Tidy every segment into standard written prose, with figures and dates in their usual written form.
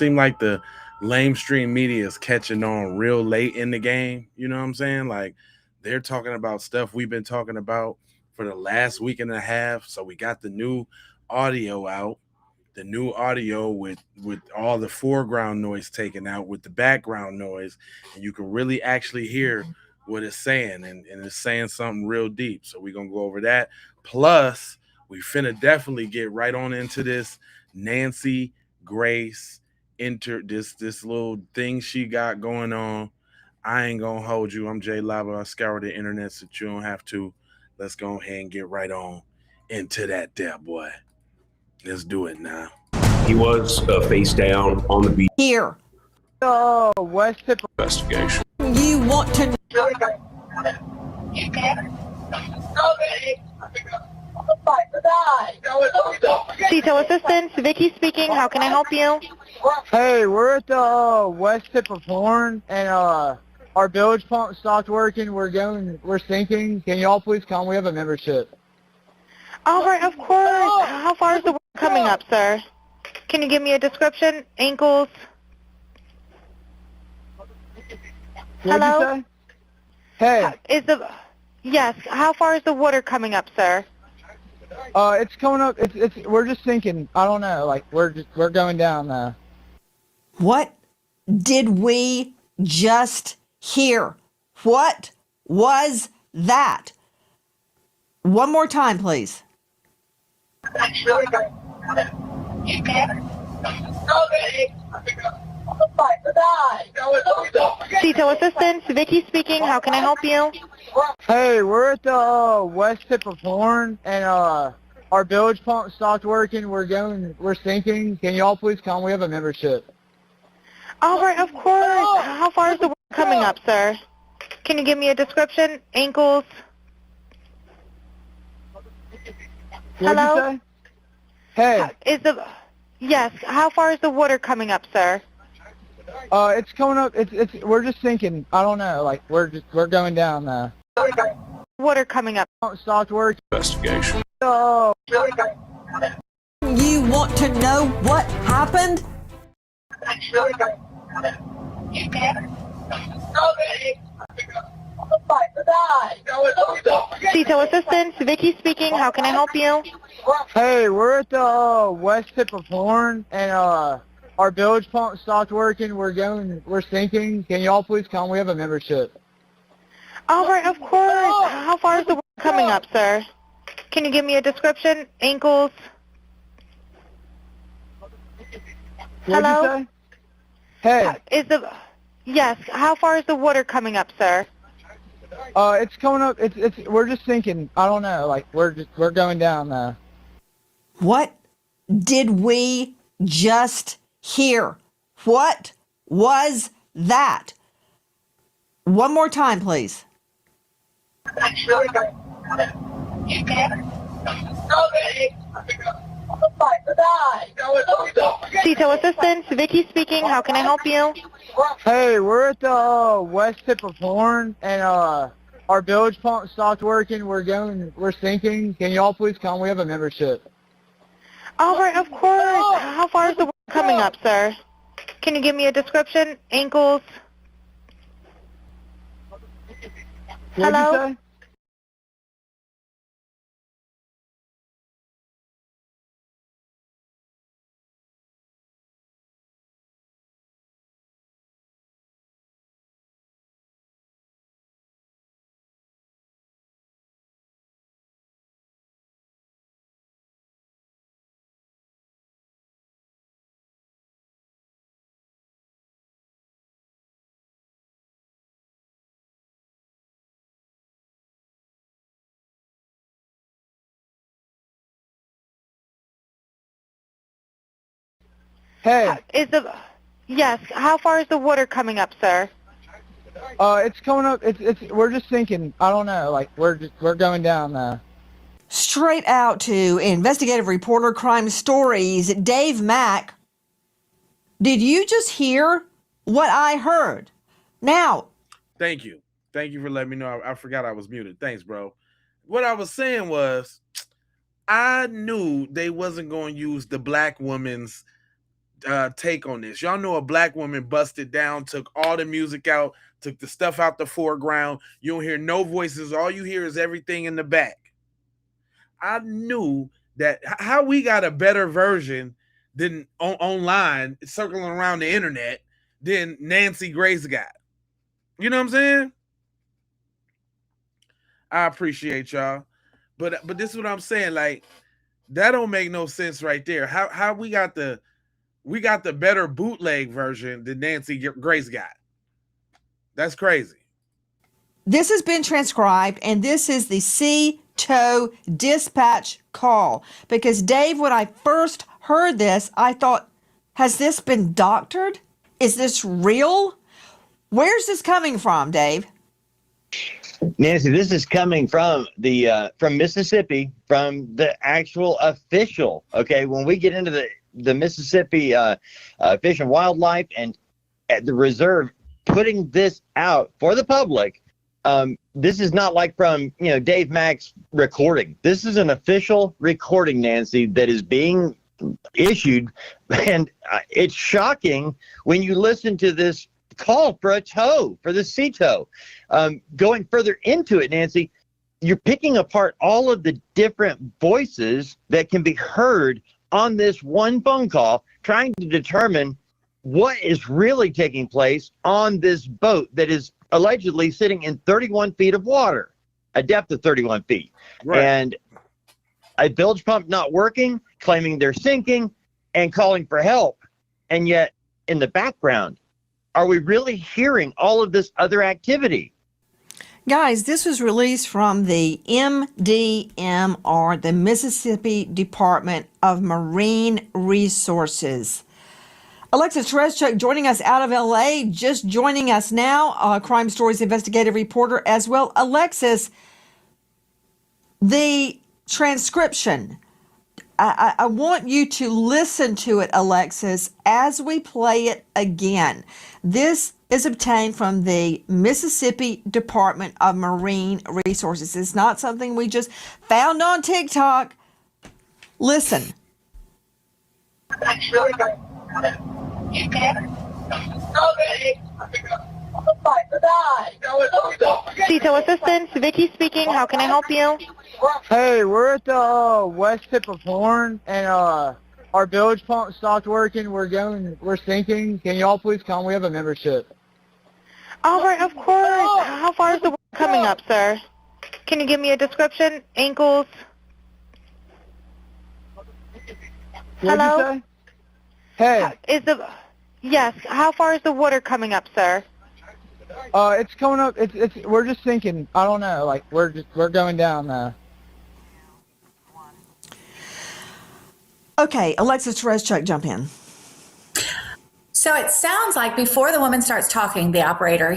seem like the lamestream media is catching on real late in the game. You know what I'm saying? Like they're talking about stuff we've been talking about for the last week and a half. So we got the new audio out, the new audio with all the foreground noise taken out, with the background noise, and you can really actually hear what it's saying, and it's saying something real deep. So we're gonna go over that. Plus, we finna definitely get right on into this Nancy Grace this little thing she got going on. I ain't gonna hold you. I'm Jay Lava. I scour the internet so you don't have to. Let's go ahead and get right on into that there, boy. Let's do it now. He was face down on the beach. Here. Oh, West Tip Investigation. You want to Detail assistance, Vicky speaking. How can I help you? Hey, we're at the west tip of Horn, and our bilge pump stopped working. We're sinking. Can y'all please come? We have a membership. All right, of course. How far is the work coming up, sir? Can you give me a description? Ankles? What'd you say? Hey. Yes. How far is the water coming up, sir? It's coming up. We're just sinking. I don't know. Like we're going down now. What did we just hear? What was that? One more time, please. Detail assistance, Vicky speaking. How can I help you? Hey, we're at the west tip of Horn, and our bilge pump stopped working. We're sinking. Can y'all please come? We have a membership. All right, of course. How far is the work coming up, sir? Can you give me a description? Ankles? What'd you say? Hey. Yes. How far is the water coming up, sir? It's coming up. We're just sinking. I don't know. Like we're going down now. Water coming up. Stopped working. Investigation. Oh. You want to know what happened? Detail assistance, Vicky speaking. How can I help you? Hey, we're at the west tip of Horn, and our bilge pump stopped working. We're sinking. Can y'all please come? We have a membership. All right, of course. How far is the work coming up, sir? Can you give me a description? Ankles? What'd you say? Hey. Yes. How far is the water coming up, sir? It's coming up. We're just sinking. I don't know. Like we're going down now. What did we just hear? What was that? One more time, please. Detail assistance, Vicky speaking. How can I help you? Hey, we're at the west tip of Horn, and our bilge pump stopped working. We're sinking. Can y'all please come? We have a membership. All right, of course. How far is the work coming up, sir? Can you give me a description? Ankles? What'd you say? Hey. Yes. How far is the water coming up, sir? It's coming up. We're just sinking. I don't know. Like we're going down now. Straight out to investigative reporter Crime Stories, Dave Mack. Did you just hear what I heard? Now. Thank you for letting me know. I forgot I was muted. Thanks, bro. What I was saying was, I knew they wasn't going to use the black woman's take on this. Y'all know a black woman busted down, took all the music out, took the stuff out the foreground. You don't hear no voices. All you hear is everything in the back. I knew that how we got a better version than online circling around the internet than Nancy Grace got. You know what I'm saying? I appreciate y'all. But this is what I'm saying. Like, that don't make no sense right there. How we got the better bootleg version than Nancy Grace got. That's crazy. This has been transcribed, and this is the CTO dispatch call. Because, Dave, when I first heard this, I thought, has this been doctored? Is this real? Where's this coming from, Dave? Nancy, this is coming from from Mississippi, from the actual official. Okay, when we get into the Mississippi Fish and Wildlife and at the reserve putting this out for the public, this is not like from Dave Mack's recording. This is an official recording, Nancy, that is being issued, and it's shocking when you listen to this call for a tow, for the CTO. Going further into it, Nancy, you're picking apart all of the different voices that can be heard on this one phone call, trying to determine what is really taking place on this boat that is allegedly sitting in 31 feet of water, a depth of 31 feet. Right. And a bilge pump not working, claiming they're sinking, and calling for help. And yet, in the background, are we really hearing all of this other activity? Guys, this was released from the MDMR, the Mississippi Department of Marine Resources. Alexis Tereszczuk joining us out of LA, just joining us now, Crime Stories investigative reporter as well. Alexis, the transcription, I want you to listen to it, Alexis, as we play it again. This is obtained from the Mississippi Department of Marine Resources. It's not something we just found on TikTok. Listen. CTO Assistant, Vicky speaking. How can I help you? Hey, we're at the west tip of Horn, and our bilge pump stopped working. We're sinking. Can y'all please come? We have a membership. All right, of course. How far is the water coming up, sir? Can you give me a description? Ankles? What'd you say? Hey. Yes. How far is the water coming up, sir? It's coming up. We're just sinking. I don't know. Like we're going down now. Okay, Alexis Tereszczuk, jump in. So it sounds like before the woman starts talking, the operator,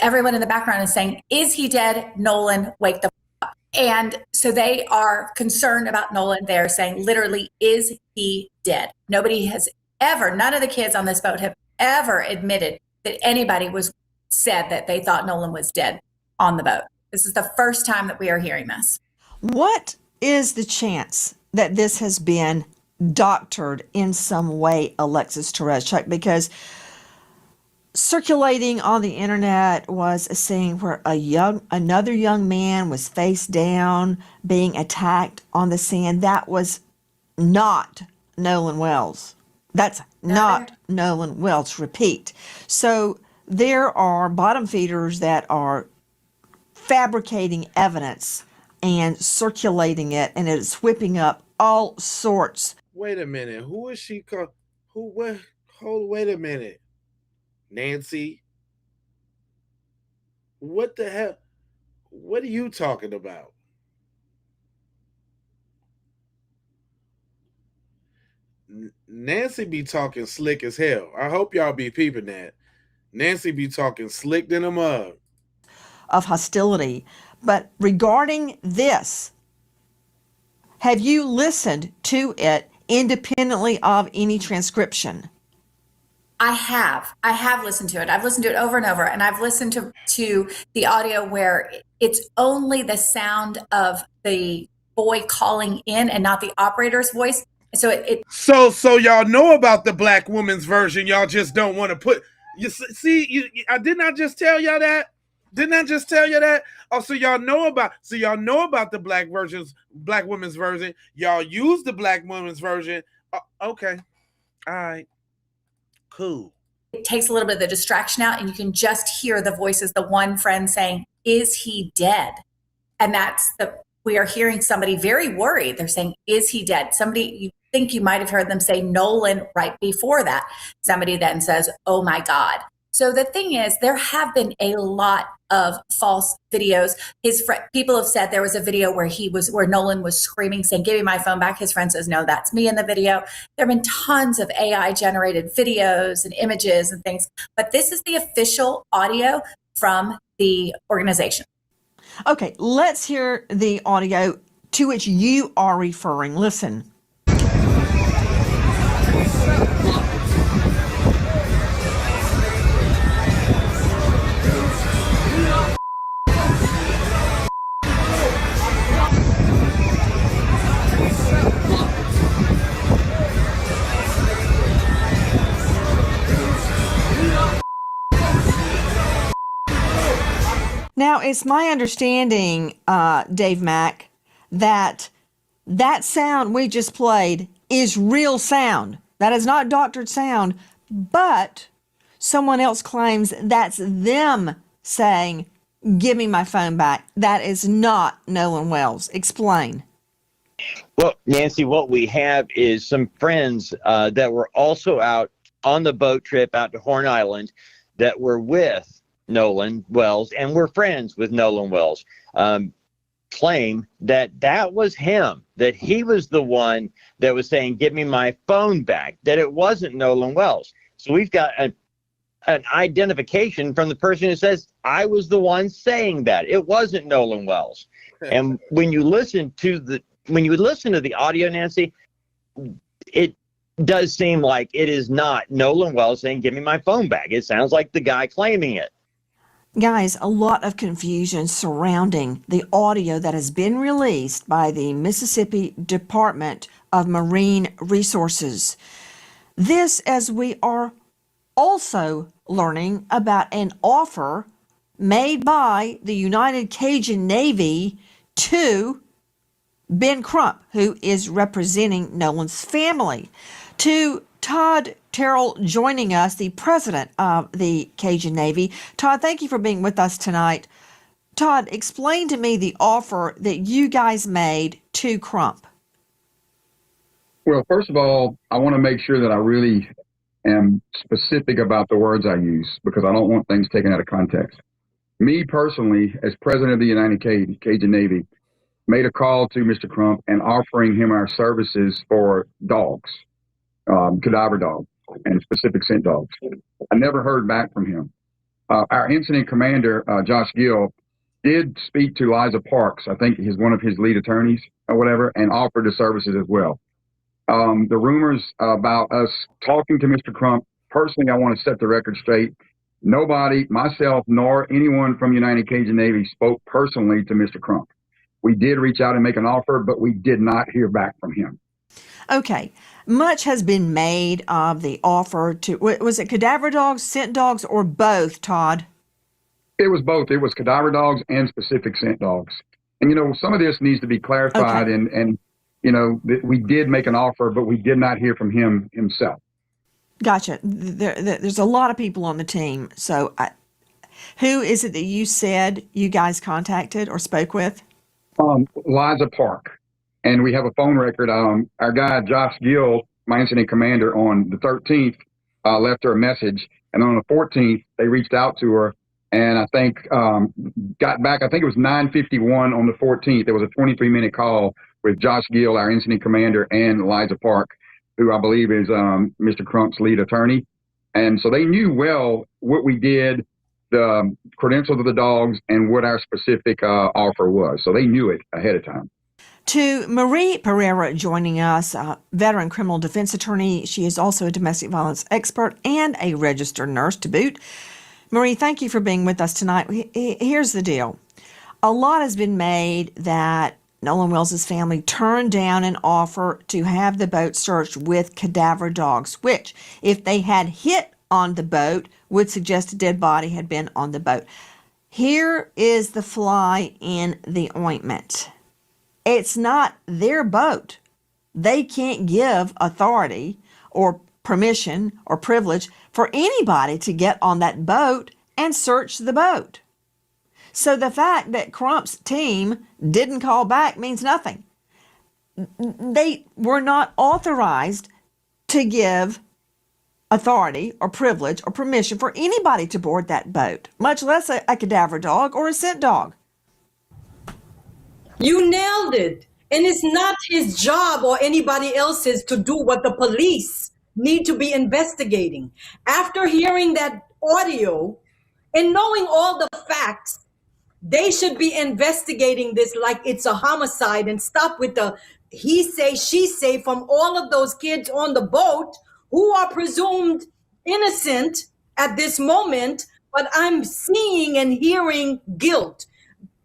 everyone in the background is saying, "Is he dead? Nolan, wake the up." And so they are concerned about Nolan. They're saying, literally, is he dead? Nobody has ever, none of the kids on this boat have ever admitted that anybody said that they thought Nolan was dead on the boat. This is the first time that we are hearing this. What is the chance that this has been doctored in some way, Alexis Tereszczuk? Because circulating on the internet was a scene where another young man was face down being attacked on the sand. That was not Nolan Wells. That's not Nolan Wells. Repeat. So there are bottom feeders that are fabricating evidence and circulating it, and it's whipping up all sorts. Wait a minute. Who is she called? Wait a minute. Nancy? What the hell? What are you talking about? Nancy be talking slick as hell. I hope y'all be peeping that. Nancy be talking slick than a mug. Of hostility. But regarding this, have you listened to it independently of any transcription? I have listened to it. I've listened to it over and over, and I've listened to the audio where it's only the sound of the boy calling in and not the operator's voice. So it So y'all know about the black woman's version. Y'all just don't want to put. You see, I did not just tell y'all that. Didn't I just tell you that? Oh, so y'all know about. So y'all know about the black woman's version. Y'all use the black woman's version. Okay, all right, cool. it takes a little bit of the distraction out, and you can just hear the voices. The one friend saying, "Is he dead?" And we are hearing somebody very worried. They're saying, "Is he dead?" Somebody, you think you might have heard them say Nolan right before that. Somebody then says, "Oh my God." So the thing is, there have been a lot of false videos. People have said there was a video where Nolan was screaming, saying, "Give me my phone back." His friend says, "No, that's me in the video." There have been tons of AI generated videos and images and things, but this is the official audio from the organization. Okay, let's hear the audio to which you are referring. Listen. Now, it's my understanding, Dave Mack, that sound we just played is real sound. That is not doctored sound, but someone else claims that's them saying, "Give me my phone back." That is not Nolan Wells. Explain. Well, Nancy, what we have is some friends that were also out on the boat trip out to Horn Island that were with Nolan Wells and were friends with Nolan Wells, claim that was him, that he was the one that was saying, "Give me my phone back," that it wasn't Nolan Wells. So we've got an identification from the person who says, "I was the one saying that. It wasn't Nolan Wells." And when you listen to the audio, Nancy, it does seem like it is not Nolan Wells saying, "Give me my phone back." It sounds like the guy claiming it. Guys, a lot of confusion surrounding the audio that has been released by the Mississippi Department of Marine Resources. This, as we are also learning about an offer made by the United Cajun Navy to Ben Crump, who is representing Nolan's family, to Todd Terrell joining us, the president of the Cajun Navy. Todd, thank you for being with us tonight. Todd, explain to me the offer that you guys made to Crump. Well, first of all, I want to make sure that I really am specific about the words I use because I don't want things taken out of context. Me personally, as president of the United Cajun Navy, made a call to Mr. Crump and offering him our services for dogs, cadaver dogs, and specific scent dogs. I never heard back from him. Our incident commander, Josh Gill, did speak to Liza Parks, I think he's one of his lead attorneys or whatever, and offered the services as well. The rumors about us talking to Mr. Crump, personally, I want to set the record straight. Nobody, myself, nor anyone from United Cajun Navy spoke personally to Mr. Crump. We did reach out and make an offer, but we did not hear back from him. Okay. Much has been made of the offer to, was it cadaver dogs, scent dogs, or both, Todd? It was both. It was cadaver dogs and specific scent dogs. And, some of this needs to be clarified. Okay. And we did make an offer, but we did not hear from him himself. Gotcha. There's a lot of people on the team. So who is it that you said you guys contacted or spoke with? Liza Park. And we have a phone record. Our guy, Josh Gill, my incident commander, on the 13th, left her a message. And on the 14th, they reached out to her and I think got back. I think it was 9:51 on the 14th. There was a 23-minute call with Josh Gill, our incident commander, and Liza Park, who I believe is Mr. Crump's lead attorney. And so they knew well what we did, the credentials of the dogs, and what our specific offer was. So they knew it ahead of time. To Marie Pereira joining us, veteran criminal defense attorney. She is also a domestic violence expert and a registered nurse to boot. Marie, thank you for being with us tonight. Here's the deal. A lot has been made that Nolan Wells' family turned down an offer to have the boat searched with cadaver dogs, which, if they had hit on the boat, would suggest a dead body had been on the boat. Here is the fly in the ointment. It's not their boat. They can't give authority or permission or privilege for anybody to get on that boat and search the boat. So the fact that Crump's team didn't call back means nothing. They were not authorized to give authority or privilege or permission for anybody to board that boat, much less a cadaver dog or a scent dog. You nailed it. And it's not his job or anybody else's to do what the police need to be investigating. After hearing that audio and knowing all the facts, they should be investigating this like it's a homicide and stop with the he say, she say from all of those kids on the boat who are presumed innocent at this moment, but I'm seeing and hearing guilt.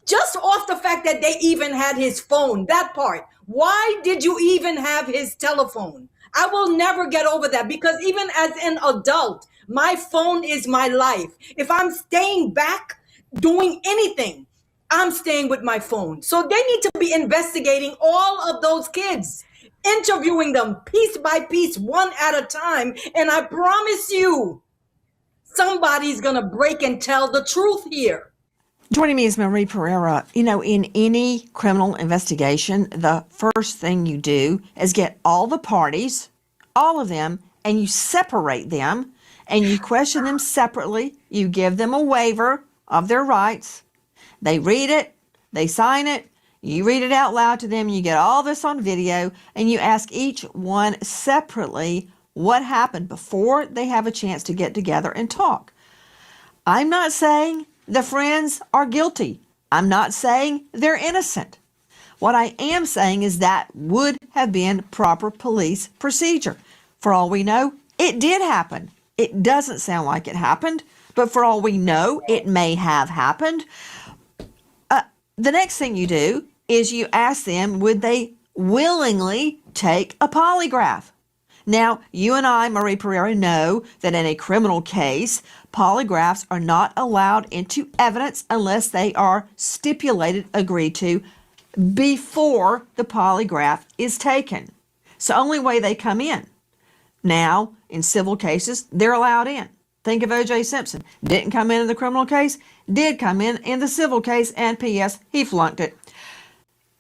Just off the fact that they even had his phone, that part. Why did you even have his telephone? I will never get over that because even as an adult, my phone is my life. If I'm staying back doing anything, I'm staying with my phone. So they need to be investigating all of those kids, interviewing them piece by piece, one at a time. And I promise you, somebody's going to break and tell the truth here. Joining me is Marie Pereira. You know, in any criminal investigation, the first thing you do is get all the parties, all of them, and you separate them, and you question them separately. You give them a waiver of their rights. They read it, they sign it, you read it out loud to them, you get all this on video, and you ask each one separately what happened before they have a chance to get together and talk. I'm not saying the friends are guilty. I'm not saying they're innocent. What I am saying is that would have been proper police procedure. For all we know, it did happen. It doesn't sound like it happened, but for all we know, it may have happened. The next thing you do is you ask them, would they willingly take a polygraph? Now, you and I, Marie Pereira, know that in a criminal case, polygraphs are not allowed into evidence unless they are stipulated, agreed to, before the polygraph is taken. It's the only way they come in. Now, in civil cases, they're allowed in. Think of O.J. Simpson. Didn't come in the criminal case, did come in the civil case, and P.S., he flunked it.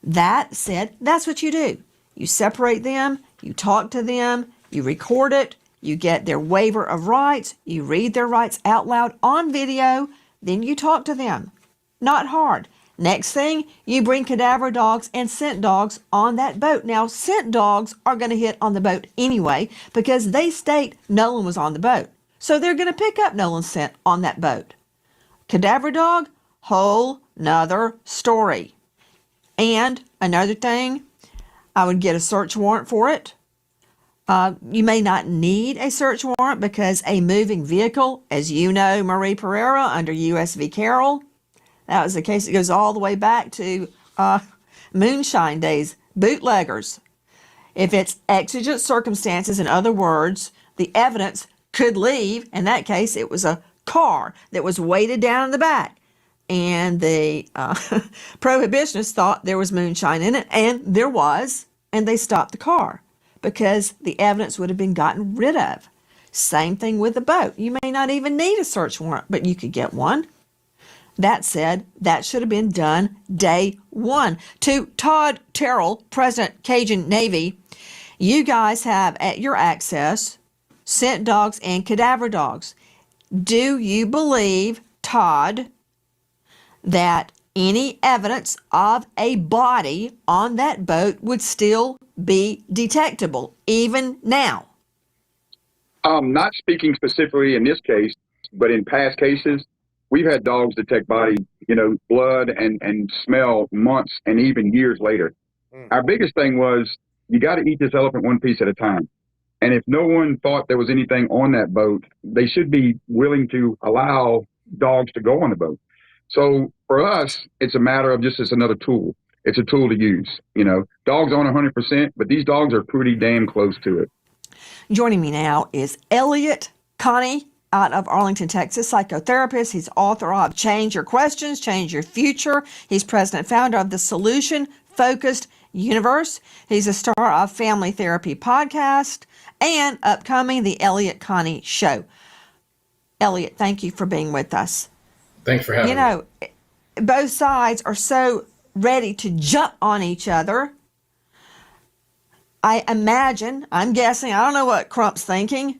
That said, that's what you do. You separate them, you talk to them, you record it, you get their waiver of rights, you read their rights out loud on video, then you talk to them. Not hard. Next thing, you bring cadaver dogs and scent dogs on that boat. Now, scent dogs are going to hit on the boat anyway because they state Nolan was on the boat. So they're going to pick up Nolan's scent on that boat. Cadaver dog, whole nother story. And another thing, I would get a search warrant for it. You may not need a search warrant because a moving vehicle, as you know, Marie Pereira, under U.S. v. Carroll, that was the case that goes all the way back to moonshine days, bootleggers. If it's exigent circumstances, in other words, the evidence could leave. In that case, it was a car that was weighted down in the back. And the prohibitionists thought there was moonshine in it, and there was, and they stopped the car because the evidence would have been gotten rid of. Same thing with the boat. You may not even need a search warrant, but you could get one. That said, that should have been done day one. To Todd Terrell, President Cajun Navy, you guys have at your access scent dogs and cadaver dogs. Do you believe, Todd, that any evidence of a body on that boat would still be detectable, even now? Not speaking specifically in this case, but in past cases, we've had dogs detect body, blood and smell months and even years later. Our biggest thing was you got to eat this elephant one piece at a time. And if no one thought there was anything on that boat, they should be willing to allow dogs to go on the boat. So for us, it's a matter of just as another tool. it's a tool to use. You know, dogs aren't 100%, but these dogs are pretty damn close to it. Joining me now is Elliot Connie out of Arlington, Texas, psychotherapist. He's author of Change Your Questions, Change Your Future. He's president and founder of the Solution Focused Universe. He's a star of Family Therapy Podcast and upcoming The Elliot Connie Show. Elliot, thank you for being with us. Thanks for having me. You know, both sides are so ready to jump on each other. I imagine, I'm guessing, I don't know what Crump's thinking,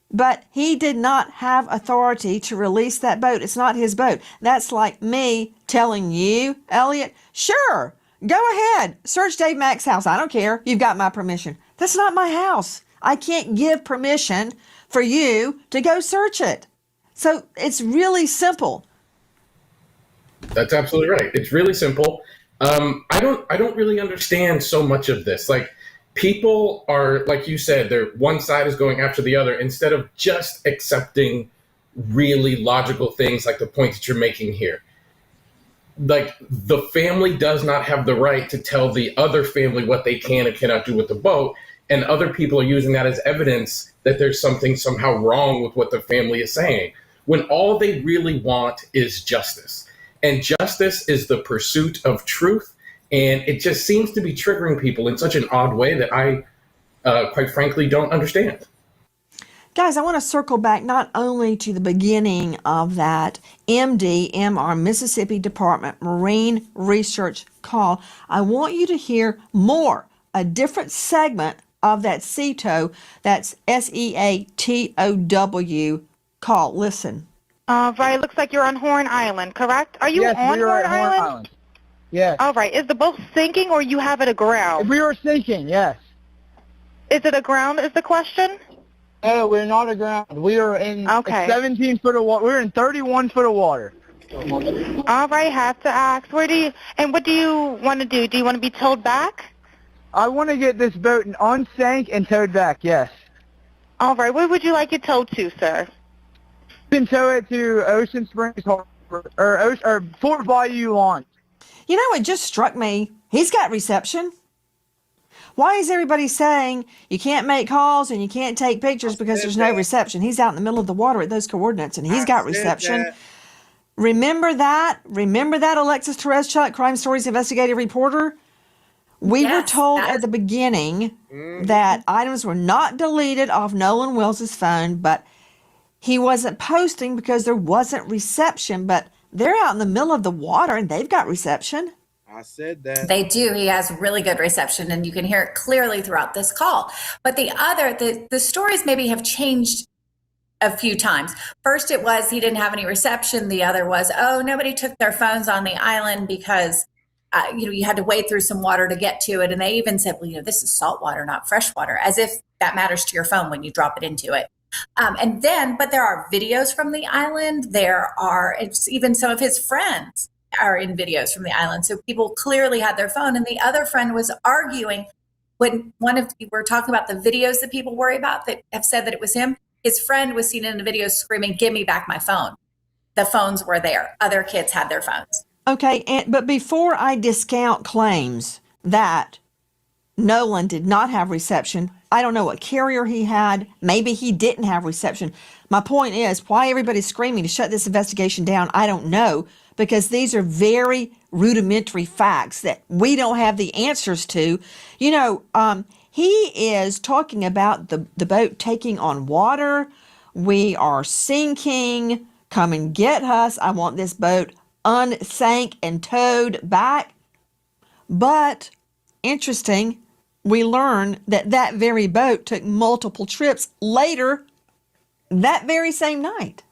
but he did not have authority to release that boat. It's not his boat. That's like me telling you, Elliot, sure, go ahead, search Dave Mack's house. I don't care. You've got my permission. That's not my house. I can't give permission for you to go search it. So it's really simple. That's absolutely right. It's really simple. I don't really understand so much of this. Like, people are, like you said, they're one side is going after the other instead of just accepting really logical things like the point that you're making here. Like, the family does not have the right to tell the other family what they can and cannot do with the boat, and other people are using that as evidence that there's something somehow wrong with what the family is saying, when all they really want is justice. And justice is the pursuit of truth. And it just seems to be triggering people in such an odd way that I, quite frankly, don't understand. Guys, I want to circle back not only to the beginning of that MR, Mississippi Department Marine Research call. I want you to hear more, a different segment of that SEATOW, that's SEATOW call. Listen. Right, looks like you're on Horn Island, correct? Are you Yes, on we are Horn at Horn Island? Island. Yes. All right, is the boat sinking or you have it aground? We were sinking, yes. Is it aground is the question? No, we're not aground. We are in 17 foot of water. We're in 31 foot of water. All right, have to ask. What do you want to do? Do you want to be towed back? I want to get this boat unsank and towed back, yes. All right, where would you like it towed to, sir? You can tow it to Ocean Springs Harbor, or Fort Bayou Launch. You know, it just struck me. He's got reception. Why is everybody saying you can't make calls and you can't take pictures because there's no reception? He's out in the middle of the water at those coordinates and he's got reception. Remember that? Remember that, Alexis Tereszczuk, Crime Stories investigative reporter? We were told at the beginning that items were not deleted off Nolan Wells' phone, but he wasn't posting because there wasn't reception. But they're out in the middle of the water and they've got reception. I said that. They do. He has really good reception and you can hear it clearly throughout this call. But the stories maybe have changed a few times. First it was he didn't have any reception. The other was, nobody took their phones on the island because you had to wade through some water to get to it. And they even said, well, this is salt water, not fresh water, as if that matters to your phone when you drop it into it. But there are videos from the island. It's even some of his friends are in videos from the island. So people clearly had their phone. And the other friend was arguing when we're talking about the videos that people worry about that have said that it was him. His friend was seen in the video screaming, "Give me back my phone." The phones were there. Other kids had their phones. Okay, but before I discount claims that Nolan did not have reception, I don't know what carrier he had. Maybe he didn't have reception. My point is, why everybody's screaming to shut this investigation down, I don't know, because these are very rudimentary facts that we don't have the answers to. He is talking about the boat taking on water. We are sinking. Come and get us. I want this boat unsank and towed back. But interesting, we learn that very boat took multiple trips later that very same night.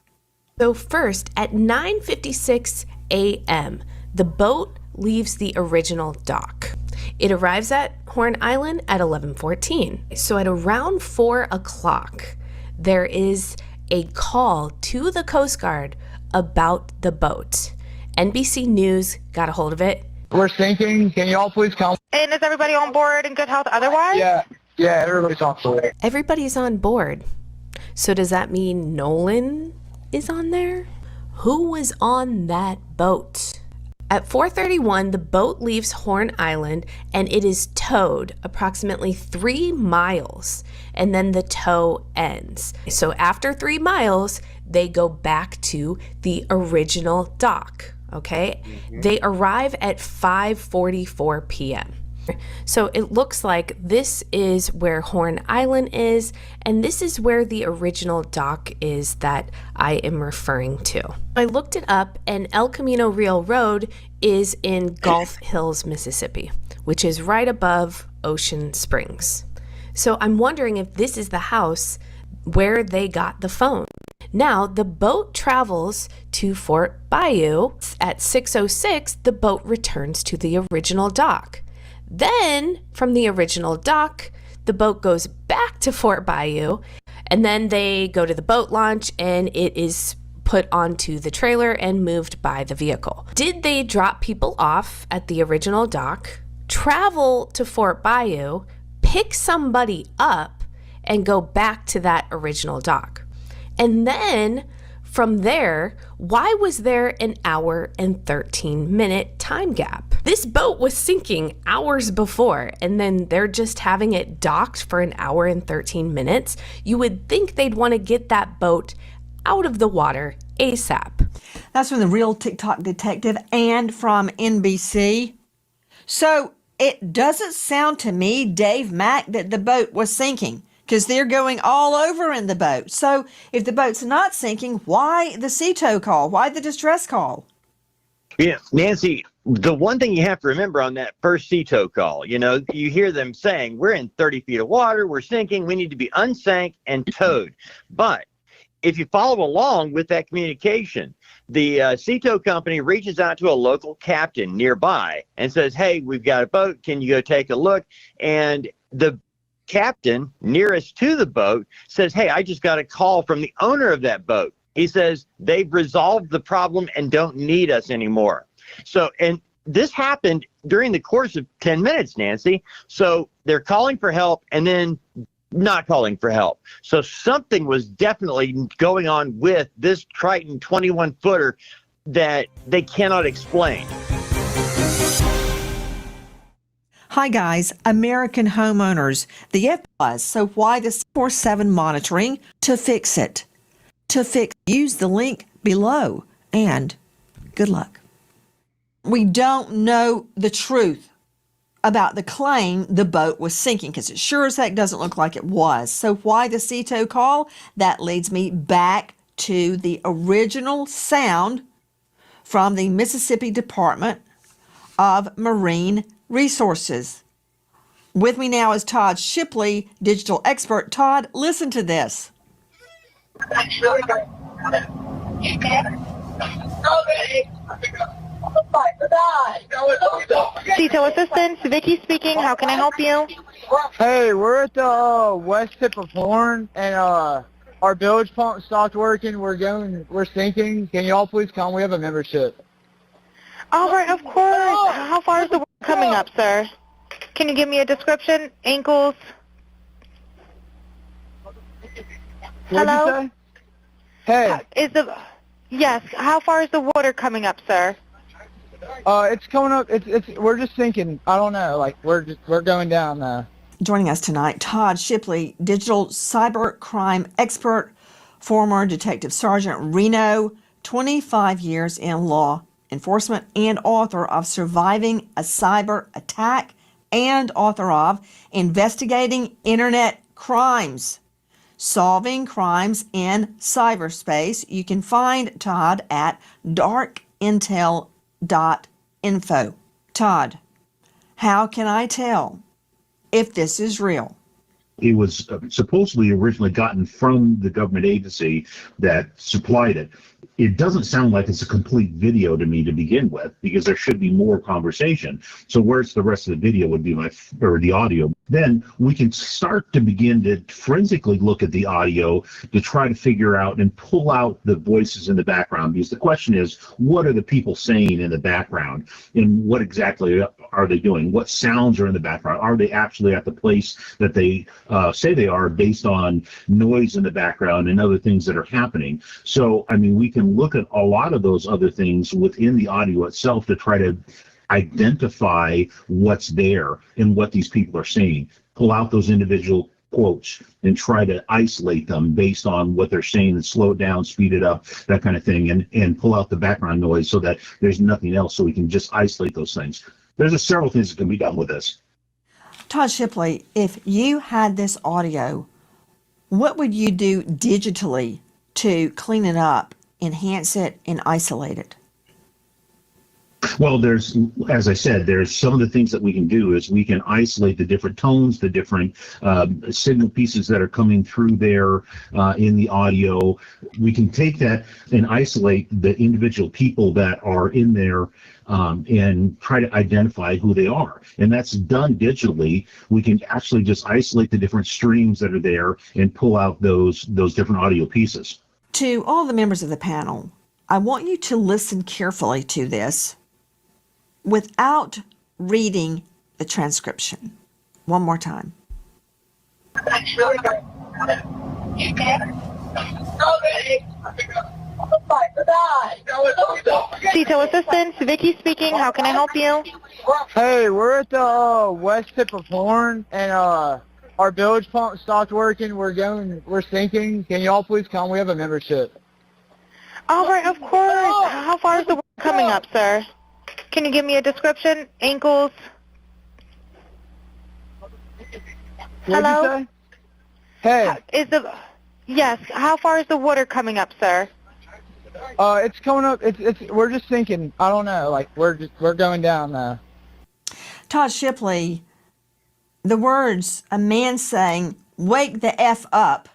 So first, at 9:56 a.m., the boat leaves the original dock. It arrives at Horn Island at 11:14. So at around 4 o'clock, there is a call to the Coast Guard about the boat. NBC News got a hold of it. We're sinking. Can you all please come? And is everybody on board in good health otherwise? Yeah, everybody's on board. Everybody's on board. So does that mean Nolan is on there? Who was on that boat? At 4:31, the boat leaves Horn Island and it is towed approximately 3 miles, and then the tow ends. So after 3 miles, they go back to the original dock, okay? They arrive at 5:44 p.m. So it looks like this is where Horn Island is, and this is where the original dock is that I am referring to. I looked it up, and El Camino Real Road is in Gulf Hills, Mississippi, which is right above Ocean Springs. So I'm wondering if this is the house where they got the phone. Now, the boat travels to Fort Bayou. At 6:06, the boat returns to the original dock. Then, from the original dock, the boat goes back to Fort Bayou, and then they go to the boat launch, and it is put onto the trailer and moved by the vehicle. Did they drop people off at the original dock, travel to Fort Bayou, pick somebody up, and go back to that original dock? And then from there, why was there an hour and 13-minute time gap? This boat was sinking hours before, and then they're just having it docked for an hour and 13 minutes. You would think they'd want to get that boat out of the water ASAP. That's from the Real TikTok Detective and from NBC. So it doesn't sound to me, Dave Mack, that the boat was sinking, because they're going all over in the boat. So if the boat's not sinking, why the sea tow call? Why the distress call? Yeah, Nancy, the one thing you have to remember on that first sea tow call, you know, you hear them saying, we're in 30 feet of water, we're sinking, we need to be unsank and towed. But if you follow along with that communication, the sea tow company reaches out to a local captain nearby and says, hey, we've got a boat, can you go take a look? And the captain nearest to the boat says, hey, I just got a call from the owner of that boat. He says they've resolved the problem and don't need us anymore. So, and this happened during the course of 10 minutes, Nancy. So they're calling for help and then not calling for help. So something was definitely going on with this Triton 21-footer that they cannot explain. Hi guys, American homeowners. The FBI, so why the 24/7 monitoring? To fix it. Use the link below, and good luck. We don't know the truth about the claim the boat was sinking, because it sure as heck doesn't look like it was. So why the sea tow call? That leads me back to the original sound from the Mississippi Department of Marine Resources. With me now is Todd Shipley, digital expert. Todd, listen to this. Detail assistance, Vicky speaking. How can I help you? Hey, we're at the west tip of Horn, and our bilge pump stopped working. We're sinking. Can y'all please come? We have a membership. All right, of course. How far is the water coming up, sir? Can you give me a description? Ankles? What'd you say? Hey. Yes, how far is the water coming up, sir? It's coming up. We're just sinking. I don't know. Like we're going down now. Joining us tonight, Todd Shipley, digital cyber crime expert, former detective sergeant, Reno, 25 years in law enforcement, and author of Surviving a Cyber Attack, and author of Investigating Internet Crimes, Solving Crimes in Cyberspace. You can find Todd at darkintel.info. Todd, how can I tell if this is real? It was supposedly originally gotten from the government agency that supplied it. It doesn't sound like it's a complete video to me to begin with, because there should be more conversation. So where's the rest of the video would be or the audio then we can start to begin to forensically look at the audio to try to figure out and pull out the voices in the background. Because the question is, what are the people saying in the background? And what exactly are they doing? What sounds are in the background? Are they actually at the place that they say they are based on noise in the background and other things that are happening? So, I mean, we can look at a lot of those other things within the audio itself to try to identify what's there and what these people are saying, pull out those individual quotes and try to isolate them based on what they're saying and slow it down, speed it up, that kind of thing, and pull out the background noise so that there's nothing else, so we can just isolate those things. There's several things that can be done with this. Todd Shipley, if you had this audio, what would you do digitally to clean it up, enhance it, and isolate it? Well, there's, as I said, there's some of the things that we can do is we can isolate the different tones, the different signal pieces that are coming through there in the audio. We can take that and isolate the individual people that are in there and try to identify who they are. And that's done digitally. We can actually just isolate the different streams that are there and pull out those different audio pieces. To all the members of the panel, I want you to listen carefully to this without reading the transcription. One more time. Detail assistance, Vicky speaking. How can I help you? Hey, we're at the west tip of Horn, and our bilge pump stopped working. We're sinking. Can y'all please come? We have a membership. All right, of course. How far is the water coming up, sir? Can you give me a description? Ankles? Hello? What'd you say? Hey. Yes. How far is the water coming up, sir? It's coming up. We're just sinking. I don't know. Like we're going down now. Todd Shipley, the words, a man saying, "Wake the F up,"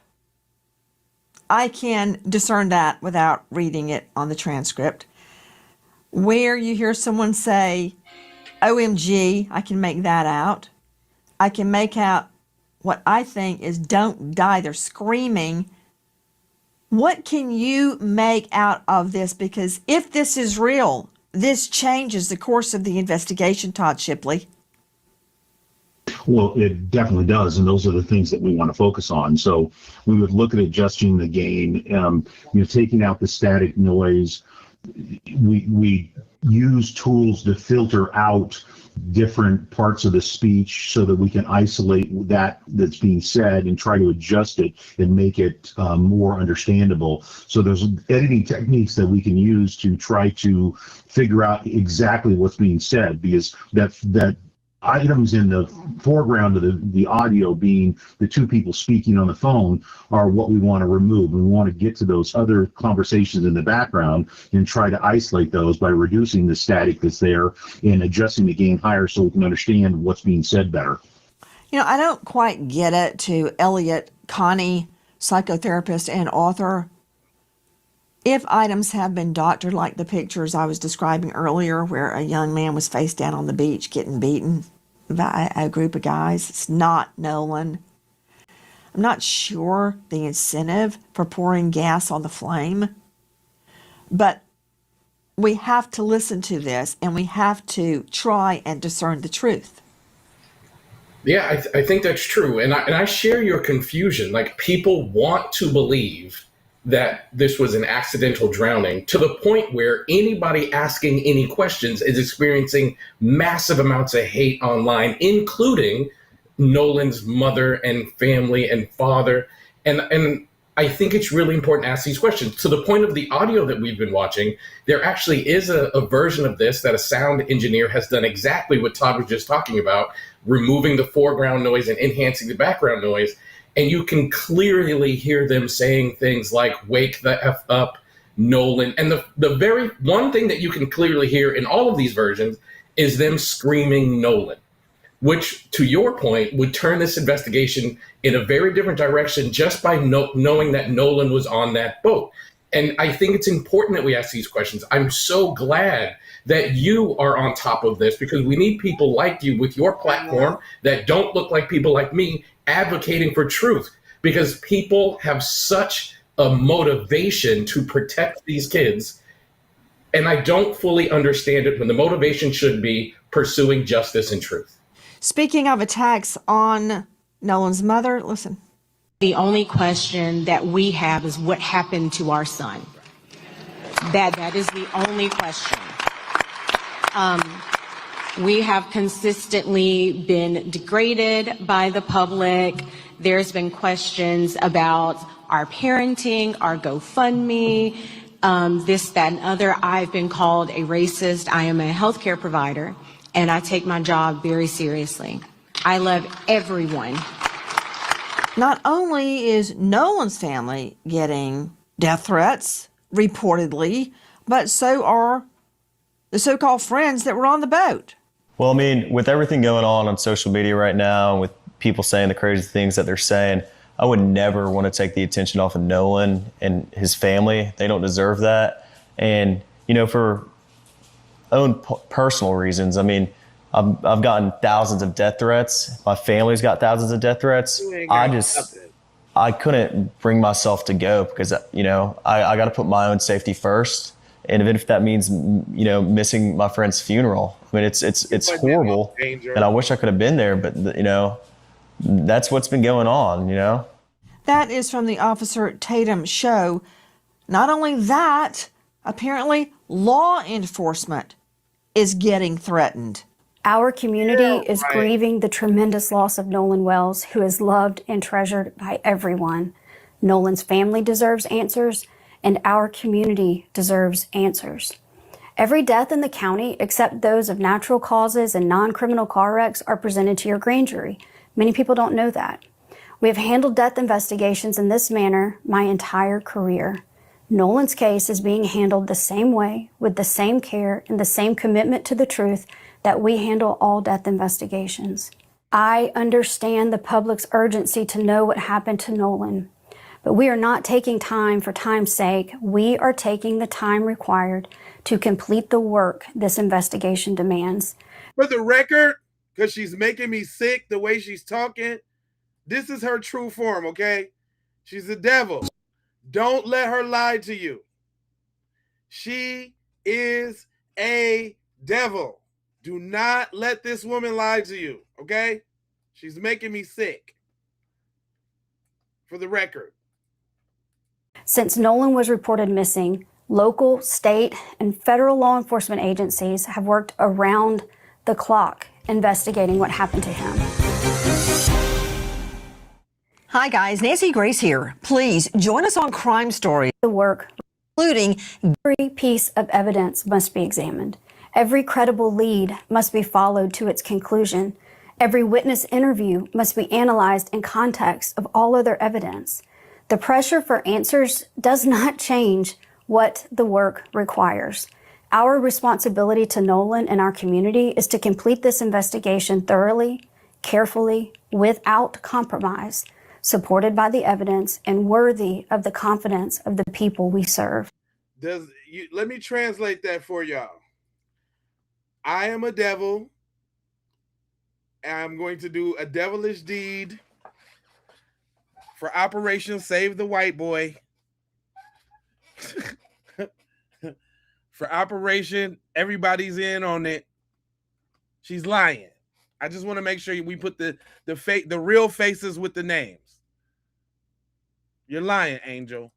I can discern that without reading it on the transcript. Where you hear someone say, "OMG," I can make that out. I can make out what I think is "don't die." They're screaming. What can you make out of this? Because if this is real, this changes the course of the investigation, Todd Shipley. Well, it definitely does, and those are the things that we want to focus on. So we would look at adjusting the gain, taking out the static noise. We use tools to filter out different parts of the speech so that we can isolate that's being said and try to adjust it and make it more understandable. So there's editing techniques that we can use to try to figure out exactly what's being said, because that items in the foreground of the audio being the two people speaking on the phone are what we want to remove. We want to get to those other conversations in the background and try to isolate those by reducing the static that's there and adjusting the gain higher so we can understand what's being said better. I don't quite get it. To Elliot Connie, psychotherapist and author, if items have been doctored, like the pictures I was describing earlier where a young man was face down on the beach getting beaten by a group of guys, it's not Nolan. I'm not sure the incentive for pouring gas on the flame, but we have to listen to this and we have to try and discern the truth. Yeah, I think that's true. And I share your confusion. Like, people want to believe that this was an accidental drowning, to the point where anybody asking any questions is experiencing massive amounts of hate online, including Nolan's mother and family and father. And I think it's really important to ask these questions. To the point of the audio that we've been watching, there actually is a version of this that a sound engineer has done exactly what Todd was just talking about, removing the foreground noise and enhancing the background noise. And you can clearly hear them saying things like, "Wake the F up, Nolan." And the very one thing that you can clearly hear in all of these versions is them screaming Nolan, which, to your point, would turn this investigation in a very different direction just by knowing that Nolan was on that boat. And I think it's important that we ask these questions. I'm so glad that you are on top of this, because we need people like you with your platform that don't look like people like me advocating for truth, because people have such a motivation to protect these kids. And I don't fully understand it when the motivation should be pursuing justice and truth. Speaking of attacks on Nolan's mother, listen. The only question that we have is what happened to our son. That is the only question. We have consistently been degraded by the public. There's been questions about our parenting, our GoFundMe, this, that, and other. I've been called a racist. I am a healthcare provider, and I take my job very seriously. I love everyone. Not only is Nolan's family getting death threats, reportedly, but so are the so-called friends that were on the boat. Well, I mean, with everything going on social media right now, with people saying the crazy things that they're saying, I would never want to take the attention off of Nolan and his family. They don't deserve that. And, you know, for own personal reasons, I mean, I've gotten thousands of death threats. My family's got thousands of death threats. I couldn't bring myself to go because, you know, I got to put my own safety first. And even if that means, you know, missing my friend's funeral, I mean, it's horrible, and I wish I could have been there, but, you know, that's what's been going on, you know. That is from the Officer Tatum show. Not only that, apparently law enforcement is getting threatened. Our community is grieving the tremendous loss of Nolan Wells, who is loved and treasured by everyone. Nolan's family deserves answers, and our community deserves answers. Every death in the county, except those of natural causes and non-criminal car wrecks, are presented to your grand jury. Many people don't know that. We have handled death investigations in this manner my entire career. Nolan's case is being handled the same way, with the same care and the same commitment to the truth that we handle all death investigations. I understand the public's urgency to know what happened to Nolan, but we are not taking time for time's sake. We are taking the time required to complete the work this investigation demands. For the record, because she's making me sick the way she's talking, this is her true form, okay? She's a devil. Don't let her lie to you. She is a devil. Do not let this woman lie to you, okay? She's making me sick. For the record. Since Nolan was reported missing, local, state, and federal law enforcement agencies have worked around the clock investigating what happened to him. Hi guys, Nancy Grace here. Please join us on Crime Story. The work, including every piece of evidence, must be examined. Every credible lead must be followed to its conclusion. Every witness interview must be analyzed in context of all other evidence. The pressure for answers does not change what the work requires. Our responsibility to Nolan and our community is to complete this investigation thoroughly, carefully, without compromise, supported by the evidence and worthy of the confidence of the people we serve. Let me translate that for y'all. I am a devil, and I'm going to do a devilish deed for Operation Save the White Boy. For Operation Everybody's In on it. She's lying. I just want to make sure we put the real faces with the names. You're lying, Angel.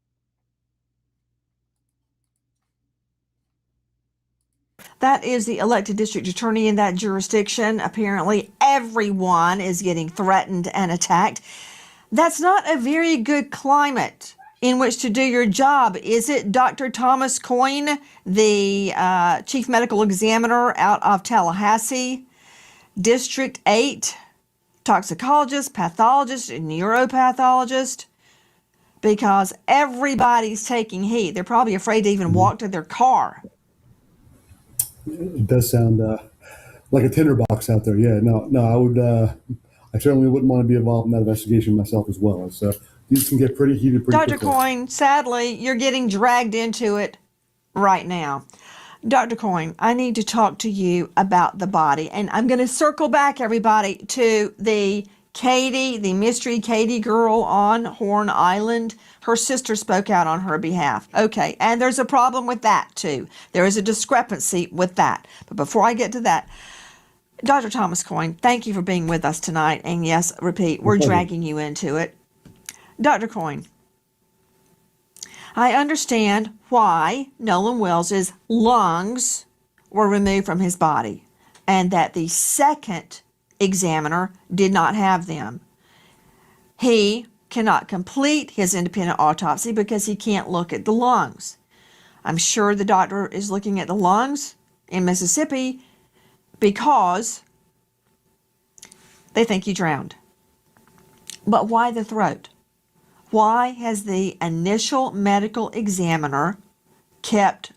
That is the elected district attorney in that jurisdiction. Apparently, everyone is getting threatened and attacked. That's not a very good climate in which to do your job, is it? Dr. Thomas Coyne, the chief medical examiner out of Tallahassee, District 8, toxicologist, pathologist, and neuropathologist, because everybody's taking heat. They're probably afraid to even walk to their car. It does sound like a tinderbox out there. Yeah, no, I would. I certainly wouldn't want to be involved in that investigation myself as well. It's these can get pretty heated pretty Dr. quickly. Coyne, sadly, you're getting dragged into it right now. Dr. Coyne, I need to talk to you about the body. And I'm going to circle back, everybody, to the Katie, the mystery Katie girl on Horn Island. Her sister spoke out on her behalf. Okay, and there's a problem with that, too. There is a discrepancy with that. But before I get to that, Dr. Thomas Coyne, thank you for being with us tonight. And yes, repeat, we're dragging you into it. Dr. Coyne, I understand why Nolan Wells's lungs were removed from his body and that the second examiner did not have them. He cannot complete his independent autopsy because he can't look at the lungs. I'm sure the doctor is looking at the lungs in Mississippi because they think you drowned. But why the throat? Why has the initial medical examiner kept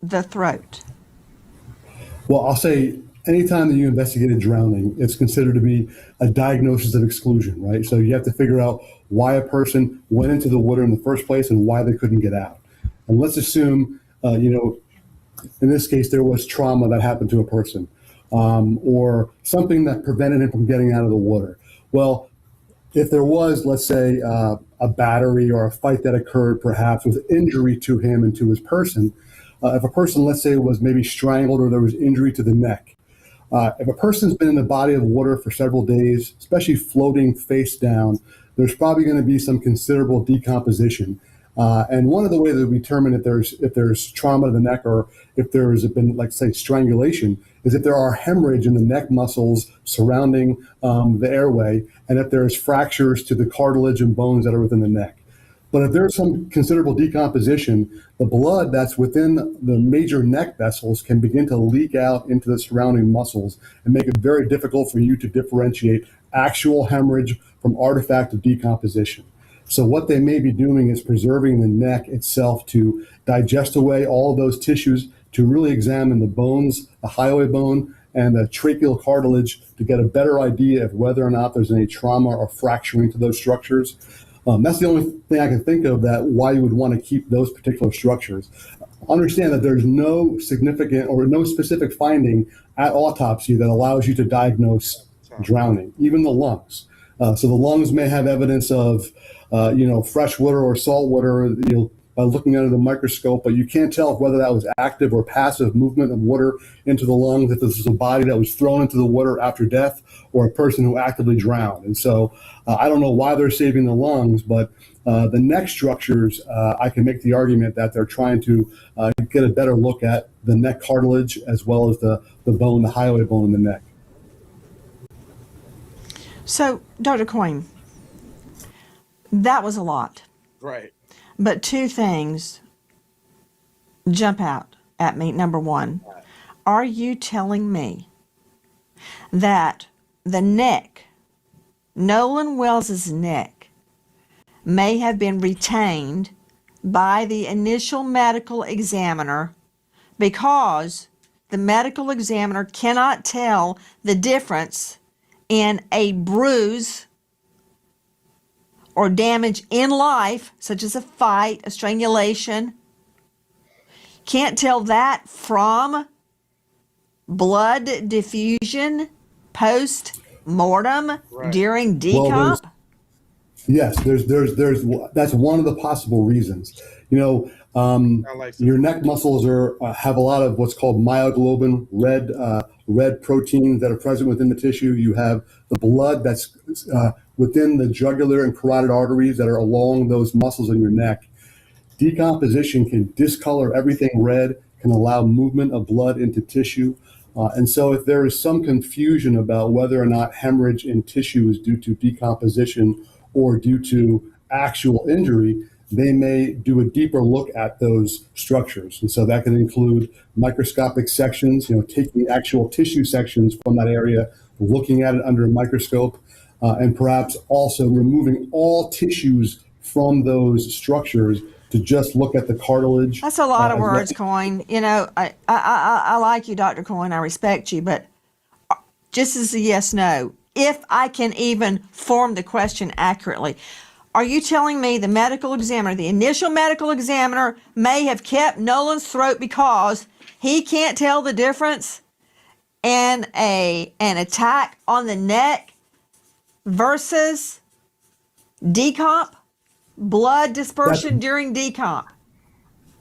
the throat? Well, I'll say anytime that you investigate a drowning, it's considered to be a diagnosis of exclusion, right? So you have to figure out why a person went into the water in the first place and why they couldn't get out. And let's assume, in this case, there was trauma that happened to a person or something that prevented him from getting out of the water. Well, if there was, let's say, a battery or a fight that occurred perhaps with injury to him and to his person, if a person, let's say, was maybe strangled or there was injury to the neck, if a person's been in the body of water for several days, especially floating face down, there's probably going to be some considerable decomposition. And one of the ways that we determine if there's trauma to the neck or if there has been, like, say, strangulation, is if there are hemorrhage in the neck muscles surrounding the airway, and if there's fractures to the cartilage and bones that are within the neck. But if there's some considerable decomposition, the blood that's within the major neck vessels can begin to leak out into the surrounding muscles and make it very difficult for you to differentiate actual hemorrhage from artifact of decomposition. So what they may be doing is preserving the neck itself to digest away all of those tissues, to really examine the bones, the highway bone, and the tracheal cartilage to get a better idea of whether or not there's any trauma or fracturing to those structures. That's the only thing I can think of that why you would want to keep those particular structures. Understand that there's no significant or no specific finding at autopsy that allows you to diagnose drowning, even the lungs. So the lungs may have evidence of, fresh water or salt water, by looking under the microscope, but you can't tell whether that was active or passive movement of water into the lungs, if this was a body that was thrown into the water after death or a person who actively drowned. And so I don't know why they're saving the lungs, but the neck structures, I can make the argument that they're trying to get a better look at the neck cartilage as well as the bone, the highway bone in the neck. So, Dr. Coyne, that was a lot. Right. But two things jump out at me. Number one, are you telling me that the neck, Nolan Wells's neck, may have been retained by the initial medical examiner because the medical examiner cannot tell the difference in a bruise or damage in life, such as a fight, a strangulation, can't tell that from blood diffusion post-mortem during decomp? Yes, there's that's one of the possible reasons. Your neck muscles have a lot of what's called myoglobin, red proteins that are present within the tissue. You have the blood that's within the jugular and carotid arteries that are along those muscles in your neck. Decomposition can discolor everything red, can allow movement of blood into tissue. And so if there is some confusion about whether or not hemorrhage in tissue is due to decomposition or due to actual injury, they may do a deeper look at those structures. And so that can include microscopic sections, taking actual tissue sections from that area, looking at it under a microscope, and perhaps also removing all tissues from those structures to just look at the cartilage. That's a lot of words, Coyne. I like you, Dr. Coyne. I respect you, but just as a yes, no, if I can even form the question accurately, Are you telling me the medical examiner, the initial medical examiner, may have kept Nolan's throat because he can't tell the difference in an attack on the neck versus decomp, blood dispersion during decomp?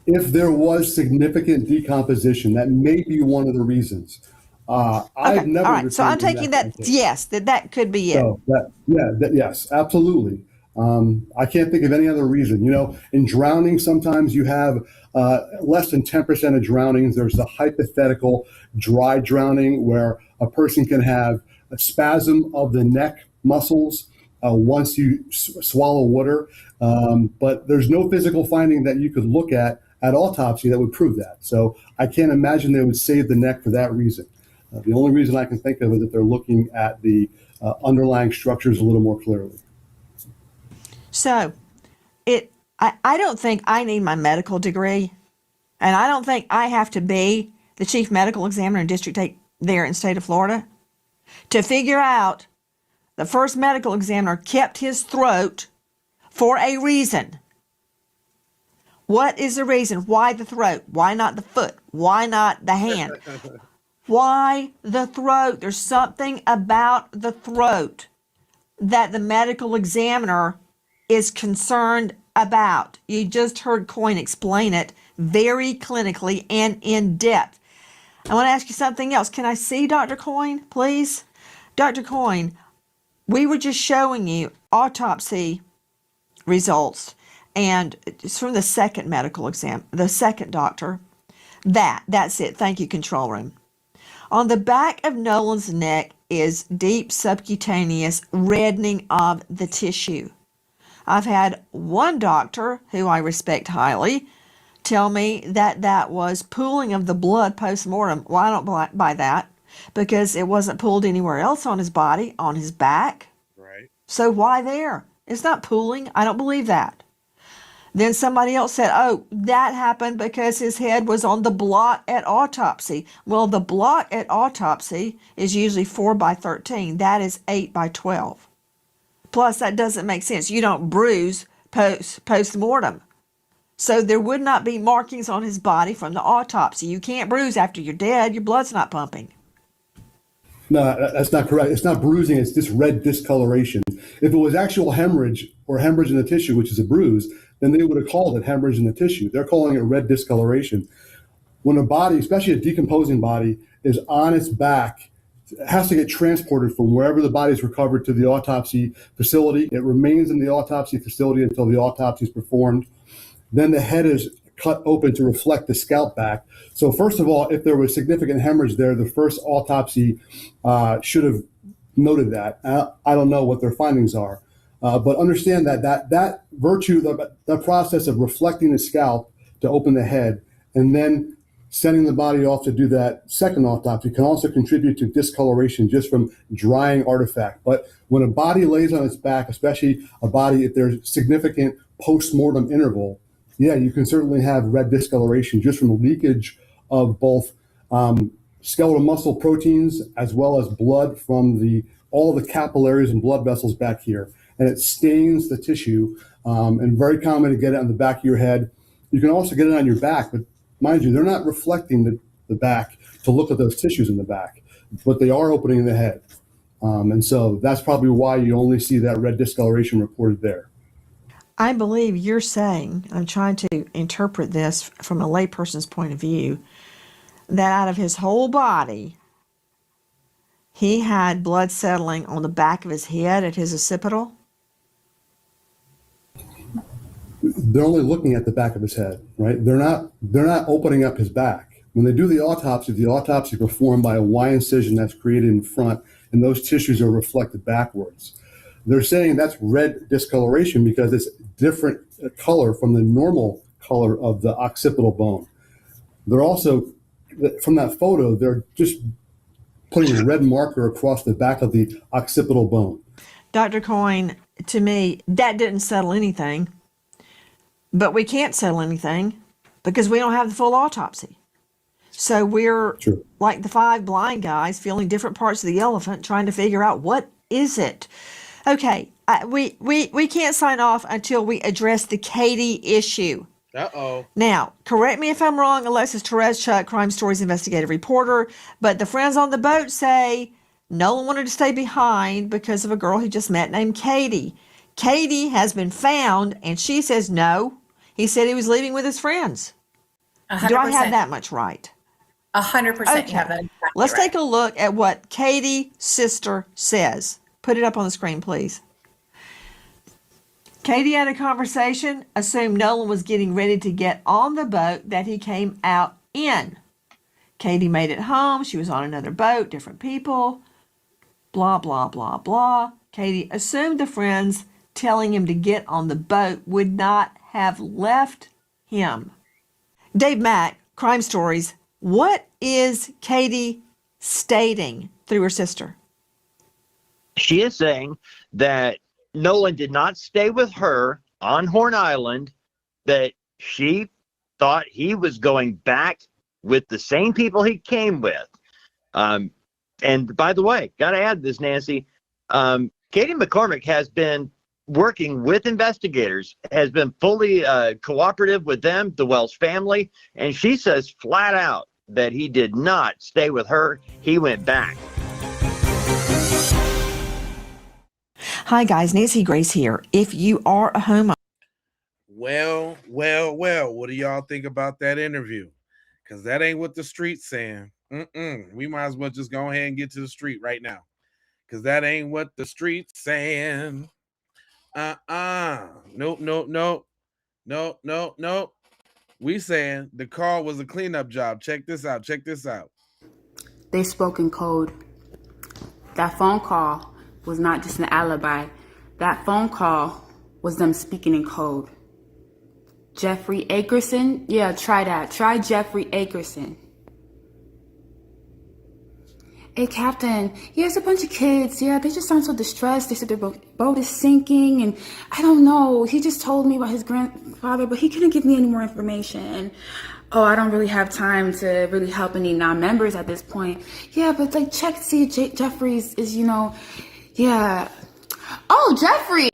If there was significant decomposition, that may be one of the reasons. I've Okay, never all right. So I'm received a taking neck that, case. yes, that could be it. So yes, absolutely. I can't think of any other reason. In drowning, sometimes you have less than 10% of drownings. There's the hypothetical dry drowning where a person can have a spasm of the neck muscles once you swallow water. But there's no physical finding that you could look at autopsy that would prove that. So I can't imagine they would save the neck for that reason. The only reason I can think of is that they're looking at the underlying structures a little more clearly. So I don't think I need my medical degree, and I don't think I have to be the chief medical examiner in District 8 there in the state of Florida to figure out the first medical examiner kept his throat for a reason. What is the reason? Why the throat? Why not the foot? Why not the hand? Why the throat? There's something about the throat that the medical examiner is concerned about. You just heard Coyne explain it very clinically and in depth. I want to ask you something else. Can I see Dr. Coyne, please? Dr. Coyne, we were just showing you autopsy results, and it's from the second medical exam, the second doctor. That's it. Thank you, control room. On the back of Nolan's neck is deep subcutaneous reddening of the tissue. I've had one doctor, who I respect highly, tell me that that was pooling of the blood post-mortem. Well, I don't buy that because it wasn't pooled anywhere else on his body, on his back. Right. So why there? It's not pooling. I don't believe that. Then somebody else said, oh, that happened because his head was on the block at autopsy. Well, the block at autopsy is usually 4x13. That is 8x12. Plus, that doesn't make sense. You don't bruise post-mortem. So there would not be markings on his body from the autopsy. You can't bruise after you're dead. Your blood's not pumping. No, that's not correct. It's not bruising. It's this red discoloration. If it was actual hemorrhage or hemorrhage in the tissue, which is a bruise, then they would have called it hemorrhage in the tissue. They're calling it red discoloration. When a body, especially a decomposing body, is on its back, it has to get transported from wherever the body is recovered to the autopsy facility. It remains in the autopsy facility until the autopsy is performed. Then the head is cut open to reflect the scalp back. So first of all, if there was significant hemorrhage there, the first autopsy should have noted that. I don't know what their findings are, but understand that virtue, the process of reflecting the scalp to open the head and then sending the body off to do that second autopsy can also contribute to discoloration just from drying artifact. But when a body lays on its back, especially a body, if there's significant post-mortem interval, yeah, you can certainly have red discoloration just from leakage of both skeletal muscle proteins as well as blood from all the capillaries and blood vessels back here. And it stains the tissue, and very common to get it on the back of your head. You can also get it on your back, but mind you, they're not reflecting the back to look at those tissues in the back, but they are opening the head. And so that's probably why you only see that red discoloration reported there. I believe you're saying, I'm trying to interpret this from a layperson's point of view, that out of his whole body, he had blood settling on the back of his head at his occipital? They're only looking at the back of his head, right? They're not opening up his back. When they do the autopsy is performed by a Y incision that's created in front, and those tissues are reflected backwards. They're saying that's red discoloration because it's different color from the normal color of the occipital bone. They're also, from that photo, they're just putting a red marker across the back of the occipital bone. Dr. Coyne, to me, that didn't settle anything. But we can't settle anything because we don't have the full autopsy. So we're like the 5 blind guys feeling different parts of the elephant, trying to figure out what is it. Okay, we can't sign off until we address the Katie issue. Uh-oh. Now, correct me if I'm wrong, Alexis Tereszchuk, Crime Stories investigative reporter, but the friends on the boat say Nolan wanted to stay behind because of a girl he just met named Katie. Katie has been found, and she says no. He said he was leaving with his friends. 100%. Do I have that much right? 100% Okay. you have that exactly Let's right. take a look at what Katie's sister says. Put it up on the screen, please. Katie had a conversation, assumed Nolan was getting ready to get on the boat that he came out in. Katie made it home. She was on another boat, different people. Blah, blah, blah, blah. Katie assumed the friends telling him to get on the boat would not have left him. Dave Mack, Crime Stories. What is Katie stating through her sister? She is saying that Nolan did not stay with her on Horn Island, that she thought he was going back with the same people he came with. And by the way, got to add this, Nancy, Katie McCormick has been working with investigators, has been fully cooperative with them, the Wells family, and she says flat out that he did not stay with her. He went back. Hi guys, Nancy Grace here. If you are a homeowner. Well, what do y'all think about that interview? Because that ain't what the street's saying. We might as well just go ahead and get to the street right now. Because that ain't what the street's saying. Nope. We saying the call was a cleanup job. Check this out. They spoke in code. That phone call was not just an alibi. That phone call was them speaking in code. Jeffrey Akerson? Yeah, try that. Try Jeffrey Akerson. Hey, Captain. Yeah, it's a bunch of kids. Yeah, they just sound so distressed. They said their boat is sinking, and I don't know. He just told me about his grandfather, but he couldn't give me any more information. Oh, I don't really have time to really help any non-members at this point. Yeah, but like check to see if Jeffrey's is, yeah. Oh, Jeffrey.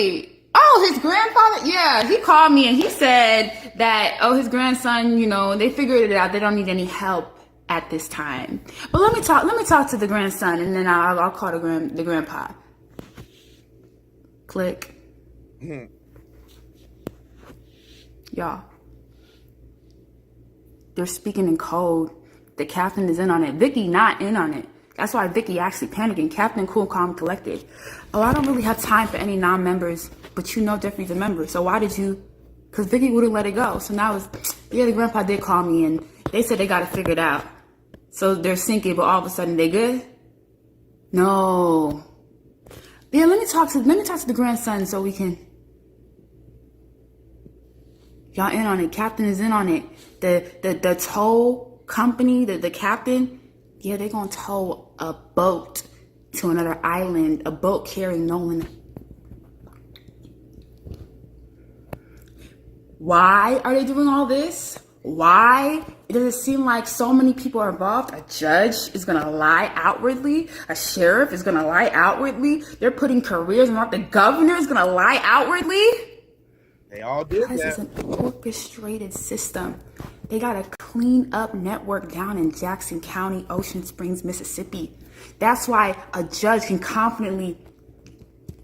Oh, his grandfather. Yeah, he called me and he said that, his grandson, they figured it out. They don't need any help at this time. But let me talk to the grandson, and then I'll call the grandpa. Click. Y'all. They're speaking in code. The captain is in on it. Vicky not in on it. That's why Vicky actually panicking. Captain cool, calm, collected. Oh, I don't really have time for any non-members, but Jeffrey's a member. So why did you? Because Vicky wouldn't let it go. So now the grandpa did call me, and they said they got to figure it out. So they're sinking, but all of a sudden they good? No. Yeah, let me talk to the grandson so we can. Y'all in on it. Captain is in on it. The tow company, the captain, yeah, they're gonna tow a boat to another island, a boat carrying Nolan. Why are they doing all this? Why? Does it seem like so many people are involved? A judge is going to lie outwardly. A sheriff is going to lie outwardly. They're putting careers on. The governor is going to lie outwardly. They all did that. This is an orchestrated system. They got a clean up network down in Jackson County, Ocean Springs, Mississippi. That's why a judge can confidently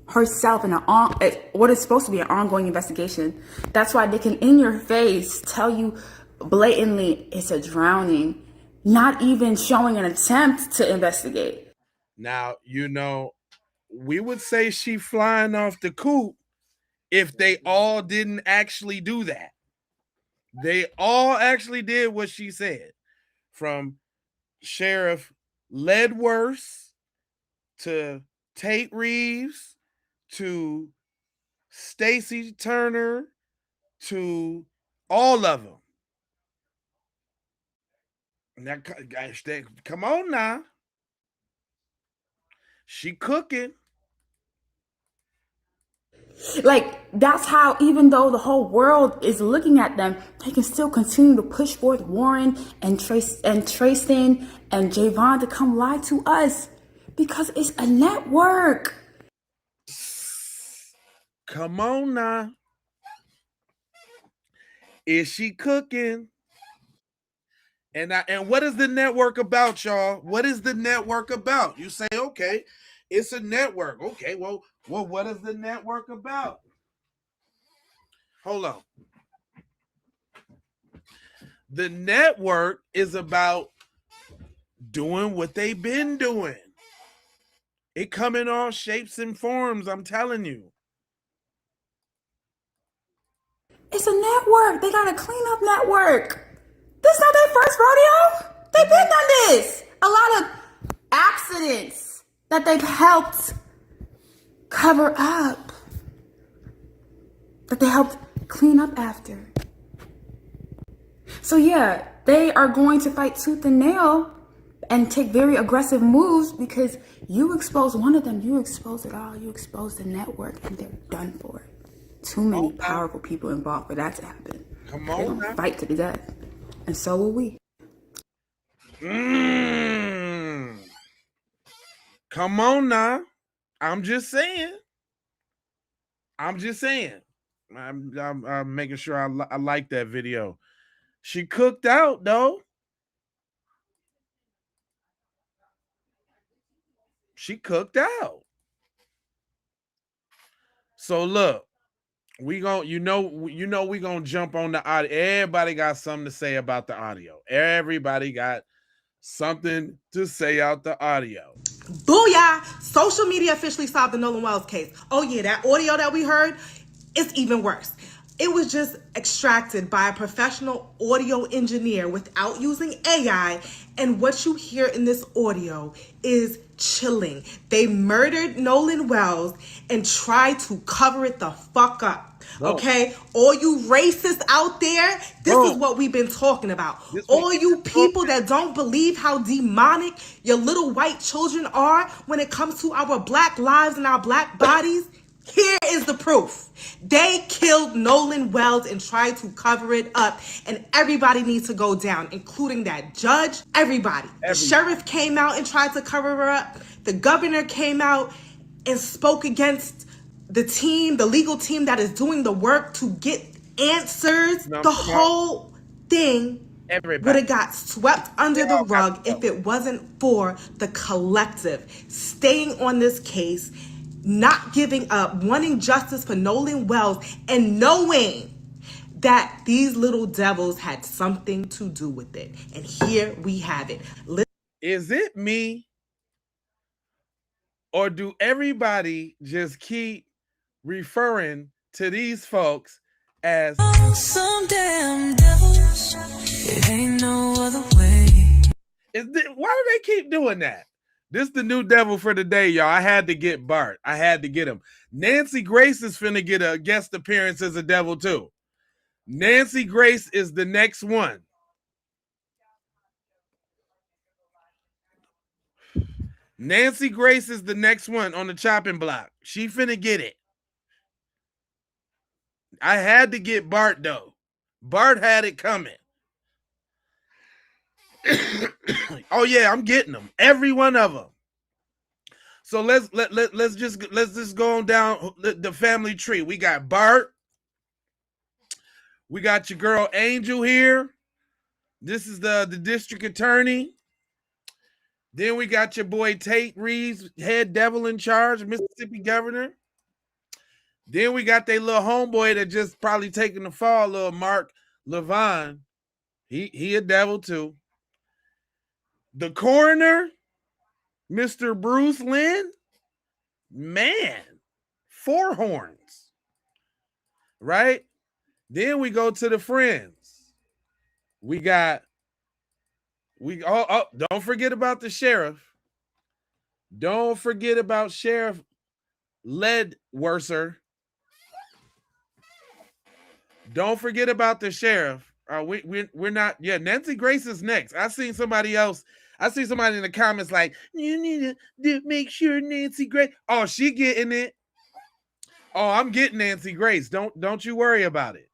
herself in what is supposed to be an ongoing investigation. That's why they can in your face tell you blatantly it's a drowning, not even showing an attempt to investigate. Now, we would say she flying off the coop if they all didn't actually do that. They all actually did what she said. From Sheriff Ledworth to Tate Reeves to Stacy Turner to all of them. Now, come on now. She cooking. Like, that's how, even though the whole world is looking at them, they can still continue to push forth Warren and Trayson and Javon to come lie to us because it's a network. Come on now. Is she cooking? And what is the network about, y'all? What is the network about? You say, okay, it's a network. Okay, well, what is the network about? Hold on. The network is about doing what they've been doing. It come in all shapes and forms, I'm telling you. It's a network. They got a cleanup network. This not their first rodeo. They've been done this. A lot of accidents that they've helped cover up, that they helped clean up after. So yeah, they are going to fight tooth and nail and take very aggressive moves because you expose one of them, you expose it all. You expose the network, and they're done for it. Too many powerful people involved for that to happen. Come They're on gonna now. fight to the death, and so will we. Come on now. I'm just saying. I'm making sure I like that video. She cooked out though. She cooked out. So look, we gonna we gonna jump on the audio. Everybody got something to say about the audio. Everybody got something to say out the audio. Booyah! Social media officially solved the Nolan Wells case. Oh yeah, that audio that we heard, it's even worse. It was just extracted by a professional audio engineer without using AI, and what you hear in this audio is chilling. They murdered Nolan Wells and tried to cover it the fuck up. Okay, all you racists out there, this is what we've been talking about. All you people that don't believe how demonic your little white children are when it comes to our black lives and our black bodies, here is the proof. They killed Nolan Wells and tried to cover it up, and everybody needs to go down, including that judge, everybody. The sheriff came out and tried to cover her up. The governor came out and spoke against the team, the legal team that is doing the work to get answers. The whole thing would have got swept under the rug if it wasn't for the collective staying on this case, not giving up, wanting justice for Nolan Wells, and knowing that these little devils had something to do with it. And here we have it. Is it me? Or do everybody just keep referring to these folks as some damn devils? It ain't no other way. Why do they keep doing that? This is the new devil for the day, y'all. I had to get Bart. I had to get him. Nancy Grace is finna get a guest appearance as a devil too. Nancy Grace is the next one. Nancy Grace is the next one on the chopping block. She finna get it. I had to get Bart though. Bart had it coming. Oh yeah, I'm getting them. Every one of them. So let's just go on down the family tree. We got Bart. We got your girl Angel here. This is the district attorney. Then we got your boy Tate Reeves, head devil in charge, Mississippi governor. Then we got their little homeboy that just probably taking the fall, little Mark Levine. He a devil too. The coroner, Mr. Bruce Lynn, man, 4 horns, right? Then we go to the friends. Don't forget about the sheriff. Don't forget about Sheriff Ledworser. Don't forget about the sheriff. We're not. Yeah, Nancy Grace is next. I see somebody in the comments like, you need to make sure Nancy Grace. Oh, she getting it. Oh, I'm getting Nancy Grace. Don't you worry about it.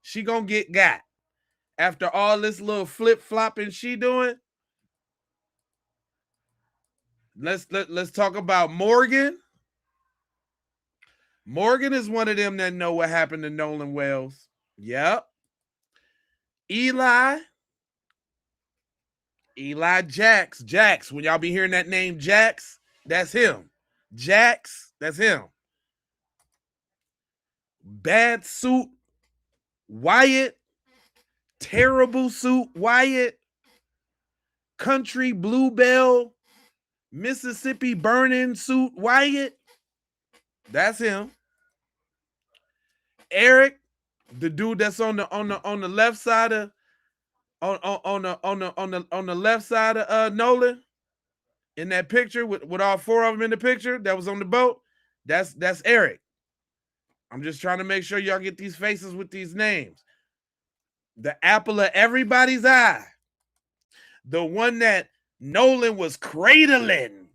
She gonna get got. After all this little flip flopping she doing. Let's talk about Morgan. Morgan is one of them that know what happened to Nolan Wells. Yep. Eli Jax. When y'all be hearing that name Jax, that's him. Jax, that's him. Bad Suit Wyatt. Terrible Suit Wyatt. Country Bluebell. Mississippi Burning Suit Wyatt. That's him. Eric, the dude that's on the left side of on the left side of Nolan in that picture with all four of them in the picture that was on the boat. That's Eric. I'm just trying to make sure y'all get these faces with these names. The apple of everybody's eye. The one that Nolan was cradling.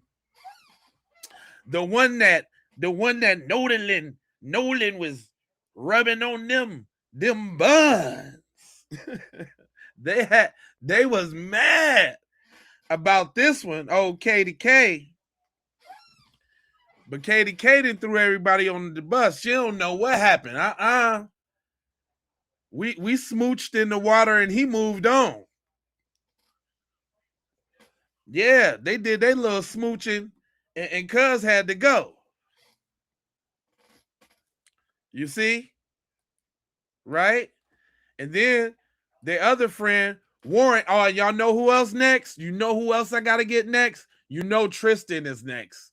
The one that Nolan was rubbing on them buns. They was mad about this one. Oh, Katie K. But Katie K done threw everybody on the bus. She don't know what happened. We smooched in the water and he moved on. Yeah, they did their little smooching and Cuz had to go. You see? Right? And then the other friend, Warren. Oh, y'all know who else next? You know who else I gotta get next? You know Tristan is next.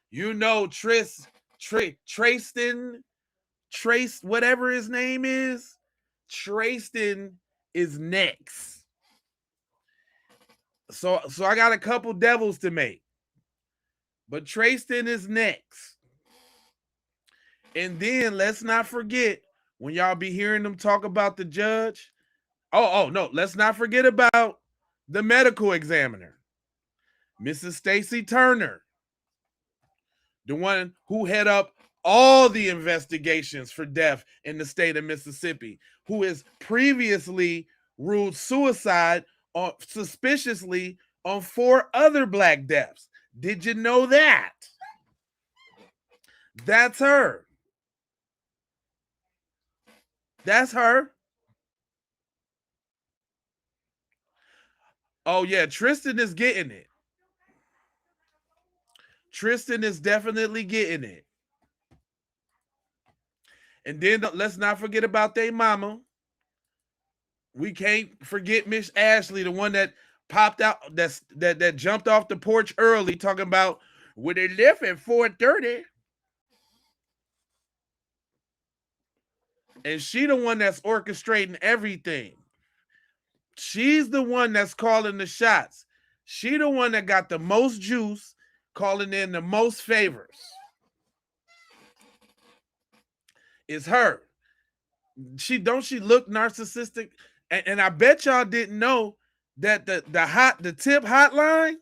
You know Trace, whatever his name is. Tristan is next. So I got a couple devils to make. But Tristan is next. And then let's not forget when y'all be hearing them talk about the judge. Oh no, let's not forget about the medical examiner, Mrs. Stacy Turner, the one who head up all the investigations for death in the state of Mississippi, who has previously ruled suicide suspiciously on 4 other black deaths. Did you know that? That's her. That's her. Oh yeah, Tristan is getting it. Tristan is definitely getting it. And then let's not forget about their mama. We can't forget Miss Ashley, the one that popped out, that jumped off the porch early, talking about where they left at 4:30. And she the one that's orchestrating everything. She's the one that's calling the shots. She the one that got the most juice, calling in the most favors. It's her. She look narcissistic? And I bet y'all didn't know that the tip hotline,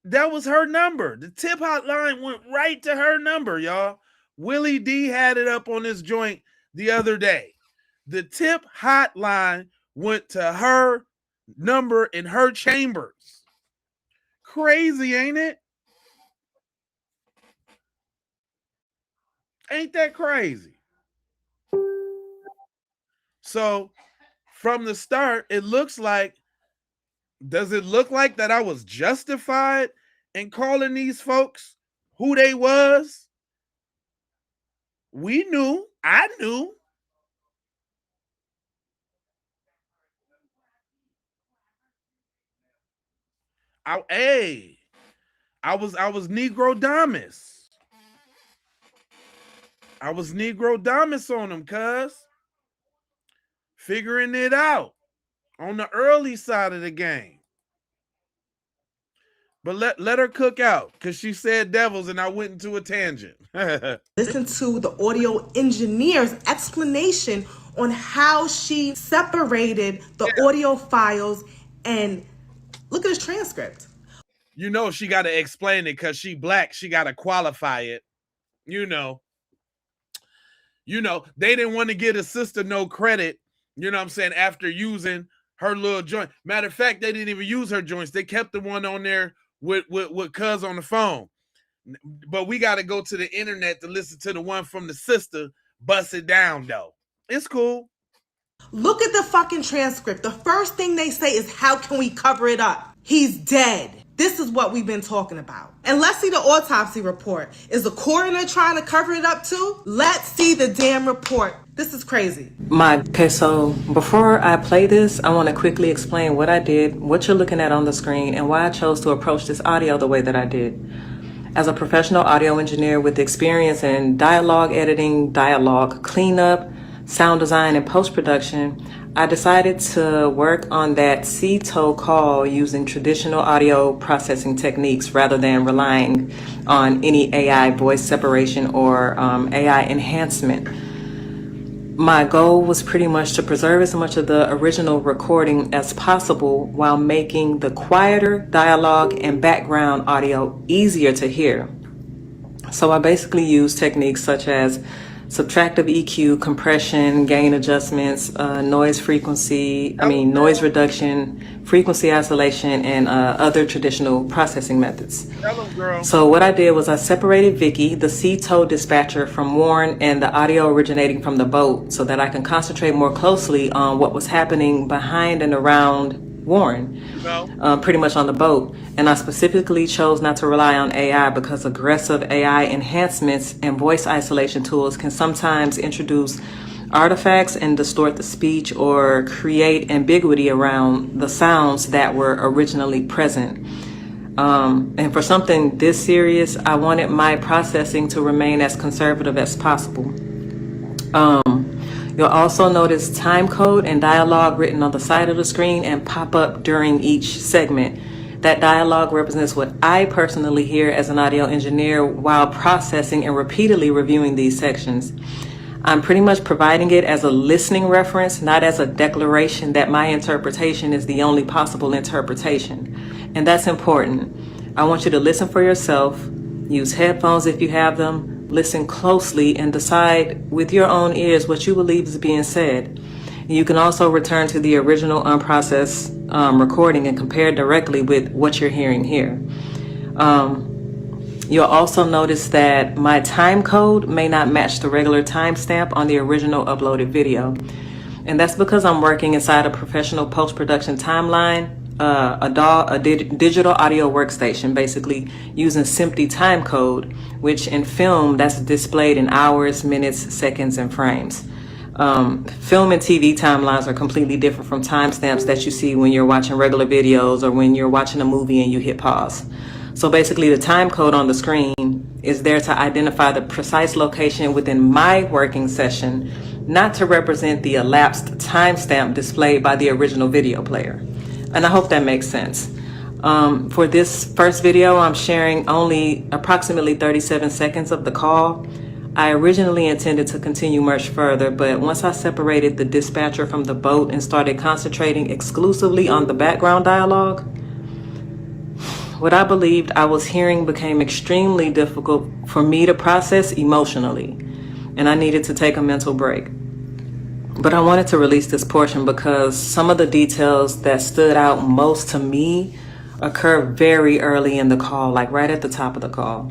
that was her number. The tip hotline went right to her number, y'all. Willie D had it up on his joint the other day. The tip hotline went to her number in her chambers. Crazy, ain't it? Ain't that crazy? So from the start, it looks like, does it look like that I was justified in calling these folks who they was? We knew. I knew. I was Negro Damas. I was Negro Damas on them, cuz. Figuring it out on the early side of the game. But let her cook out, because she said devils and I went into a tangent. Listen to the audio engineer's explanation on how she separated the audio files, and look at his transcript. You know she got to explain it because she black. She got to qualify it. You know, they didn't want to give a sister no credit, you know what I'm saying, after using her little joint. Matter of fact, they didn't even use her joints. They kept the one on there with Cuz on the phone. But we got to go to the internet to listen to the one from the sister bust it down, though. It's cool. Look at the fucking transcript. The first thing they say is, how can we cover it up? He's dead. This is what we've been talking about. And let's see the autopsy report. Is the coroner trying to cover it up too? Let's see the damn report. This is crazy. Okay, so before I play this, I want to quickly explain what I did, what you're looking at on the screen, and why I chose to approach this audio the way that I did. As a professional audio engineer with experience in dialogue editing, dialogue cleanup, sound design, and post-production, I decided to work on that CTO call using traditional audio processing techniques rather than relying on any AI voice separation or AI enhancement. My goal was pretty much to preserve as much of the original recording as possible while making the quieter dialogue and background audio easier to hear. So I basically used techniques such as subtractive EQ, compression, gain adjustments, noise reduction, frequency isolation, and other traditional processing methods. So what I did was I separated Vicky, the C-tow dispatcher, from Warren and the audio originating from the boat so that I can concentrate more closely on what was happening behind and around Warren, pretty much on the boat. And I specifically chose not to rely on AI because aggressive AI enhancements and voice isolation tools can sometimes introduce artifacts and distort the speech or create ambiguity around the sounds that were originally present. And for something this serious, I wanted my processing to remain as conservative as possible. You'll also notice time code and dialogue written on the side of the screen and pop up during each segment. That dialogue represents what I personally hear as an audio engineer while processing and repeatedly reviewing these sections. I'm pretty much providing it as a listening reference, not as a declaration that my interpretation is the only possible interpretation. And that's important. I want you to listen for yourself, use headphones if you have them, listen closely, and decide with your own ears what you believe is being said. You can also return to the original unprocessed recording and compare directly with what you're hearing here. You'll also notice that my time code may not match the regular timestamp on the original uploaded video. And that's because I'm working inside a professional post-production timeline, a digital audio workstation, basically using SMPTE time code, which in film that's displayed in hours, minutes, seconds, and frames. Film and TV timelines are completely different from timestamps that you see when you're watching regular videos or when you're watching a movie and you hit pause. So basically the time code on the screen is there to identify the precise location within my working session, not to represent the elapsed timestamp displayed by the original video player. And I hope that makes sense. For this first video, I'm sharing only approximately 37 seconds of the call. I originally intended to continue much further, but once I separated the dispatcher from the boat and started concentrating exclusively on the background dialogue, what I believed I was hearing became extremely difficult for me to process emotionally, and I needed to take a mental break. But I wanted to release this portion because some of the details that stood out most to me occur very early in the call, like right at the top of the call.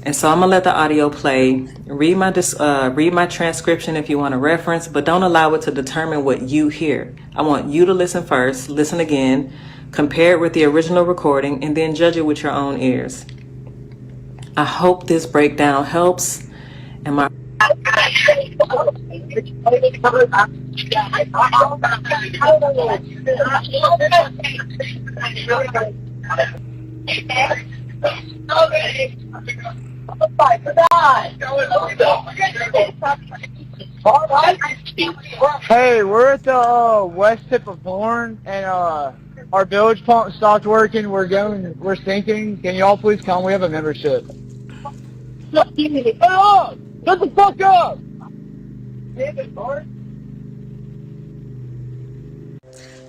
And so I'm gonna let the audio play. Read my transcription if you want to reference, but don't allow it to determine what you hear. I want you to listen first, listen again, compare it with the original recording, and then judge it with your own ears. I hope this breakdown helps. And my Hey, we're at the west tip of Horn, and our bilge pump stopped working. We're sinking. Can y'all please come? We have a membership. Shut the fuck up!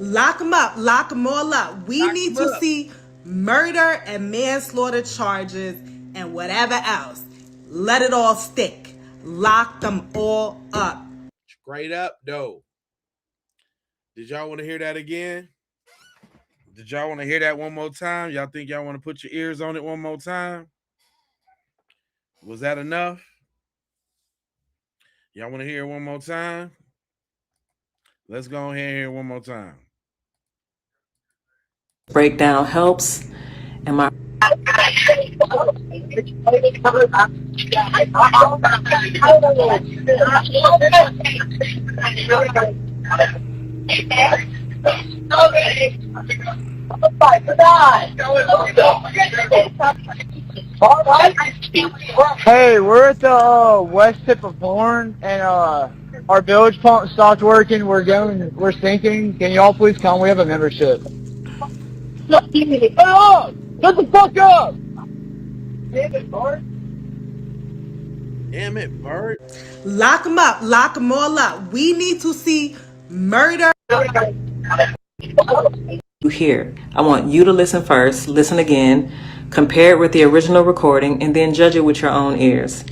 Lock them up. Lock them all up. We need to see murder and manslaughter charges and whatever else. Let it all stick. Lock them all up. Straight up, though. Did y'all want to hear that again? Did y'all want to hear that one more time? Y'all think y'all want to put your ears on it one more time? Was that enough? Y'all want to hear it one more time? Let's go ahead and hear it one more time. Breakdown helps. And my Hey, we're at the west tip of Horn, and our bilge pump stopped working. We're sinking. Can y'all please come? We have a membership. Oh, shut the fuck up! Damn it, Bart. Lock them up. Lock them all up. We need to see murder. you hear. I want you to listen first, listen again, compare it with the original recording, and then judge it with your own ears.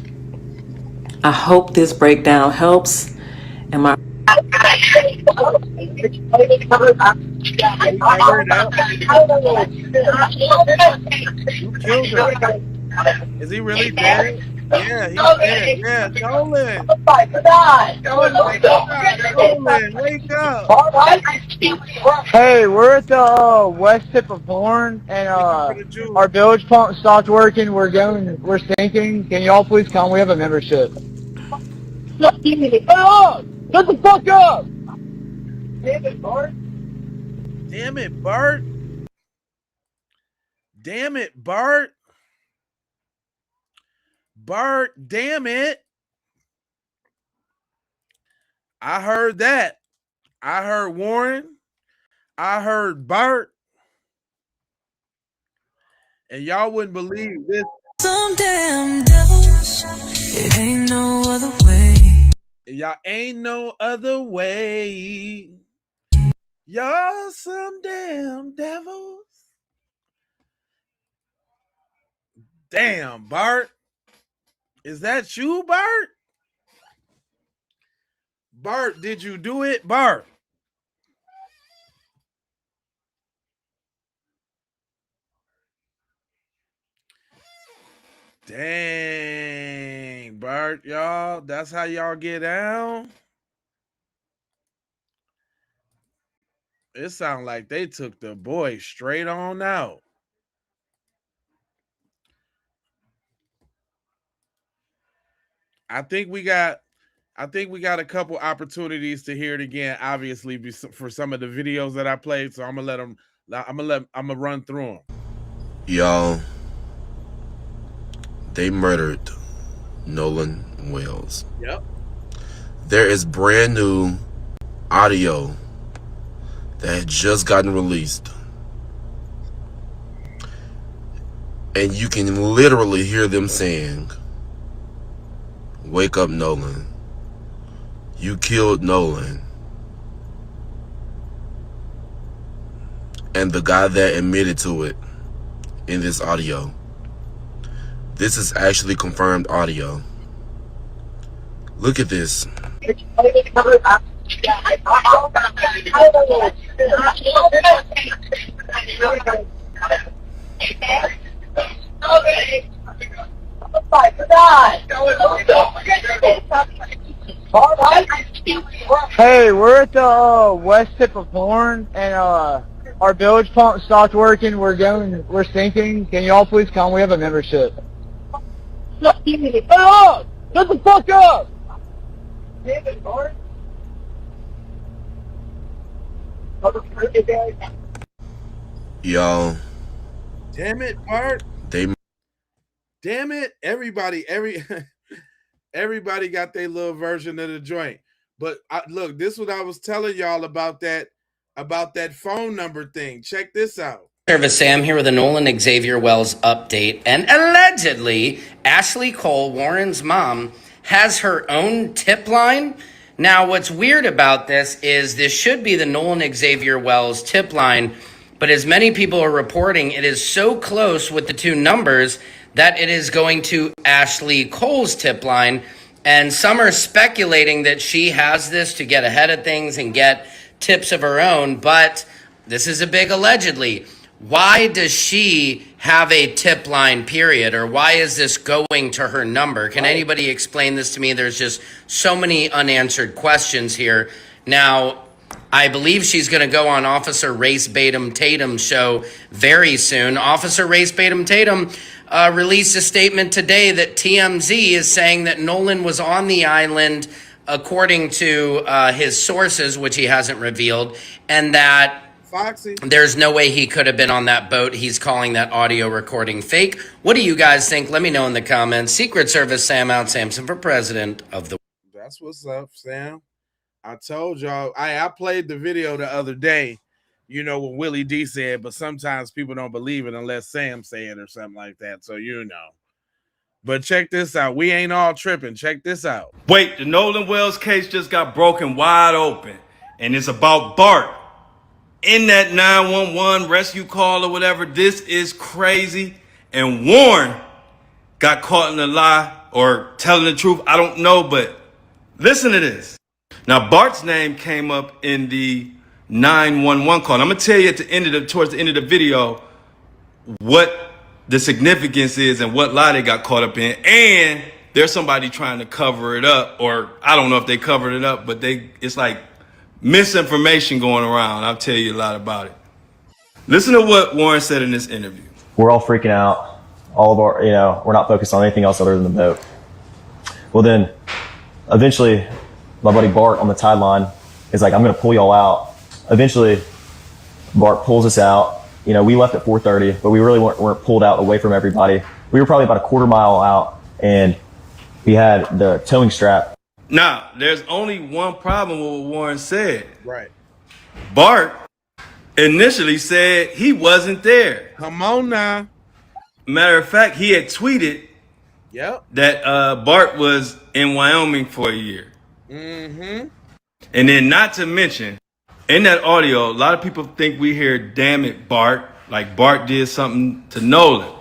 I hope this breakdown helps. And my You killed him. Is he really dead? Yeah, he's dead. Yeah, Nolan. Nolan, wake up. Hey, we're at the west tip of Horn, and our bilge pump stopped working. We're sinking. Can y'all please come? We have a membership. Oh, shut the fuck up! Damn it, Bart. Damn it, Bart. Bart, damn it. I heard that. I heard Warren. I heard Bart. And y'all wouldn't believe this. Some damn devils, it ain't no other way. Y'all ain't no other way. Y'all some damn devils. Damn, Bart. Is that you, Bart? Bart, did you do it, Bart? Dang, Bart, y'all. That's how y'all get down? It sounds like they took the boy straight on out. I think we got a couple opportunities to hear it again, obviously, for some of the videos that I played. So I'm gonna run through them. Y'all, they murdered Nolan Wells. Yep. There is brand new audio that had just gotten released. And you can literally hear them saying, "Wake up, Nolan. You killed Nolan." And the guy that admitted to it in this audio. This is actually confirmed audio. Look at this. Hey, we're at the west tip of Horn, and our bilge pump stopped working. We're sinking. Can y'all please come? We have a membership. Oh, shut the fuck up! Y'all. Damn it, Bart. They. Damn it. Everybody got their little version of the joint. But look, this is what I was telling y'all about that phone number thing. Check this out. Service Sam here with a Nolan Xavier Wells update. And allegedly, Ashley Cole, Warren's mom, has her own tip line. Now, what's weird about this is this should be the Nolan Xavier Wells tip line, but as many people are reporting, it is so close with the two numbers that it is going to Ashley Cole's tip line. And some are speculating that she has this to get ahead of things and get tips of her own, but this is a big allegedly. why does she have a tip line, period? Or why is this going to her number? Can anybody explain this to me? There's just so many unanswered questions here. Now, I believe she's going to go on Officer Race Batum Tatum's show very soon. Officer Race Batum Tatum released a statement today that TMZ is saying that Nolan was on the island, according to his sources, which he hasn't revealed, and that Foxy. there's no way he could have been on that boat. He's calling that audio recording fake. What do you guys think? Let me know in the comments. Secret Service Sam Out Samson for president of the. That's what's up, Sam. I told y'all. I played the video the other day. You know what Willie D said, but sometimes people don't believe it unless Sam say it or something like that. So you know. But check this out. We ain't all tripping. Check this out. Wait, the Nolan Wells case just got broken wide open, and it's about Bart. In that 911 rescue call or whatever, this is crazy. And Warren got caught in a lie or telling the truth. I don't know, but listen to this. Now, Bart's name came up in the 911 call. I'm gonna tell you towards the end of the video what the significance is and what lie they got caught up in. And there's somebody trying to cover it up, or I don't know if they covered it up, but it's like misinformation going around. I'll tell you a lot about it. Listen to what Warren said in this interview. We're all freaking out. All of our, we're not focused on anything else other than the boat. Well, then eventually my buddy Bart on the tide line is like, I'm going to pull y'all out. Eventually Bart pulls us out. We left at 4:30, but we really weren't pulled out away from everybody. We were probably about a quarter mile out, and we had the towing strap. Now, there's only one problem with what Warren said. Right. Bart initially said he wasn't there. Come on now. Matter of fact, he had tweeted that Bart was in Wyoming for a year. Mm-hmm. And then not to mention, in that audio, a lot of people think we hear, damn it, Bart, like Bart did something to Nolan.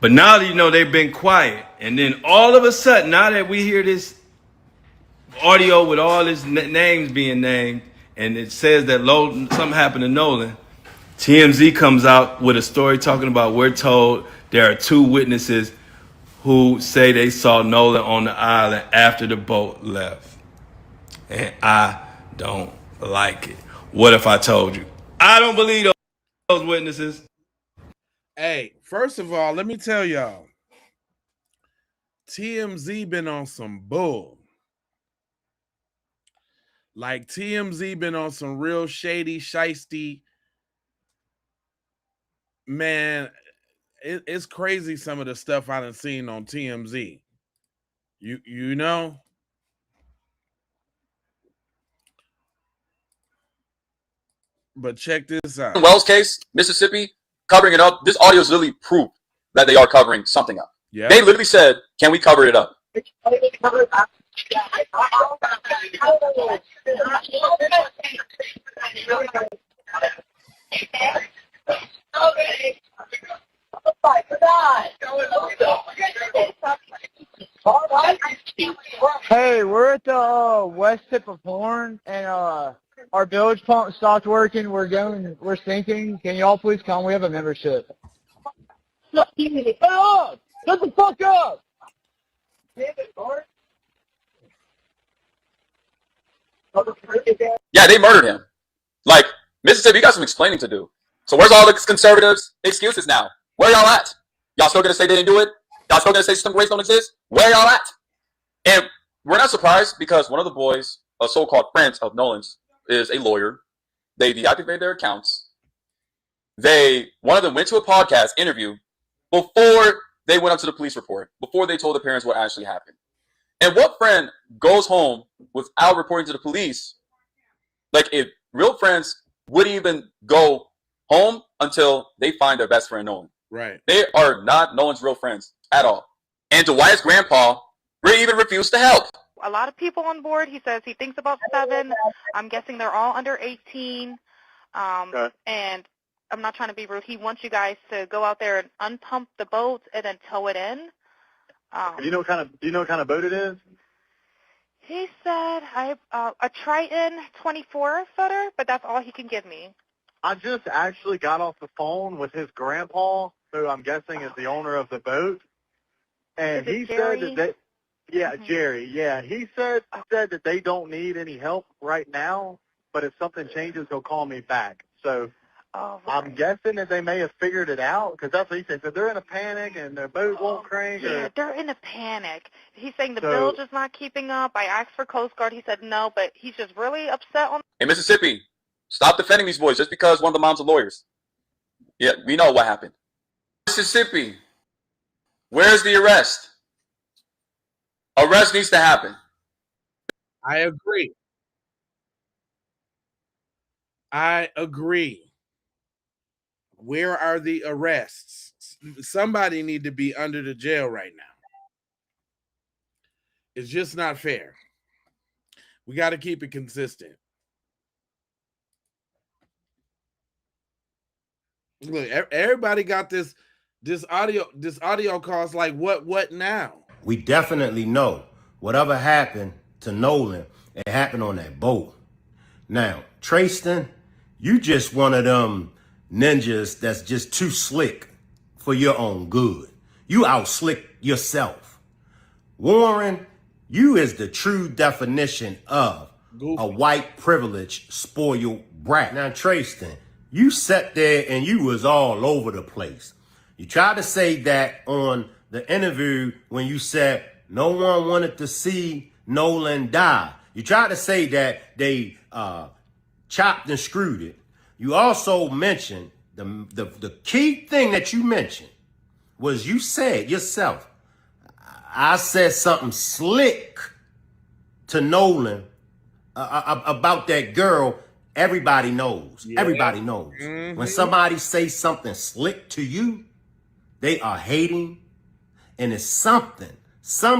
But now that they've been quiet. And then all of a sudden, now that we hear this audio with all his names being named, and it says that something happened to Nolan, TMZ comes out with a story talking about, we're told there are 2 witnesses who say they saw Nolan on the island after the boat left. And I don't like it. What if I told you? I don't believe those witnesses. Hey, first of all, let me tell y'all, TMZ been on some bull. Like TMZ been on some real shady, shiesty. Man, it's crazy some of the stuff I done seen on TMZ. You know? But check this out. Wells case, Mississippi, covering it up. This audio is literally proof that they are covering something up. Yeah. They literally said, can we cover it up? Hey, we're at the west tip of Horn, and our bilge pump stopped working. We're sinking. Can y'all please come? We have a membership. Shut up! Shut the fuck up! Yeah, they murdered him. Like, Mississippi, you got some explaining to do. So where's all the conservatives' excuses now? Where y'all at? Y'all still gonna say they didn't do it? Y'all still gonna say systemic race don't exist? Where y'all at? And we're not surprised because one of the boys, a so-called friend of Nolan's, is a lawyer. They deactivated their accounts. One of them went to a podcast interview before they went up to the police report, before they told the parents what actually happened. And what friend goes home without reporting to the police? Like, if real friends wouldn't even go home until they find their best friend Nolan. Right. They are not Nolan's real friends at all. And Dwight's grandpa really even refused to help. A lot of people on board. He says he thinks about 7. I'm guessing they're all under 18. And I'm not trying to be rude. He wants you guys to go out there and unpump the boat and then tow it in. Do you know what kind of boat it is? He said a Triton 24 footer, but that's all he can give me. I just actually got off the phone with his grandpa, who I'm guessing is the owner of the boat, and he said that they, Jerry, he said that they don't need any help right now, but if something changes, he'll call me back. So I'm guessing that they may have figured it out, because that's what he said. So they're in a panic and their boat won't crank. Yeah, they're in a panic. He's saying the bilge is not keeping up. I asked for Coast Guard. He said no, but he's just really upset on. In Mississippi, stop defending these boys just because one of the moms are lawyers. Yeah, we know what happened. Mississippi, where's the arrest? Arrest needs to happen. I agree. Where are the arrests? Somebody need to be under the jail right now. It's just not fair. We got to keep it consistent. Look, everybody got this audio calls like what now? We definitely know whatever happened to Nolan, it happened on that boat. Now, Trayston, you just one of them ninjas that's just too slick for your own good. You out slick yourself. Warren, you is the true definition of a white privilege spoiled brat. Now, Trayston, you sat there and you was all over the place. You tried to say that on the interview when you said no one wanted to see Nolan die. You tried to say that they chopped and screwed it. You also mentioned the key thing that you mentioned was you said yourself, I said something slick to Nolan about that girl. Everybody knows. Yeah. Everybody knows. Mm-hmm. When somebody says something slick to you, they are hating, and it's some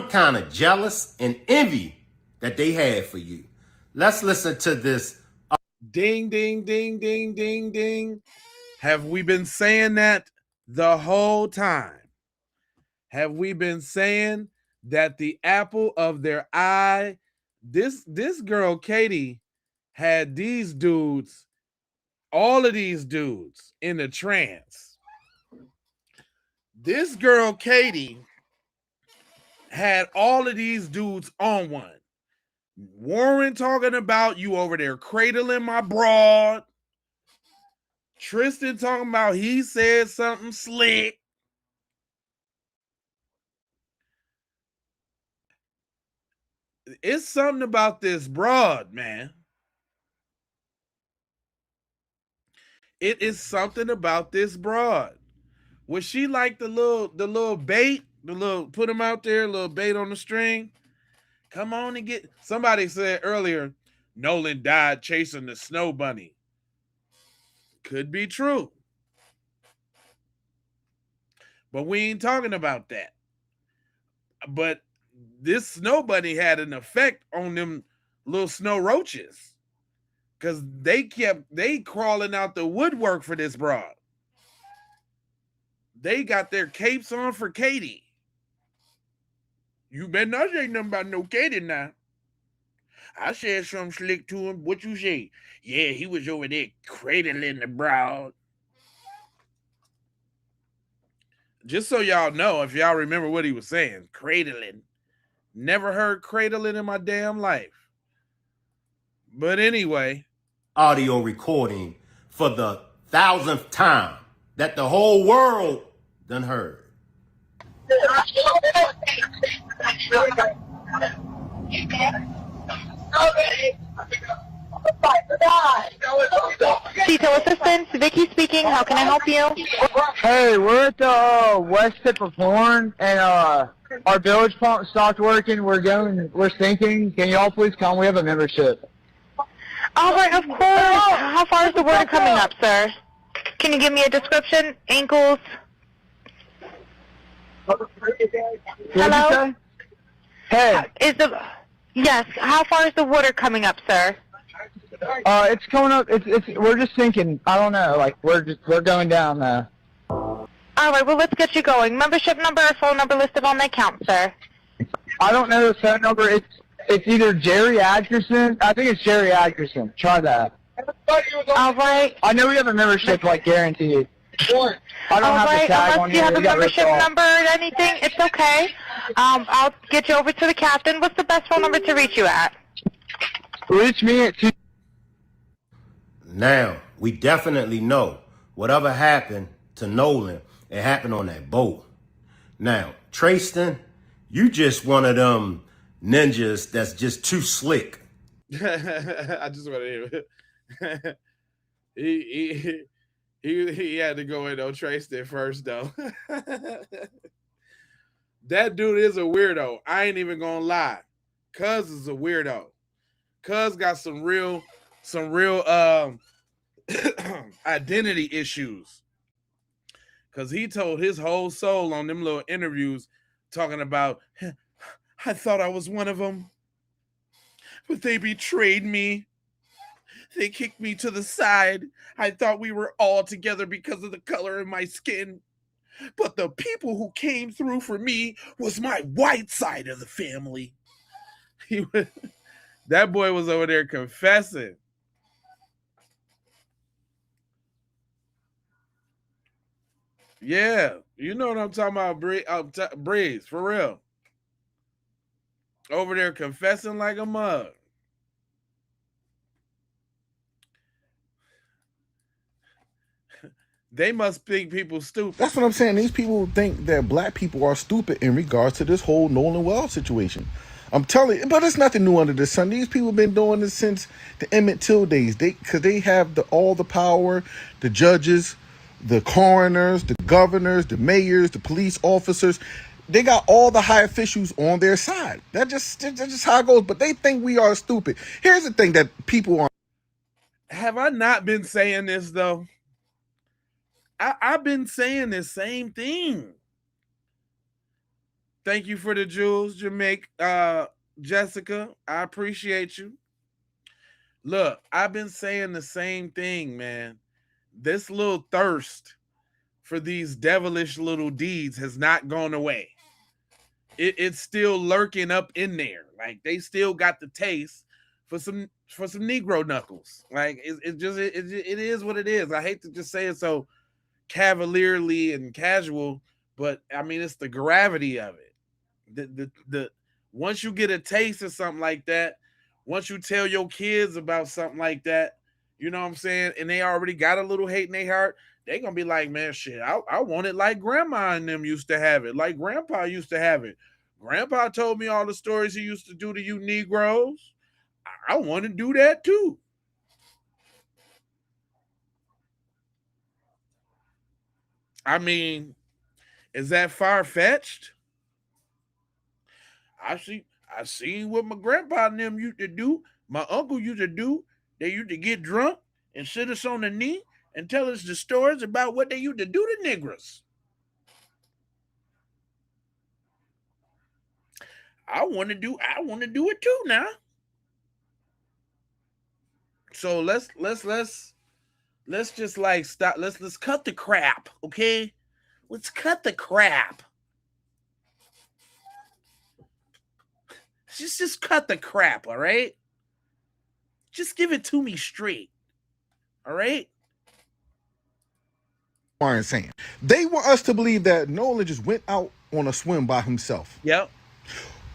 kind of jealous and envy that they have for you. Let's listen to this. Ding, ding, ding, ding, ding, ding. Have we been saying that the whole time? Have we been saying that the apple of their eye, this girl, Katie, had these dudes, all of these dudes in a trance. This girl, Katie, had all of these dudes on one. Warren talking about you over there cradling my broad. Tristan talking about he said something slick. It's something about this broad, man. It is something about this broad. Was she like the little bait, put him out there, little bait on the string? Come on and get. Somebody said earlier, Nolan died chasing the snow bunny. Could be true. But we ain't talking about that. But this snow bunny had an effect on them little snow roaches. Because they crawling out the woodwork for this broad. They got their capes on for Katie. You better not say nothing about no Katie now. I said something slick to him. What you say? Yeah, he was over there cradling the broad. Just so y'all know, if y'all remember what he was saying, cradling. Never heard cradling in my damn life. But anyway. Audio recording for the 1,000th time that the whole world done heard. Detail assistance, Vicky speaking. How can I help you? Hey, we're at the west tip of Horn, and our bilge pump stopped working. We're sinking. Can y'all please come? We have a membership. All right, of course. How far is the water coming up, sir? Can you give me a description? Ankles? Hello? Hey. Yes, how far is the water coming up, sir? It's coming up. We're just sinking. I don't know. Like we're going down now. All right. Well, let's get you going. Membership number or phone number listed on the account, sir. I don't know the phone number. It's either Jerry Atkerson. I think it's Jerry Atkerson. Try that. All right. I know we have a membership, like, guaranteed. I don't All have the right, tag unless on you here. have a We got ripped membership off. number or anything, it's okay. I'll get you over to the captain. What's the best phone number to reach you at? Reach me at Now, we definitely know whatever happened to Nolan, it happened on that boat. Now, Trayston, you just one of them ninjas that's just too slick. I just want to hear he had to go in on Trayston first though. That dude is a weirdo. I ain't even gonna lie. Cuz is a weirdo. Cuz got some real identity issues. Cause he told his whole soul on them little interviews talking about, I thought I was one of them, but they betrayed me. They kicked me to the side. I thought we were all together because of the color of my skin. But the people who came through for me was my white side of the family. That boy was over there confessing. Yeah, you know what I'm talking about, Breeze, for real. Over there confessing like a mug. They must think people stupid. That's what I'm saying. These people think that black people are stupid in regards to this whole Nolan Wells situation. I'm telling you, but it's nothing new under the sun. These people have been doing this since the Emmett Till days. Because they have all the power, the judges, the coroners, the governors, the mayors, the police officers. They got all the high officials on their side. That's just how it goes. But they think we are stupid. Here's the thing that people are. Have I not been saying this though? I've been saying the same thing. Thank you for the jewels, Jamaica, Jessica. I appreciate you. Look, I've been saying the same thing, man. This little thirst for these devilish little deeds has not gone away. It's still lurking up in there. Like they still got the taste for some Negro knuckles. Like it is what it is. I hate to just say it so cavalierly and casual, but I mean it's the gravity of it. The once you get a taste of something like that, once you tell your kids about something like that, you know what I'm saying, and they already got a little hate in their heart, they gonna be like, man, shit, I want it like grandma and them used to have it, like grandpa used to have it. Grandpa told me all the stories he used to do to you Negroes. I want to do that too. I mean, is that far fetched? I seen what my grandpa and them used to do. My uncle used to do. They used to get drunk and sit us on the knee and tell us the stories about what they used to do to niggers. I want to do it too now. So let's just like stop. Let's cut the crap, okay? Let's cut the crap. Just cut the crap, all right? Just give it to me straight. All right? Are insane. They want us to believe that Nolan just went out on a swim by himself. Yep.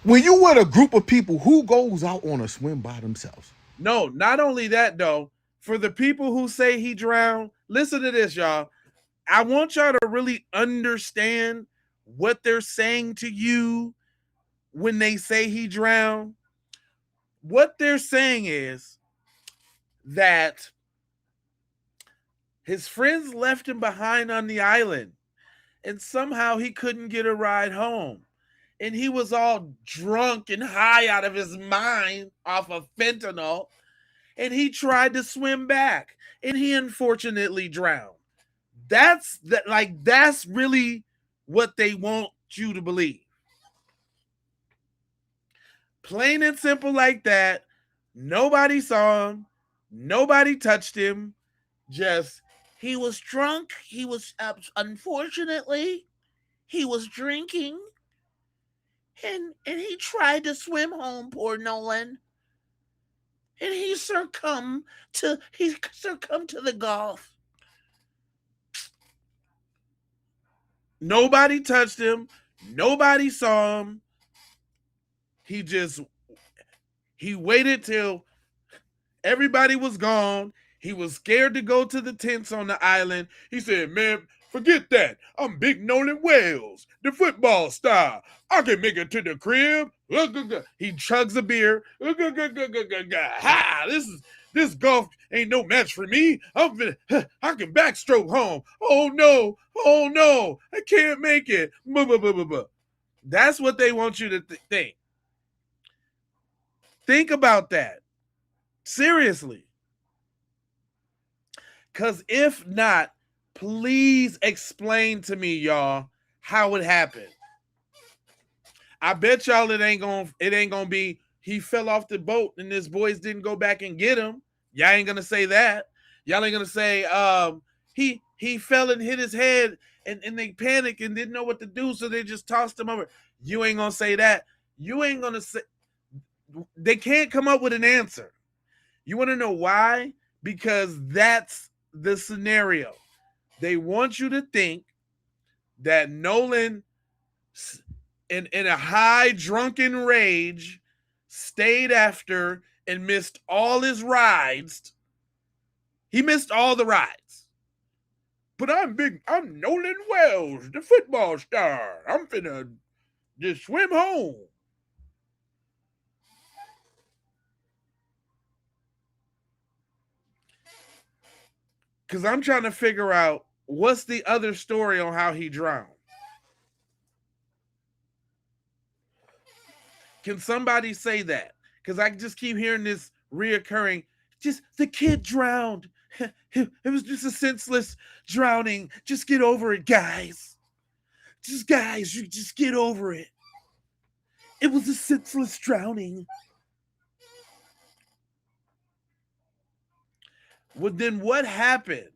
When you with a group of people, who goes out on a swim by themselves? No, not only that though. For the people who say he drowned, listen to this, y'all. I want y'all to really understand what they're saying to you when they say he drowned. What they're saying is that his friends left him behind on the island and somehow he couldn't get a ride home. And he was all drunk and high out of his mind off of fentanyl. And he tried to swim back and he unfortunately drowned. That's really what they want you to believe. Plain and simple like that. Nobody saw him. Nobody touched him. Just he was drunk. He was unfortunately he was drinking. And he tried to swim home, poor Nolan. and he succumbed to the golf. Nobody touched him. Nobody saw him. He waited till everybody was gone. He was scared to go to the tents on the island. He said, man, forget that. I'm Big Nolan Wells, the football star. I can make it to the crib. He chugs a beer. Ha! This golf ain't no match for me. I can backstroke home. Oh no, I can't make it. That's what they want you to think. Think about that. Seriously. Because if not, please explain to me, y'all, how it happened. I bet y'all it ain't gonna be he fell off the boat and his boys didn't go back and get him. Y'all ain't gonna say that. Y'all ain't gonna say he fell and hit his head and they panicked and didn't know what to do, so they just tossed him over. You ain't gonna say that. You ain't gonna say they can't come up with an answer. You want to know why? Because that's the scenario. They want you to think that Nolan, in a high drunken rage, stayed after and missed all his rides. He missed all the rides. But I'm Nolan Wells, the football star. I'm finna just swim home. Because I'm trying to figure out what's the other story on how he drowned. Can somebody say that? Because I just keep hearing this reoccurring. Just the kid drowned. It was just a senseless drowning. Just get over it, guys. Guys, you just get over it. It was a senseless drowning. Well, then what happened?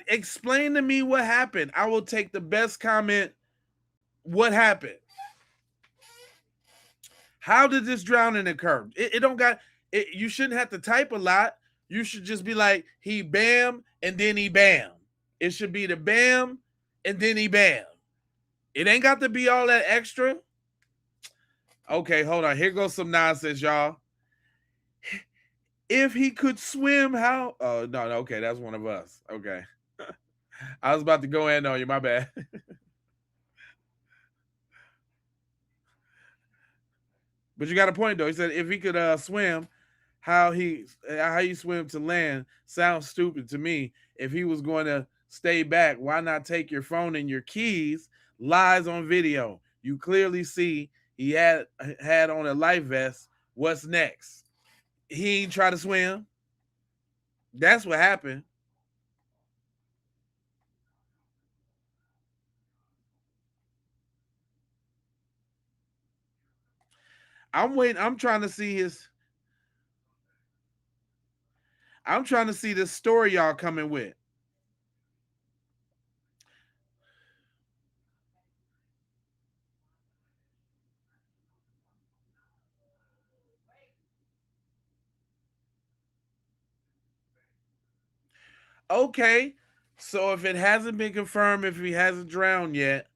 Explain to me what happened. I will take the best comment. What happened? How did this drowning occur? It don't got it. You shouldn't have to type a lot. You should just be like, he bam and then he bam. It should be the bam and then he bam. It ain't got to be all that extra. Okay, hold on. Here goes some nonsense, y'all. If he could swim, how? Oh, no, okay, that's one of us. Okay. I was about to go in on you, my bad. But you got a point though. He said if he could swim, how you swim to land sounds stupid to me. If he was going to stay back, why not take your phone and your keys? Lies on video. You clearly see he had on a life vest. What's next? He ain't try to swim. That's what happened. I'm waiting. I'm trying to see this story y'all coming with. Okay, so if it hasn't been confirmed, if he hasn't drowned yet,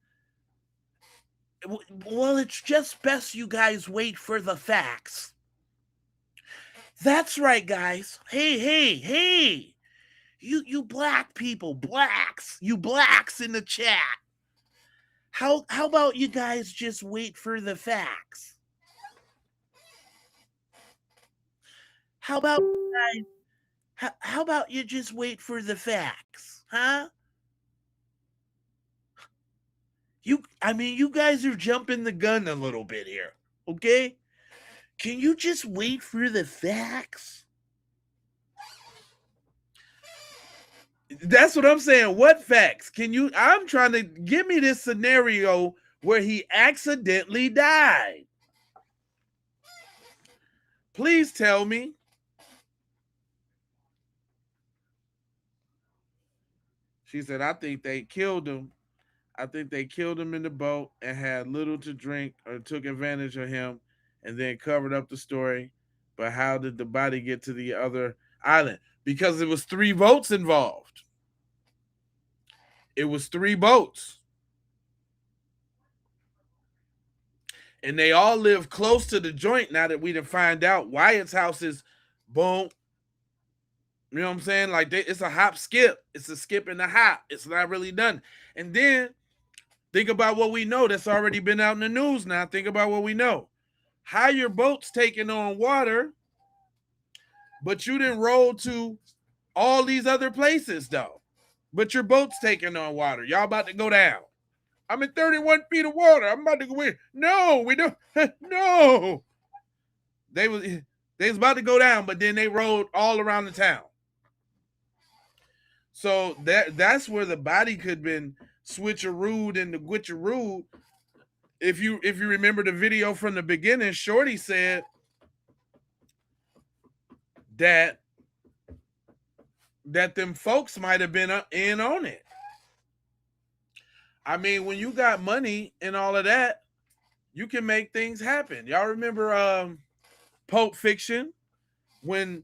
well, it's just best you guys wait for the facts. That's right, guys. Hey. You black people, you blacks in the chat. How about you guys just wait for the facts? How about you just wait for the facts, huh? You guys are jumping the gun a little bit here, okay? Can you just wait for the facts? That's what I'm saying. What facts? I'm trying to give me this scenario where he accidentally died. Please tell me. She said, I think they killed him. I think they killed him in the boat and had little to drink or took advantage of him and then covered up the story. But how did the body get to the other island? Because it was 3 boats involved. It was 3 boats. And they all live close to the joint now that we done find out Wyatt's house is boom. You know what I'm saying? Like it's a hop skip. It's a skip and a hop. It's not really done. And then think about what we know that's already been out in the news now. Think about what we know. How your boat's taking on water, but you didn't roll to all these other places though. But your boat's taking on water. Y'all about to go down. I'm in 31 feet of water. I'm about to go in. No, we don't. No. They was about to go down, but then they rode all around the town. So that's where the body could have been switcherooed and the gwitcherooed. If you remember the video from the beginning, Shorty said that them folks might have been in on it. I mean, when you got money and all of that, you can make things happen. Y'all remember Pulp Fiction when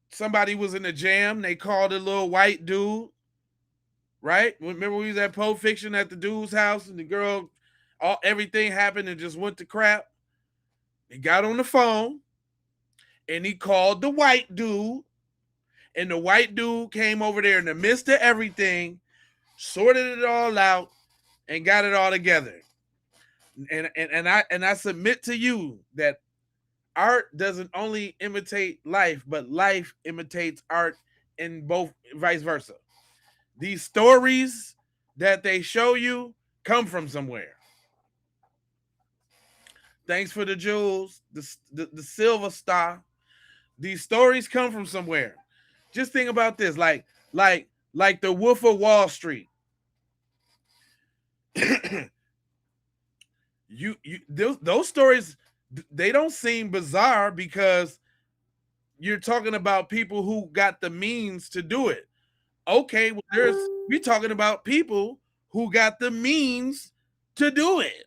somebody was in a jam, they called a little white dude, right? Remember we was at Pulp Fiction at the dude's house and the girl, everything happened and just went to crap. He got on the phone and he called the white dude, and the white dude came over there in the midst of everything, sorted it all out, and got it all together. And I submit to you that art doesn't only imitate life, but life imitates art, and both vice versa. These stories that they show you come from somewhere. Thanks for the jewels, the silver star. These stories come from somewhere. Just think about this, like the Wolf of Wall Street. Those stories, they don't seem bizarre because you're talking about people who got the means to do it. Okay, well, we're talking about people who got the means to do it.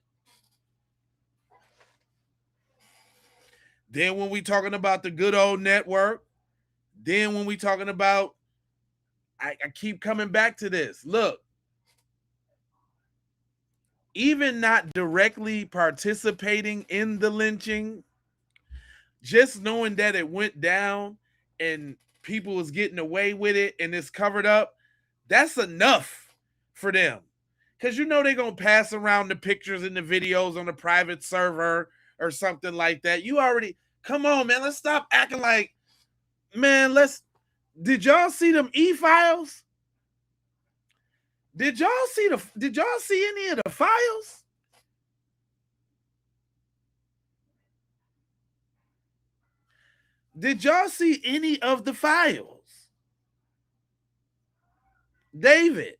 Then when we talking about the good old network, then when we talking about, I keep coming back to this. Look, even not directly participating in the lynching, just knowing that it went down and people was getting away with it and it's covered up, that's enough for them. Because you know they're going to pass around the pictures and the videos on a private server or something like that. You already, come on, man, let's stop acting like, man, did y'all see them e-files? Did y'all see any of the files? Did y'all see any of the files? David,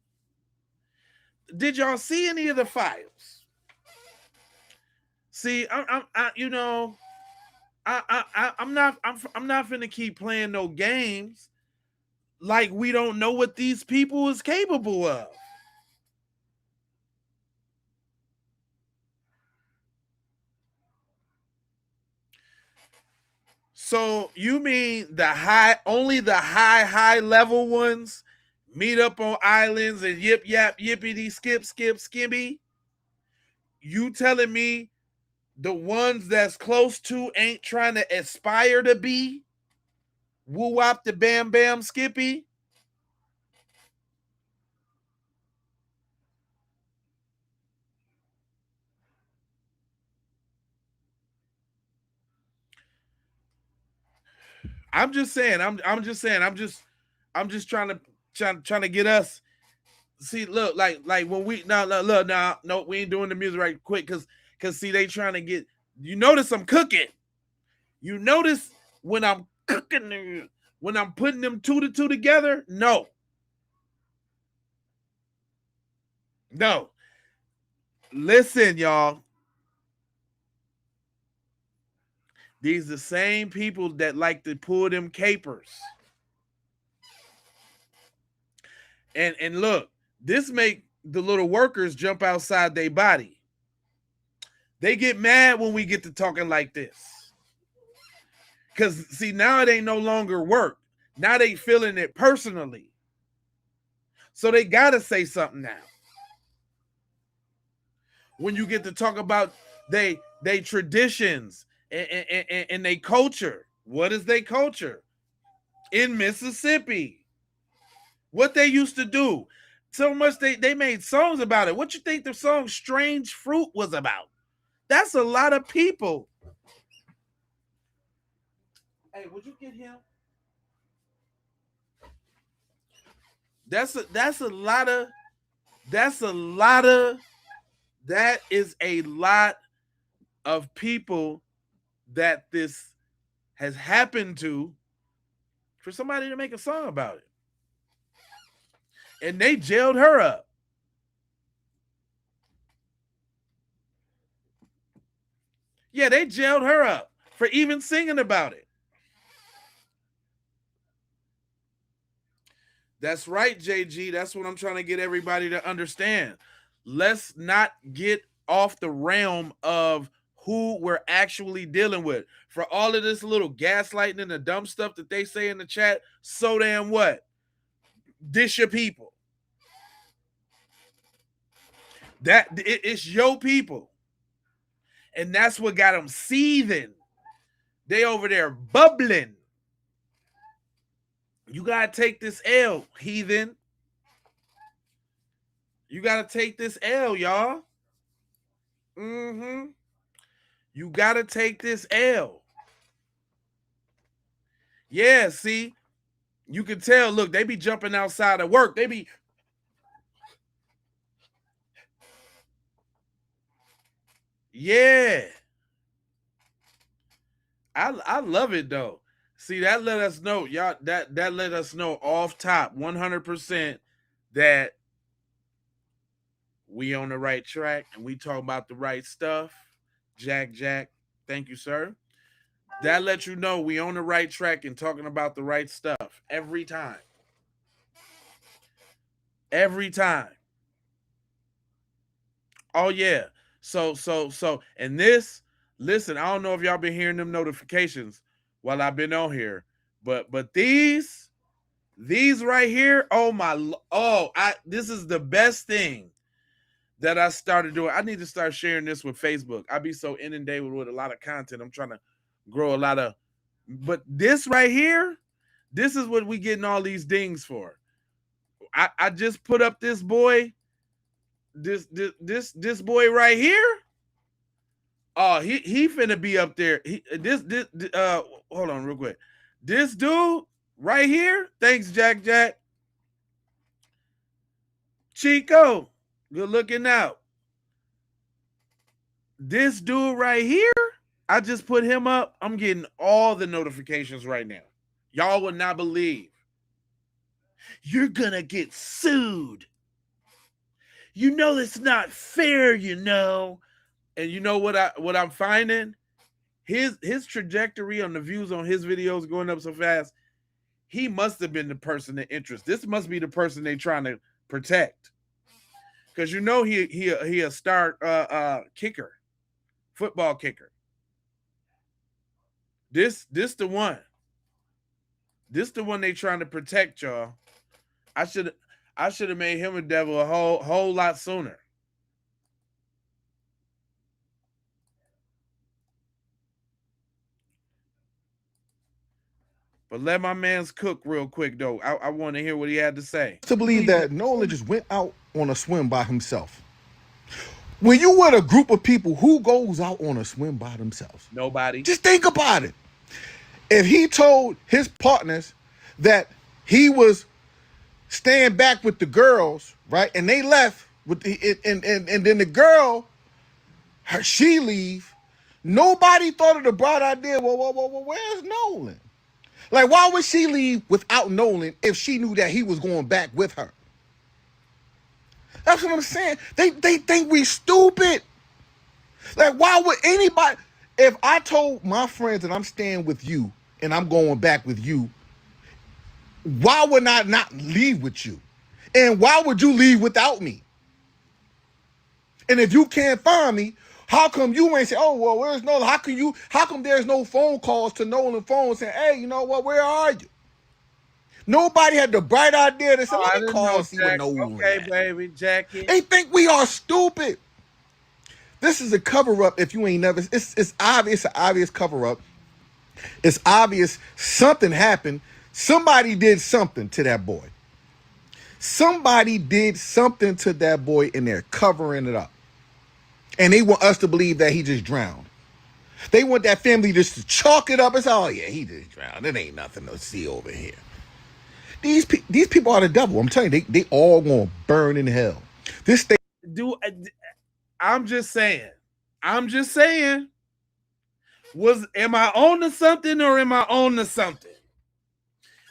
did y'all see any of the files? See, I'm not finna keep playing no games like we don't know what these people is capable of. So you mean only the high level ones meet up on islands and yip yap yippity skip skibby? You telling me the ones that's close to ain't trying to aspire to be? Woo wop the bam bam skippy? I'm just saying. I'm just trying to get us. See, look, like when we no, we ain't doing the music right quick because see, they trying to get. You notice I'm cooking. You notice when I'm cooking, when I'm putting them 2 to 2 together. No. Listen, y'all. These the same people that like to pull them capers. And look, this make the little workers jump outside their body. They get mad when we get to talking like this. Because, see, now it ain't no longer work. Now they feeling it personally. So they got to say something now. When you get to talk about they traditions and they culture. What is their culture? In Mississippi. What they used to do. So much they made songs about it. What you think the song Strange Fruit was about? That's a lot of people. Hey, would you get him? That is a lot of people that this has happened to for somebody to make a song about it. And they jailed her up. Yeah, they jailed her up for even singing about it. That's right, JG. That's what I'm trying to get everybody to understand. Let's not get off the realm of who we're actually dealing with. For all of this little gaslighting and the dumb stuff that they say in the chat, so damn what? Dish your people. It's your people. And that's what got them seething. They over there bubbling. You got to take this L, heathen. You got to take this L, y'all. You got to take this L. Yeah, see, you can tell, look, they be jumping outside of work. They be. Yeah. I love it, though. See, that let us know, y'all, that let us know off top 100% that we on the right track and we talk about the right stuff. Jack, thank you, sir. That lets you know we on the right track and talking about the right stuff every time. Every time. Oh, yeah. So, and this, listen, I don't know if y'all been hearing them notifications while I've been on here, but these right here, this is the best thing that I started doing. I need to start sharing this with Facebook. I be so inundated with a lot of content. I'm trying to grow a lot of, but this right here, this is what we getting all these dings for. I just put up this boy, this boy right here. Oh, he finna be up there. Hold on real quick. This dude right here. Thanks, Jack. Chico, good looking out. This dude right here, I just put him up. I'm getting all the notifications right now. Y'all would not believe. You're gonna get sued. You know it's not fair, you know. And you know what I'm finding? His trajectory on the views on his videos going up so fast. He must have been the person of interest. This must be the person they're trying to protect. Because you know he a star kicker, football kicker. This the one. This the one they trying to protect, y'all. I should have made him a devil a whole lot sooner. But let my man's cook real quick, though. I want to hear what he had to say. To believe that Nolan just went out on a swim by himself. When you with a group of people, who goes out on a swim by themselves? Nobody. Just think about it. If he told his partners that he was staying back with the girls, right, and they left with and then the girl, she leave, nobody thought of the bright idea. Well, where's Nolan? Like, why would she leave without Nolan if she knew that he was going back with her? That's what I'm saying. They think we stupid. Like, why would anybody? If I told my friends that I'm staying with you and I'm going back with you, why would I not leave with you? And why would you leave without me? And if you can't find me, how come you ain't say, oh, well, where's Nolan? How come there's no phone calls to Nolan phone saying, hey, you know what, where are you? Nobody had the bright idea to say, Oh, let I me didn't call know, and see what Jack. Nolan Okay, at. baby, Jackie. They think we are stupid. This is a cover-up if you ain't never, it's obvious, an obvious cover-up. It's obvious something happened. Somebody did something to that boy. Somebody did something to that boy and they're covering it up. And they want us to believe that he just drowned. They want that family just to chalk it up and say, oh yeah, he just drowned. It ain't nothing to see over here. These people are the devil. I'm telling you, they all gonna burn in hell. This thing. I'm just saying. Am I on to something or am I on to something?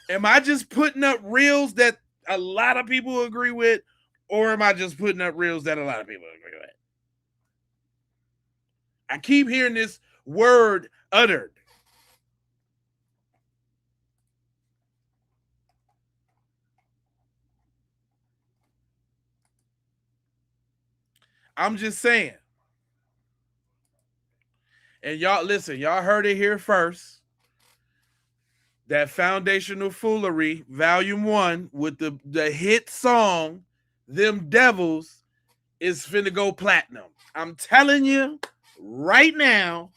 Am I just putting up reels that a lot of people agree with, or am I just putting up reels that a lot of people agree with? I keep hearing this word uttered. I'm just saying. And y'all, listen, y'all heard it here first. That Foundational Foolery, Volume 1, with the hit song, Them Devils, is finna go platinum. I'm telling you right now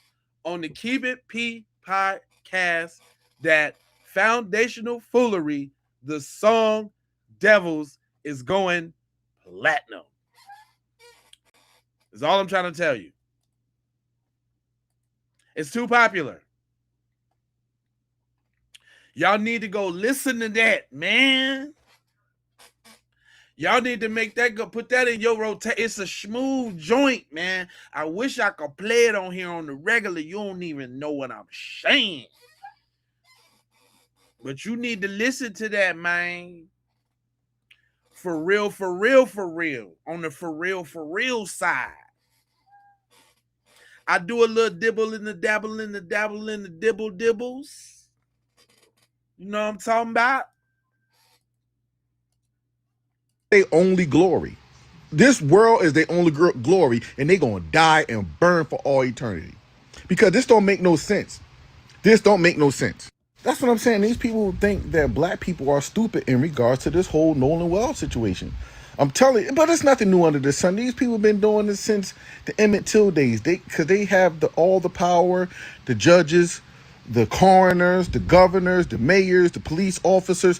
on the Keep It P podcast that Foundational Foolery, the song Devils, is going platinum. That's all I'm trying to tell you. It's too popular. Y'all need to go listen to that, man. Y'all need to make that go, put that in your rotation. It's a smooth joint, man. I wish I could play it on here on the regular. You don't even know what I'm saying. But you need to listen to that, man. For real, for real, for real. On the for real side. I do a little dibble in the dabble in the dabble in the dibble dibbles. You know what I'm talking about? They only glory. This world is their only glory, and they gonna die and burn for all eternity. Because this don't make no sense. This don't make no sense. That's what I'm saying. These people think that black people are stupid in regards to this whole Nolan Wells situation. I'm telling you, but it's nothing new under the sun. These people have been doing this since the Emmett Till days. Because they have all the power, the judges, the coroners, the governors, the mayors, the police officers.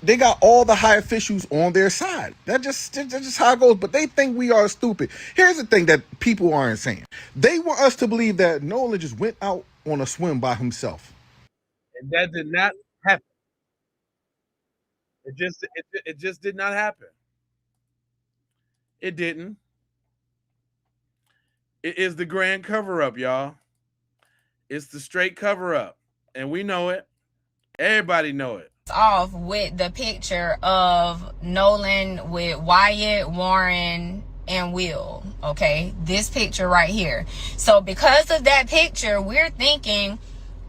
They got all the high officials on their side. That's just how it goes. But they think we are stupid. Here's the thing that people aren't saying. They want us to believe that Nolan just went out on a swim by himself. And that did not happen. It just did not happen. It didn't. It is the grand cover-up, y'all. It's the straight cover-up. And we know it. Everybody know it. Off with the picture of Nolan with Wyatt, Warren, and Will. Okay, this picture right here. So because of that picture, we're thinking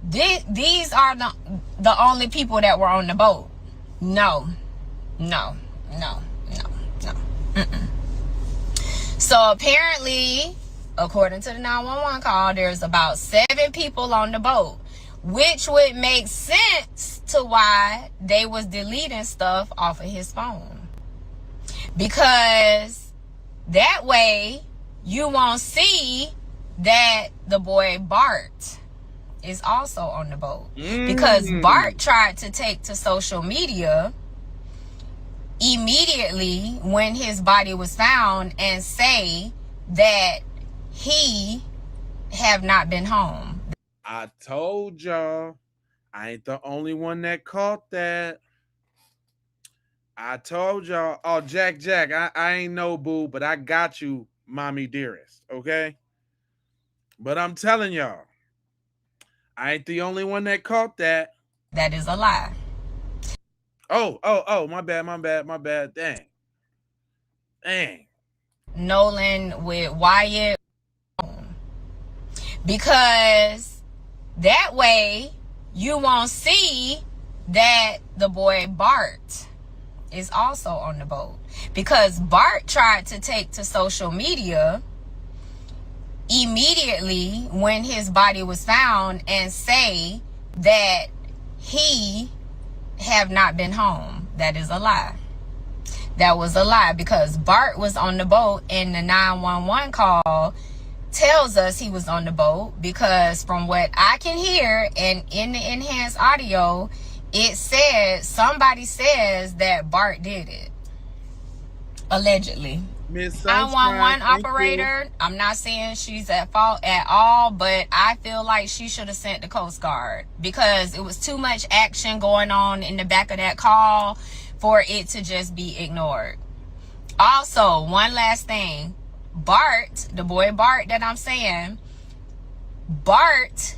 these are the only people that were on the boat. No. So apparently, according to the 911 call, there's about 7 people on the boat, which would make sense to why they was deleting stuff off of his phone. Because that way you won't see that the boy Bart is also on the boat. Because Bart tried to take to social media immediately when his body was found and say that he have not been home. I told y'all, I ain't the only one that caught that. I told y'all, oh, Jack, I ain't no boo, but I got you, mommy dearest, okay? But I'm telling y'all, I ain't the only one that caught that. That is a lie. Oh, my bad. Dang. Nolan with Wyatt. Because that way you won't see that the boy Bart is also on the boat. Because Bart tried to take to social media immediately when his body was found and say that he have not been home. That is a lie. That was a lie, because Bart was on the boat and the 911 call tells us he was on the boat, because from what I can hear and in the enhanced audio, it said, somebody says that Bart did it. Allegedly. Miss 911 Sunshine, thank you. operator, I'm not saying she's at fault at all, but I feel like she should have sent the Coast Guard, because it was too much action going on in the back of that call for it to just be ignored. Also, one last thing. Bart, the boy Bart that I'm saying, Bart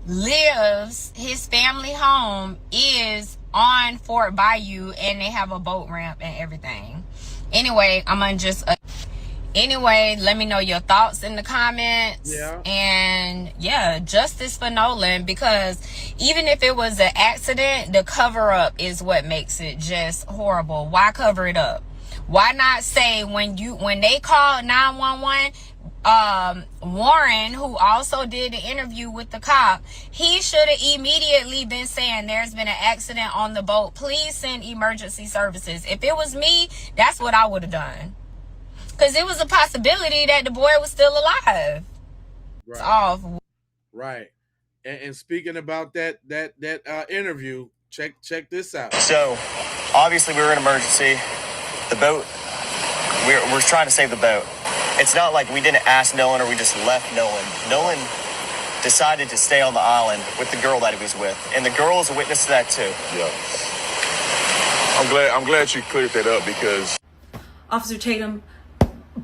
lives, his family home is on Fort Bayou, and they have a boat ramp and everything. Anyway, I'm gonna just anyway, let me know your thoughts in the comments. Yeah. And yeah, justice for Nolan, because even if it was an accident, the cover up is what makes it just horrible. Why cover it up? Why not say when they called 911, Warren, who also did the interview with the cop, he should have immediately been saying there's been an accident on the boat. Please send emergency services. If it was me, that's what I would have done. Because it was a possibility that the boy was still alive. It's off. Right. And speaking about that interview, check this out. So, obviously, we were in an emergency. The boat, we're trying to save the boat. It's not like we didn't ask Nolan or we just left Nolan. Nolan decided to stay on the island with the girl that he was with, and the girl is a witness to that too. Yeah. I'm glad you cleared that up, because Officer Tatum,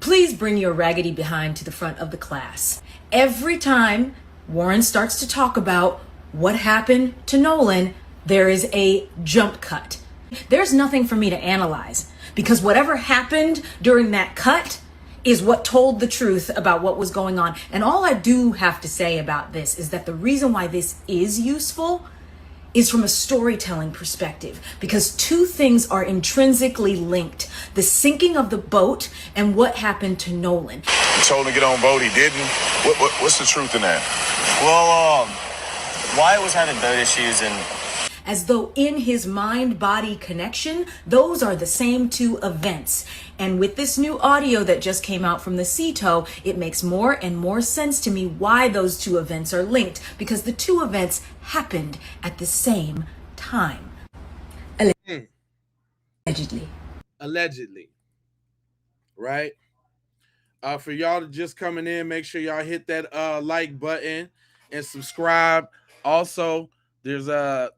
please bring your raggedy behind to the front of the class. Every time Warren starts to talk about what happened to Nolan, there is a jump cut. There's nothing for me to analyze, because whatever happened during that cut is what told the truth about what was going on. And all I do have to say about this is that the reason why this is useful is from a storytelling perspective, because two things are intrinsically linked: the sinking of the boat and what happened to Nolan. you told him to get on boat, he didn't. What's the truth in that? Well, Wyatt was having boat issues, and As though in his mind-body connection, those are the same two events. And with this new audio that just came out from the CETO, it makes more and more sense to me why those two events are linked, because the two events happened at the same time. Allegedly. Right? For y'all to just coming in, make sure y'all hit that like button and subscribe. Also, there's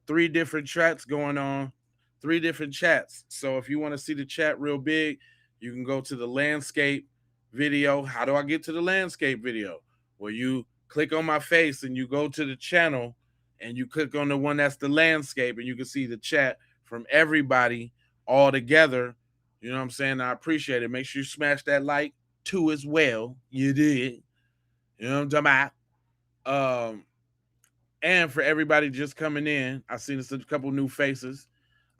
3 different chats going on, 3 different chats. So if you want to see the chat real big, you can go to the landscape video. How do I get to the landscape video? Well, you click on my face and you go to the channel and you click on the one that's the landscape, and you can see the chat from everybody all together. You know what I'm saying? I appreciate it. Make sure you smash that like too as well. You did. You know what I'm talking about? And for everybody just coming in, I've seen a couple new faces.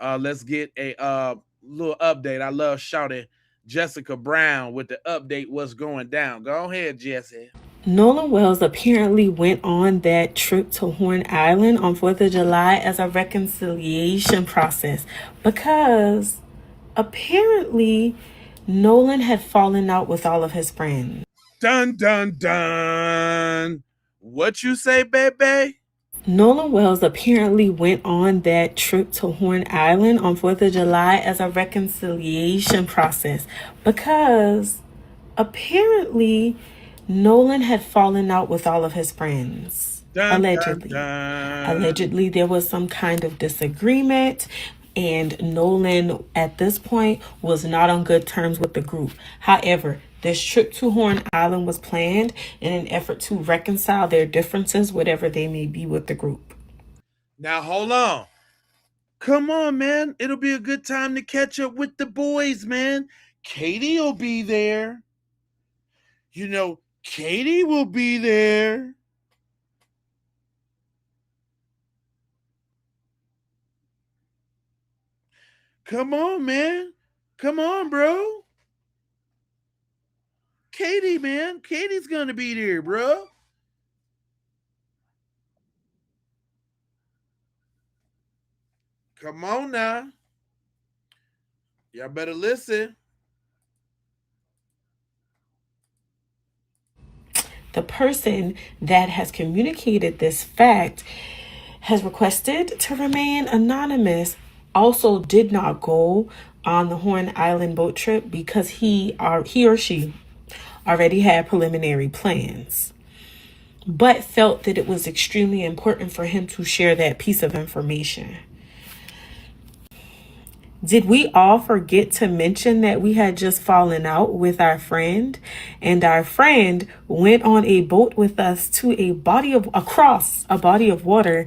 Let's get a little update. I love shouting Jessica Brown with the update. What's going down? Go ahead, Jesse. Nolan Wells apparently went on that trip to Horn Island on 4th of July as a reconciliation process, because apparently Nolan had fallen out with all of his friends. Dun, dun, dun. What you say, baby? Nolan Wells apparently went on that trip to Horn Island on 4th of July as a reconciliation process, because apparently Nolan had fallen out with all of his friends. Allegedly. Allegedly, there was some kind of disagreement, and Nolan at this point was not on good terms with the group. However, this trip to Horn Island was planned in an effort to reconcile their differences, whatever they may be with the group. Now, hold on. Come on, man. It'll be a good time to catch up with the boys, man. Katie will be there. You know, Katie will be there. Come on, man. Come on, bro. Katie, man. Katie's gonna be there, bro. Come on now. Y'all better listen. The person that has communicated this fact has requested to remain anonymous. Also did not go on the Horn Island boat trip because he or she already had preliminary plans, but felt that it was extremely important for him to share that piece of information. Did we all forget to mention that we had just fallen out with our friend, and our friend went on a boat with us to across a body of water,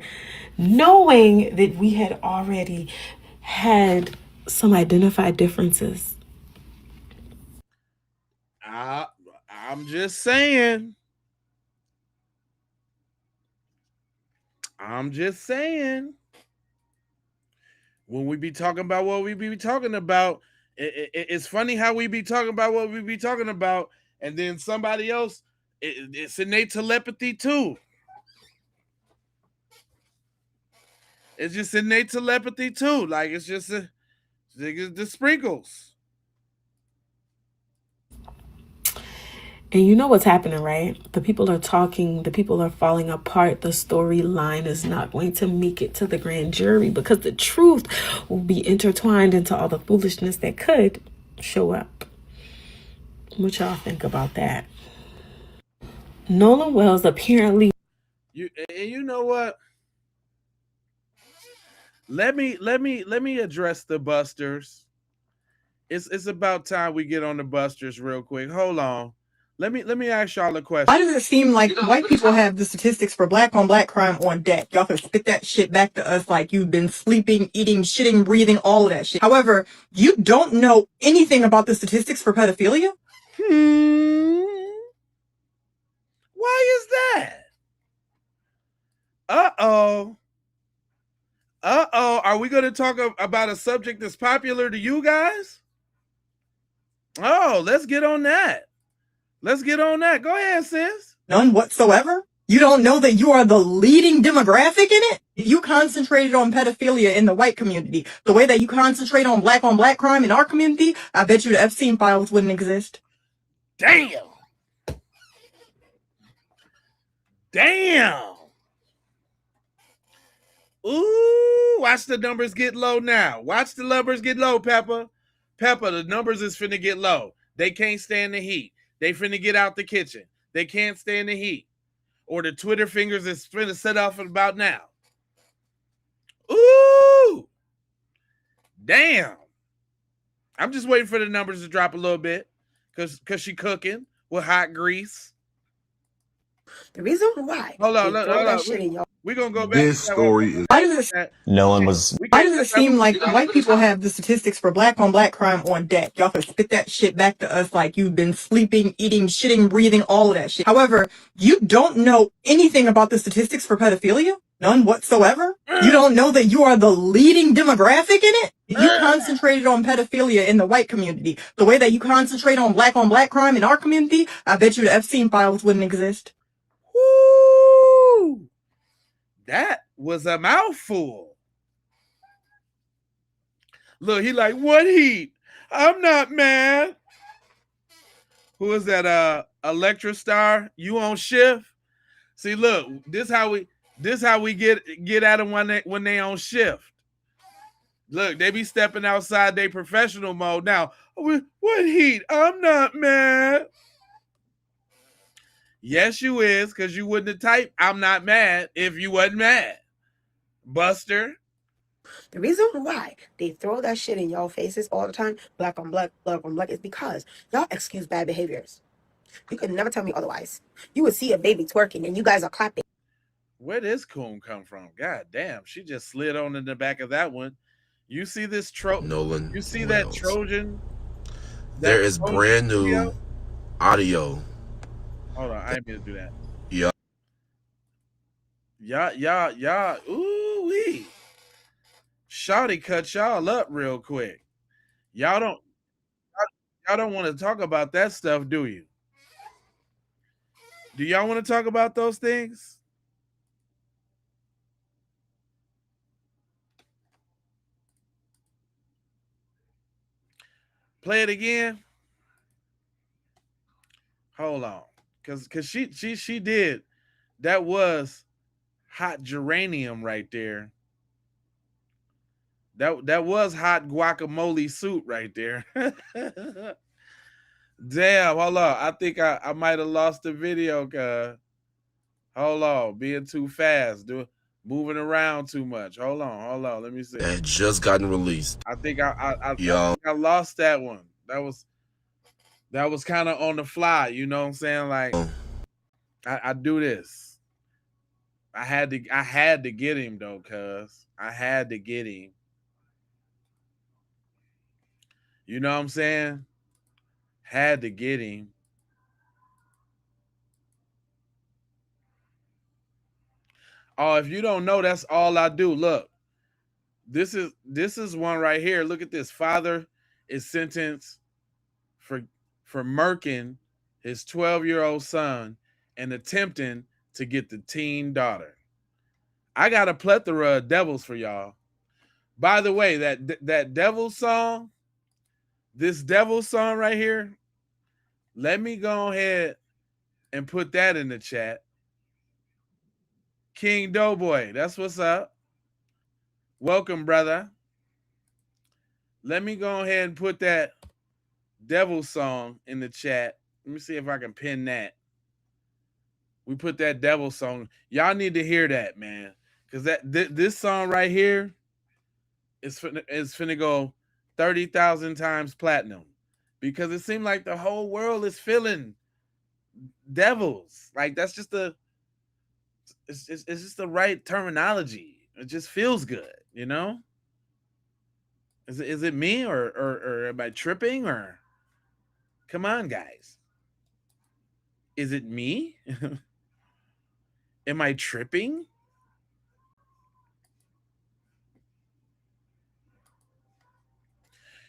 knowing that we had already had some identified differences? I'm just saying. I'm just saying. When we be talking about what we be talking about, it's funny how we be talking about what we be talking about, and then somebody else, it's innate telepathy too. It's just innate telepathy too. Like it's just the sprinkles. And you know what's happening, right? The people are talking, the people are falling apart. The storyline is not going to make it to the grand jury because the truth will be intertwined into all the foolishness that could show up. What y'all think about that? Nolan Wells apparently. You know what? Let me address the busters. It's about time we get on the busters real quick. Hold on. Let me ask y'all a question. Why does it seem like white people have the statistics for black on black crime on deck? Y'all can spit that shit back to us like you've been sleeping, eating, shitting, breathing, all of that shit. However, you don't know anything about the statistics for pedophilia? Why is that? Uh-oh. Are we going to talk about a subject that's popular to you guys? Oh, let's get on that. Let's get on that. Go ahead, sis. None whatsoever? You don't know that you are the leading demographic in it? If you concentrated on pedophilia in the white community, the way that you concentrate on black crime in our community, I bet you the Epstein files wouldn't exist. Damn. Ooh, watch the numbers get low now. Watch the numbers get low, Peppa. Peppa, the numbers is finna get low. They can't stand the heat. They finna get out the kitchen. They can't stand the heat. Or the Twitter fingers is finna set off about now. Ooh. Damn. I'm just waiting for the numbers to drop a little bit. Cause she cooking with hot grease. The reason why. Hold on. We're going to go back. This story is. Nolan was. Why does it seem like white people have the statistics for black on black crime on deck? Y'all can spit that shit back to us like you've been sleeping, eating, shitting, breathing, all of that shit. However, you don't know anything about the statistics for pedophilia? None whatsoever? You don't know that you are the leading demographic in it? If you concentrated on pedophilia in the white community, the way that you concentrate on black crime in our community, I bet you the Epstein files wouldn't exist. Woo! That was a mouthful. Look, he like, what heat? I'm not mad. Who is that? Electra Star? You on shift? See, look, this how we get at them when they on shift. Look, they be stepping outside their professional mode. Now, what heat? I'm not mad. Yes, you is, because you wouldn't have typed, I'm not mad, if you wasn't mad. Buster. The reason why they throw that shit in y'all faces all the time, black on black, is because y'all excuse bad behaviors. You could never tell me otherwise. You would see a baby twerking and you guys are clapping. Where does Coon come from? God damn, she just slid on in the back of that one. You see this Nolan. You see that Trojan? There is brand new audio. Hold on, I ain't gonna do that. Yeah. Y'all. Ooh wee. Shawty cut y'all up real quick. Y'all don't want to talk about that stuff, do you? Do y'all want to talk about those things? Play it again. Hold on, cause she did. That was hot geranium right there. That was hot guacamole soup right there. Damn, hold on. I think I might have lost the video, cuz. Hold on, being too fast, moving around too much. Hold on. Let me see. That just gotten released. I think I Y'all. think I lost that one. That was kind of on the fly. You know what I'm saying? Like I do this. I had to get him though, cuz I had to get him. You know what I'm saying? Had to get him. Oh, if you don't know, that's all I do. Look, this is one right here. Look at this. Father is sentenced for murking his 12-year-old son and attempting to get the teen daughter. I got a plethora of devils for y'all. By the way, that devil song, this devil song right here, let me go ahead and put that in the chat. King Doughboy, that's what's up. Welcome, brother. Let me go ahead and put that devil song in the chat. Let me see if I can pin that. We put that devil song. Y'all need to hear that, man. Because this song right here is finna go 30,000 times platinum. Because it seemed like the whole world is feeling devils. Like that's just it's just the right terminology. It just feels good, you know? Is it me or am I tripping or come on, guys? Is it me? Am I tripping?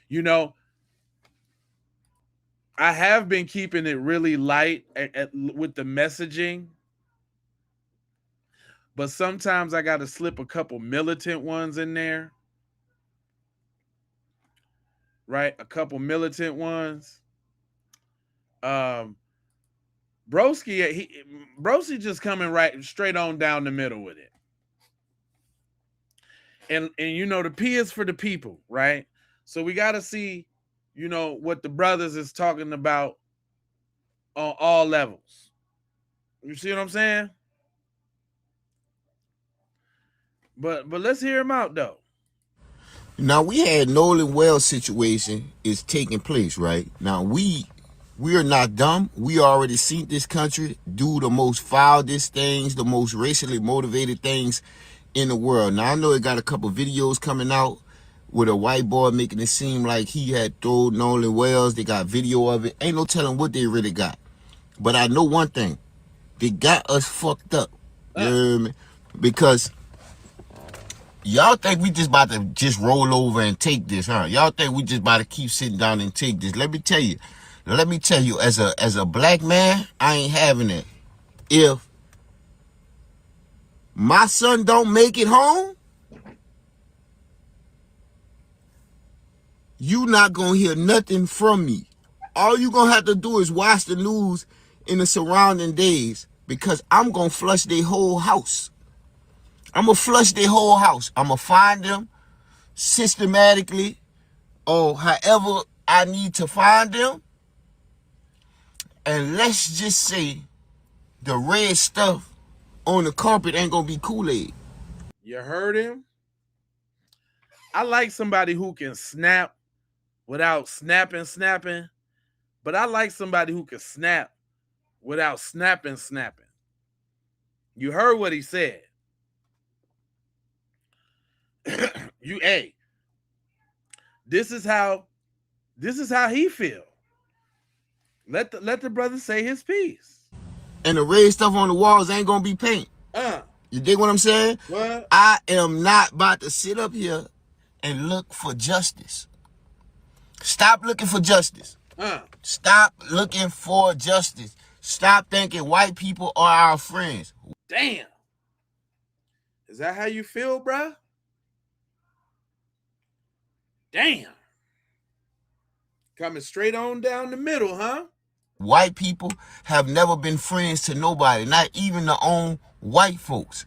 You know, I have been keeping it really light with the messaging, but sometimes I got to slip a couple militant ones in there. Right? A couple militant ones. Broski just coming right straight on down the middle with it. And you know the P is for the people, right? So we got to see, you know, what the brothers is talking about on all levels. You see what I'm saying? But let's hear him out though. Now we had Nolan Wells situation is taking place, right? Now we are not dumb. We already seen this country do the most foulest things, the most racially motivated things in the world. Now I know it got a couple videos coming out with a white boy making it seem like he had thrown Nolan Wells. They got video of it. Ain't no telling what they really got. But I know one thing. They got us fucked up. You know what I mean? Because y'all think we just about to just roll over and take this, huh? Y'all think we just about to keep sitting down and take this. Let me tell you, as a black man, I ain't having it. If my son don't make it home, you not gonna hear nothing from me. All you gonna have to do is watch the news in the surrounding days, because I'm gonna flush their whole house. I'm gonna flush their whole house. I'm gonna find them systematically or however I need to find them. And let's just say the red stuff on the carpet ain't gonna be Kool-Aid. You heard him? I like somebody who can snap without snapping, but I like somebody who can snap without snapping. You heard what he said. This is how he feel. Let the brother say his piece. And the red stuff on the walls ain't gonna be paint. You dig what I'm saying? What? I am not about to sit up here and look for justice. Stop looking for justice. Stop looking for justice. Stop thinking white people are our friends. Damn. Is that how you feel, bruh? Damn. Coming straight on down the middle, huh? White people have never been friends to nobody, not even their own white folks.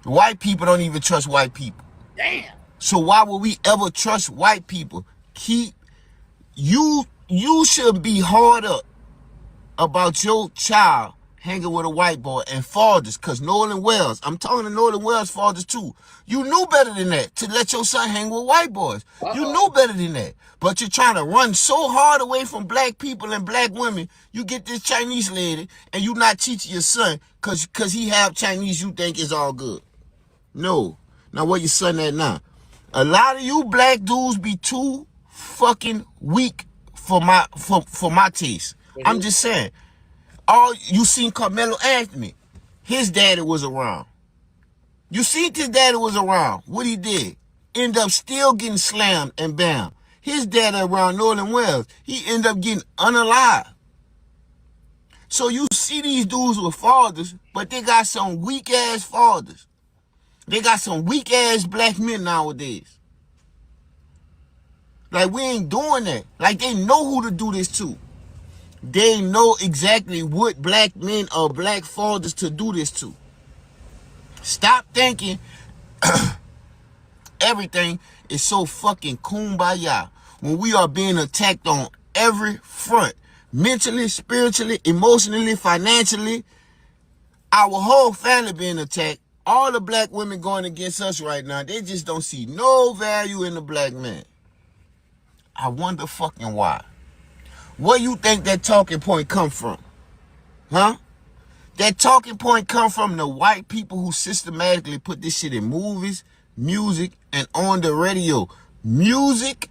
White people don't even trust white people. Damn. So why would we ever trust white people? You should be hard up about your child hanging with a white boy and fathers, because Nolan Wells, I'm talking to Nolan Wells fathers too. You knew better than that to let your son hang with white boys. You knew better than that. But you're trying to run so hard away from black people and black women. You get this Chinese lady and you not teaching your son because he have Chinese, you think it's all good. No. Now where your son at now? A lot of you black dudes be too fucking weak for my taste. I'm just saying. All you seen Carmelo Anthony. His daddy was around. You seen his daddy was around. What he did? End up still getting slammed and bound. His daddy around Nolan Wells. He end up getting unalive. So you see these dudes with fathers, but they got some weak ass fathers. They got some weak ass black men nowadays. Like, we ain't doing that. Like, they know who to do this to. They know exactly what black men or black fathers to do this to. Stop thinking everything is so fucking kumbaya when we are being attacked on every front. Mentally, spiritually, emotionally, financially. Our whole family being attacked. All the black women going against us right now, they just don't see no value in the black man. I wonder fucking why. Where you think that talking point come from? Huh? That talking point come from the white people who systematically put this shit in movies, music, and on the radio. Music,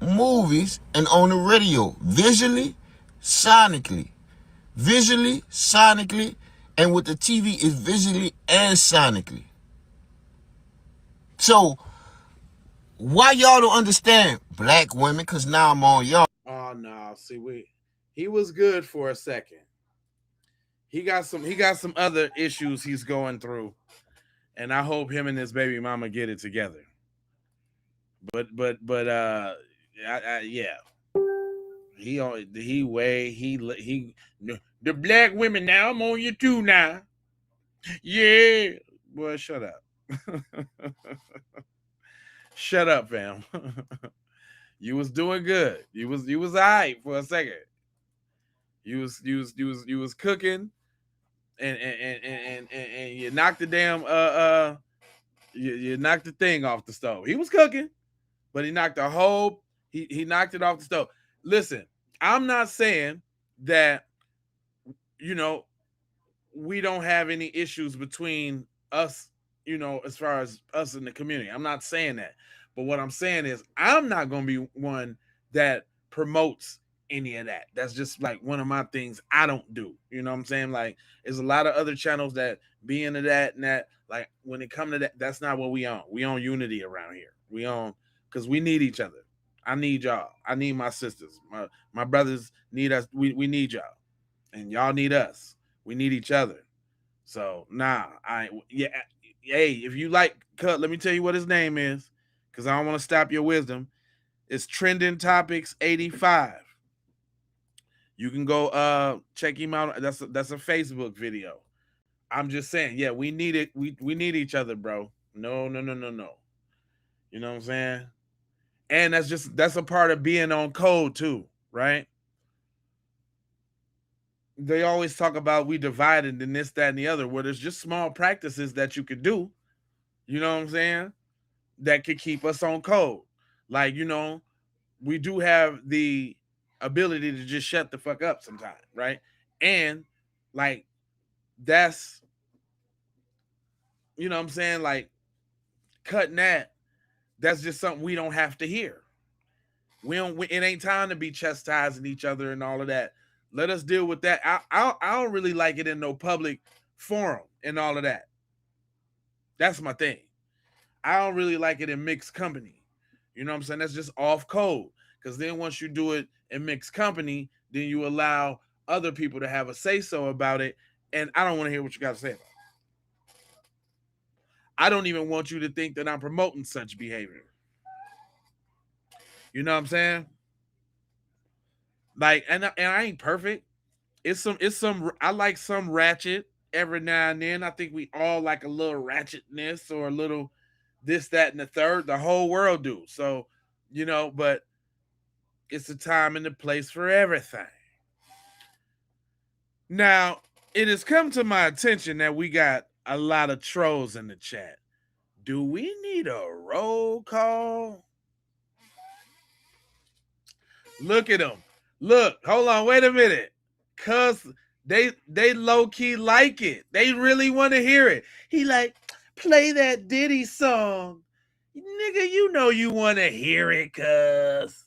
movies, and on the radio. Visually, sonically. Visually, sonically, and with the TV is visually and sonically. So, why y'all don't understand black women? Because now I'm on y'all. Oh no, see, he was good for a second. He got some other issues he's going through, and I hope him and his baby mama get it together. But yeah. He the black women now. I'm on you too now. Yeah, boy, shut up. Shut up, fam. You was doing good. You was alright for a second. You was cooking, and you knocked the damn you knocked the thing off the stove. He was cooking, but he knocked the whole he knocked it off the stove. Listen, I'm not saying that we don't have any issues between us, as far as us in the community. I'm not saying that. But what I'm saying is I'm not going to be one that promotes any of that. That's just like one of my things I don't do. You know what I'm saying? Like, there's a lot of other channels that be into that and that. Like, when it comes to that, that's not what we own. We own unity around here. We own, because we need each other. I need y'all. I need my sisters. My brothers need us. We need y'all. And y'all need us. We need each other. So hey, if you like Cut, let me tell you what his name is, because I don't want to stop your wisdom. It's Trending Topics 85. You can go check him out. That's a Facebook video. I'm just saying, yeah, we need it. We need each other, bro. No. You know what I'm saying? And that's a part of being on code too, right? They always talk about we divided and this, that, and the other, where there's just small practices that you could do, you know what I'm saying, that could keep us on code. Like, we do have the ability to just shut the fuck up sometimes, right? And like, that's, you know what I'm saying, like, cutting that's just something we don't have to hear. It ain't time to be chastising each other and all of that. Let us deal with that. I don't really like it in no public forum and all of that. That's my thing. I don't really like it in mixed company. You know what I'm saying? That's just off code. Because then once you do it in mixed company, then you allow other people to have a say-so about it. And I don't want to hear what you got to say about it. I don't even want you to think that I'm promoting such behavior. You know what I'm saying? Like, and I ain't perfect. It's some I like some ratchet every now and then. I think we all like a little ratchetness or a little this, that, and the third. The whole world do. So, you know, but it's a time and a place for everything. Now, it has come to my attention that we got a lot of trolls in the chat. Do we need a roll call? Look at them. Look, hold on, wait a minute. Cause they low-key like it. They really want to hear it. He like, play that Diddy song. Nigga, you know you want to hear it, cuz.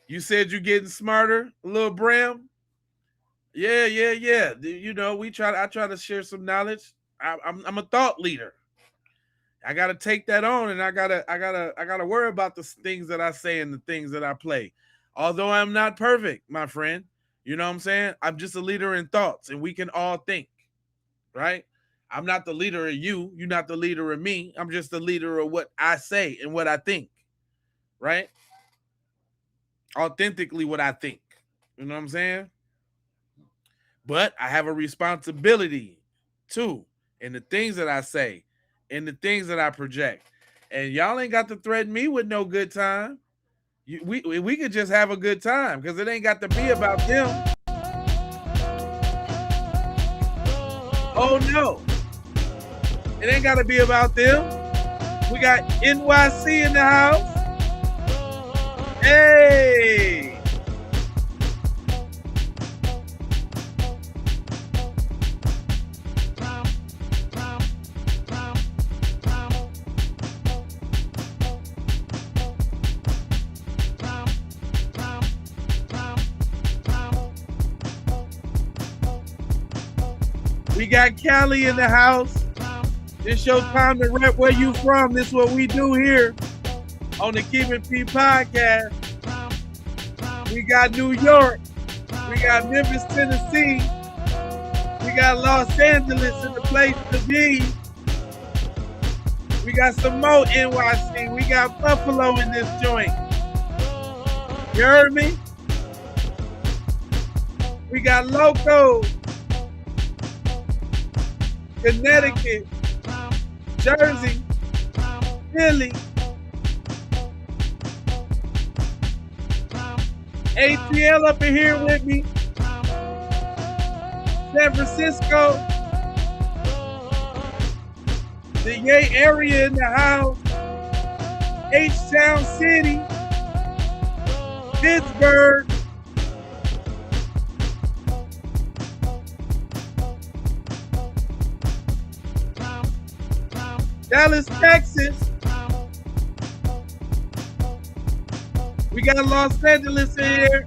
You said you getting smarter, little Bram? Yeah. You know, I try to share some knowledge. I'm a thought leader. I gotta take that on, and I gotta worry about the things that I say and the things that I play. Although I'm not perfect, my friend. You know what I'm saying? I'm just a leader in thoughts, and we can all think, right? I'm not the leader of you. You're not the leader of me. I'm just the leader of what I say and what I think, right? Authentically what I think. You know what I'm saying? But I have a responsibility too in the things that I say, in the things that I project. And y'all ain't got to threaten me with no good time. We could just have a good time because it ain't got to be about them. Oh no. It ain't got to be about them. We got NYC in the house. Hey. We got Cali in the house. It's your time to rep where you from. This is what we do here on the Keep It P podcast. We got New York. We got Memphis, Tennessee. We got Los Angeles in the place to be. We got some more NYC. We got Buffalo in this joint. You heard me? We got Loco, Connecticut, Jersey, Philly, ATL up in here with me, San Francisco, the Yay area in the house, H-Town City, Pittsburgh, Dallas, Texas. We got Los Angeles in here.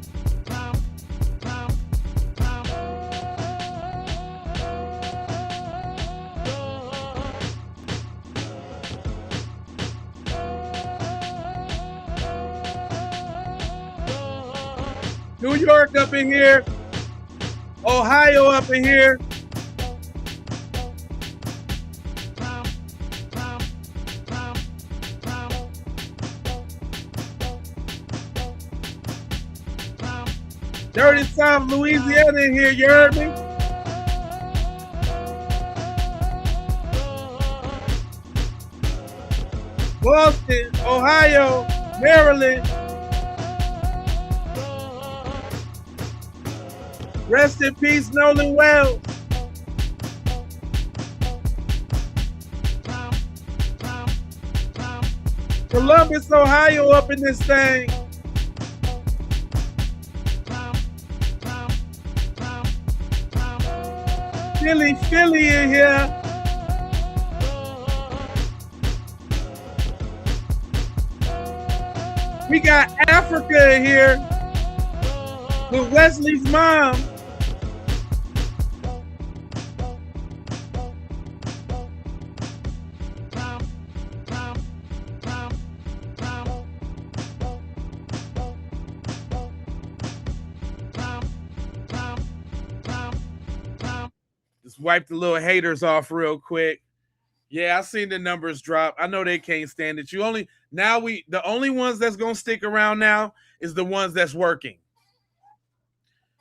New York up in here. Ohio up in here. Dirty South Louisiana in here, you heard me? Boston, Ohio, Maryland. Rest in peace, Nolan Wells. Columbus, Ohio up in this thing. Philly in here. We got Africa in here with Wesley's mom. Let's wipe the little haters off real quick. Yeah, I seen the numbers drop. I know they can't stand it. The only ones that's gonna stick around now is the ones that's working.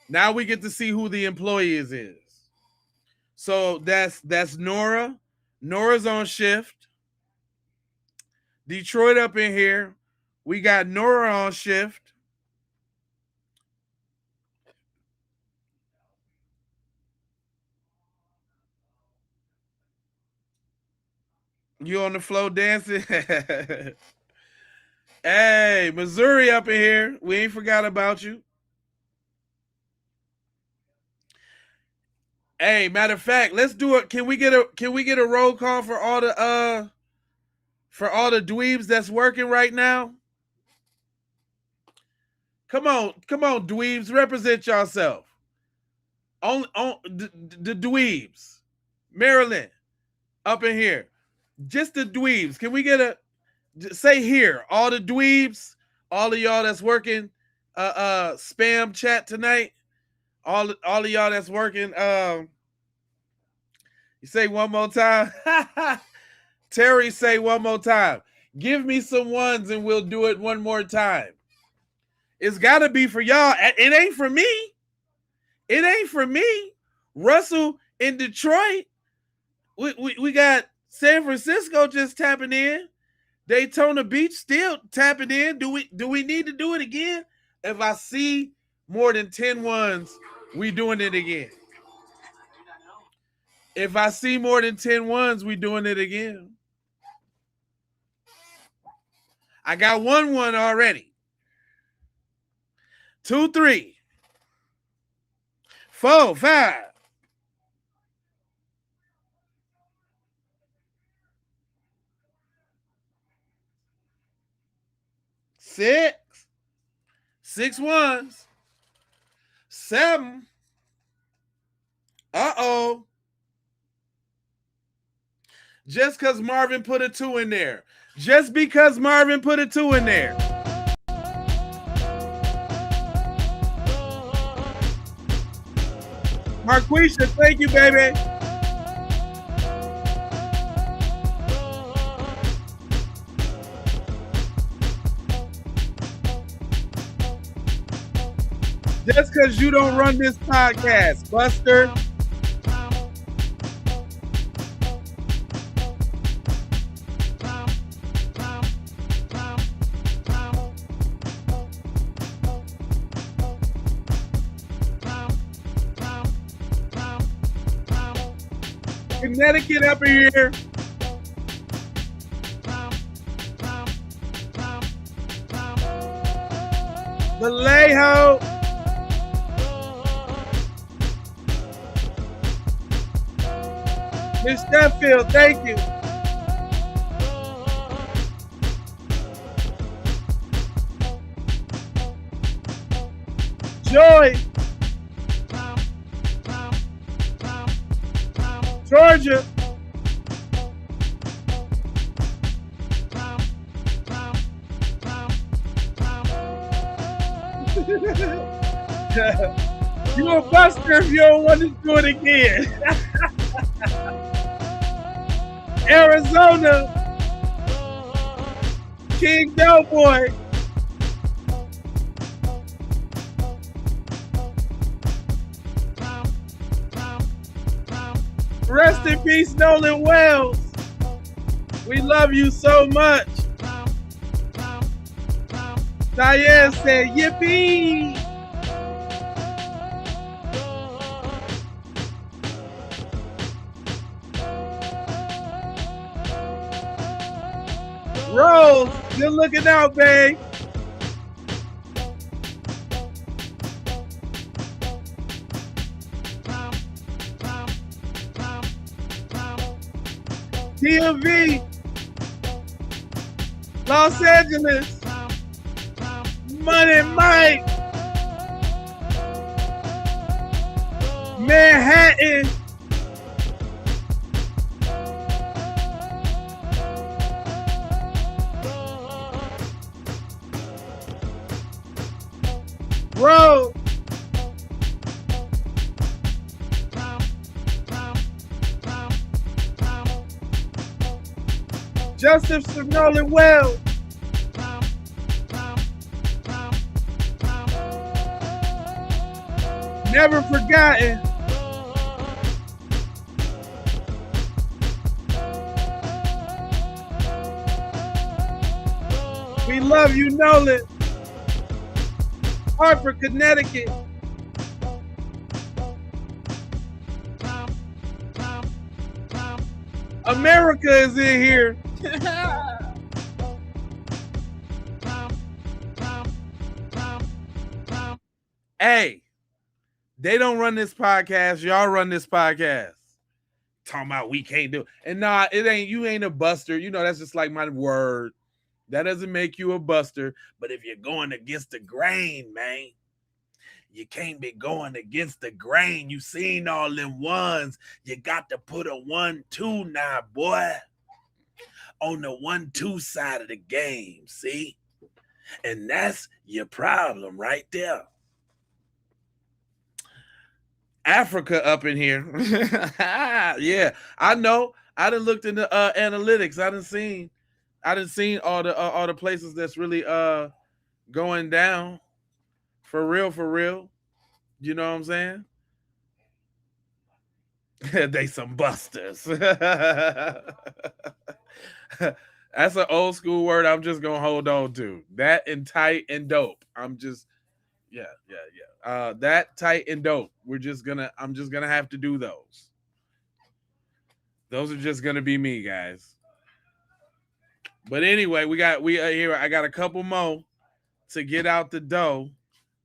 Now we get to see who the employees is. So that's Nora. Nora's on shift. Detroit up in here. We got Nora on shift. You on the floor dancing? Hey, Missouri up in here. We ain't forgot about you. Hey, matter of fact, let's do it. Can we get a roll call for all the dweebs that's working right now? Come on, dweebs, represent yourself. On the dweebs. Maryland, up in here. Just the dweebs. Can we get say here, all the dweebs, all of y'all that's working spam chat tonight, all of y'all that's working, you say one more time. Terry, say one more time. Give me some ones and we'll do it one more time. It's got to be for y'all. It ain't for me. It ain't for me. Russell in Detroit. We got San Francisco just tapping in. Daytona Beach still tapping in. Do we need to do it again? If I see more than 10 ones, we doing it again. If I see more than 10 ones, we doing it again. I got one already. 2, 3, 4, 5. 6. 6 ones. 7. Uh-oh. Just because Marvin put a 2 in there. Just because Marvin put a 2 in there. Marquisha, thank you, baby. Just because you don't run this podcast, Buster. Connecticut up in here. Vallejo. Miss Sheffield, thank you. Joy. Georgia. You a buster if you don't want to do it again. Arizona. King Doughboy. Rest in peace, Nolan Wells. We love you so much. Diane said, yippee. Rose, good looking out, babe. DMV, Los Angeles, Money Mike, Manhattan, Road, Justice for Nolan Wells. Never forgotten. We love you, Nolan. Hartford, Connecticut. America is in here. Hey, they don't run this podcast. Y'all run this podcast. Talking about we can't do it. And nah, it ain't, you ain't a buster. You know, that's just like my word. That doesn't make you a buster. But if you're going against the grain, man, you can't be going against the grain. You seen all them ones. You got to put a 1-2 now, boy. On the 1-2 side of the game, see? And that's your problem right there. Africa up in here. Yeah, I know. I done looked into analytics. I done seen all the places that's really going down. For real, for real. You know what I'm saying? They some busters. That's an old school word I'm just gonna hold on to. That and tight and dope. I'm just yeah. That tight and dope. I'm just gonna have to do those. Those are just gonna be me, guys. But anyway, here. I got a couple more to get out the dough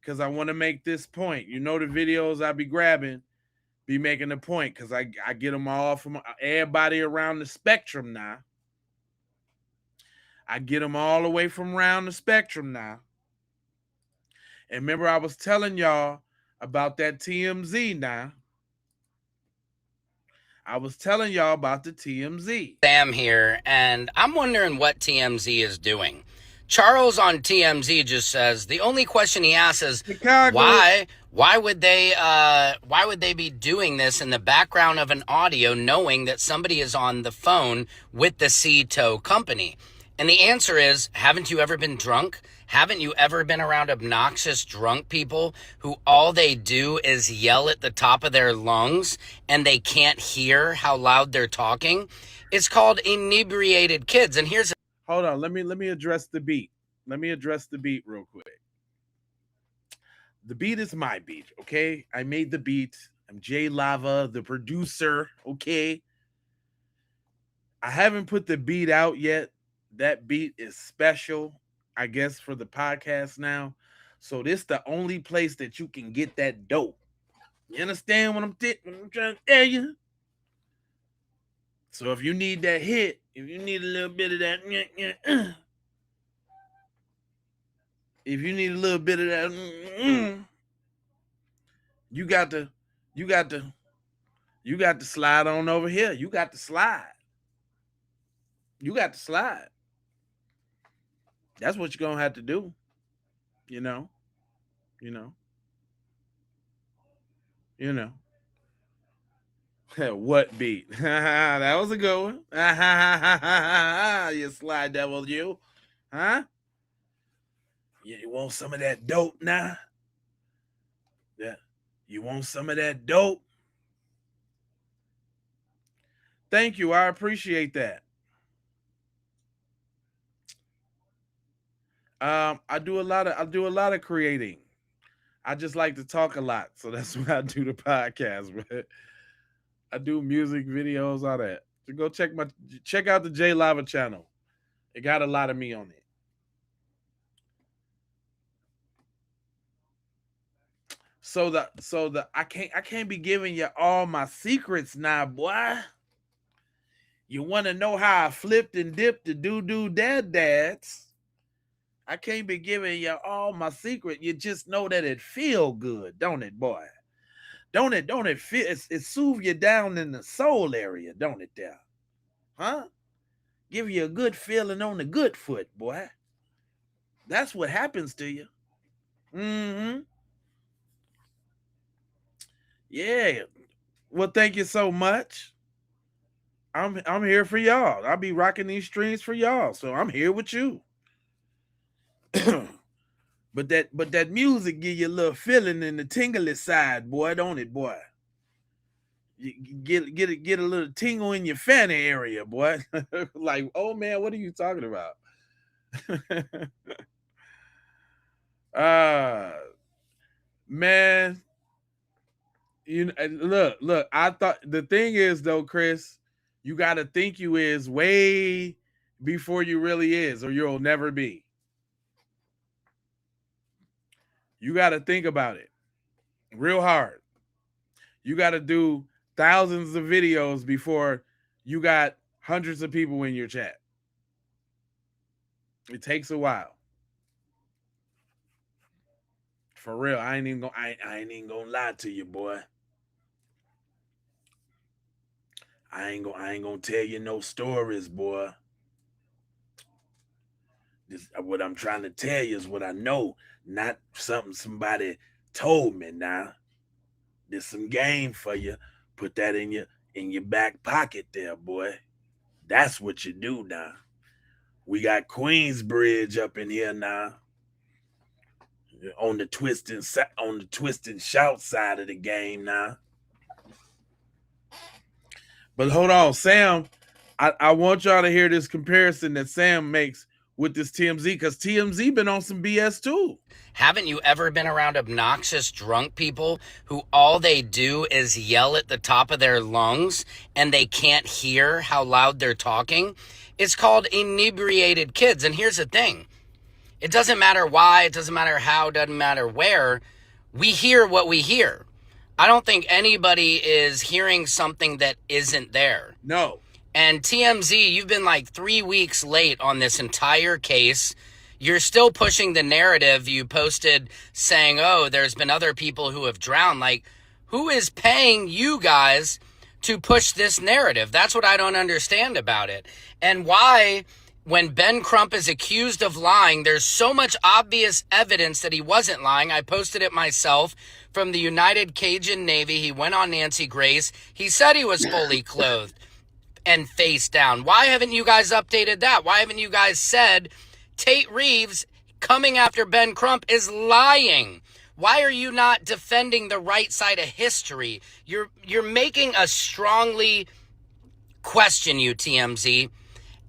because I want to make this point. You know the videos I be grabbing, be making the point because I get them all from everybody around the spectrum now. I get them all the way from around the spectrum now. And remember, I was telling y'all about that TMZ now. I was telling y'all about the TMZ. Sam here, and I'm wondering what TMZ is doing. Charles on TMZ just says the only question he asks is why would they be doing this in the background of an audio knowing that somebody is on the phone with the C-Tow company? And the answer is, haven't you ever been drunk? Haven't you ever been around obnoxious drunk people who all they do is yell at the top of their lungs and they can't hear how loud they're talking? It's called inebriated kids. And here's hold on, let me address the beat. Let me address the beat real quick. The beat is my beat, okay? I made the beat. I'm Jay Lava, the producer, okay? I haven't put the beat out yet. That beat is special, I guess, for the podcast now. So this the only place that you can get that dope. You understand what I'm trying to tell you? So if you need that hit, if you need a little bit of that, if you need a little bit of that, you got to slide on over here. You got to slide. You got to slide. That's what you're gonna have to do. You know. What beat? That was a good one. You slide devil, you. Huh? You want some of that dope now? Yeah. You want some of that dope? Thank you. I appreciate that. I do a lot of creating. I just like to talk a lot, so that's why I do the podcast. But I do music videos, all that. So go check out the J Lava channel. It got a lot of me on it. So I can't be giving you all my secrets now, boy. You want to know how I flipped and dipped the doo dads? I can't be giving you all my secret. You just know that it feel good, don't it, boy? Don't it feel it soothe you down in the soul area, don't it there? Huh? Give you a good feeling on the good foot, boy. That's what happens to you. Mm-hmm. Yeah. Well, thank you so much. I'm here for y'all. I'll be rocking these streams for y'all. So I'm here with you. but that music give you a little feeling in the tingly side, boy, don't it, boy? You get a little tingle in your fanny area, boy. Like, oh man, what are you talking about? uh Man, look. I thought the thing is though, Chris, you got to think you is way before you really is, or you'll never be. You got to think about it real hard. You got to do thousands of videos before you got hundreds of people in your chat. It takes a while. For real, I ain't even gonna lie to you, boy. I ain't gonna tell you no stories, boy. What I'm trying to tell you is what I know, not something somebody told me. Now, there's some game for you. Put that in your back pocket, there, boy. That's what you do now. We got Queensbridge up in here now, on the twist and shout side of the game now. But hold on, Sam. I want y'all to hear this comparison that Sam makes with this TMZ, because TMZ been on some BS too. Haven't you ever been around obnoxious drunk people who all they do is yell at the top of their lungs and they can't hear how loud they're talking? It's called inebriated kids. And here's the thing. It doesn't matter why, it doesn't matter how, it doesn't matter where. We hear what we hear. I don't think anybody is hearing something that isn't there. No. And TMZ, you've been like 3 weeks late on this entire case. You're still pushing the narrative you posted saying, oh, there's been other people who have drowned. Like, who is paying you guys to push this narrative? That's what I don't understand about it. And why, when Ben Crump is accused of lying, there's so much obvious evidence that he wasn't lying. I posted it myself from the United Cajun Navy. He went on Nancy Grace. He said he was fully clothed and face down. Why haven't you guys updated that? Why haven't you guys said Tate Reeves coming after Ben Crump is lying? Why are you not defending the right side of history? You're making us strongly question you, TMZ.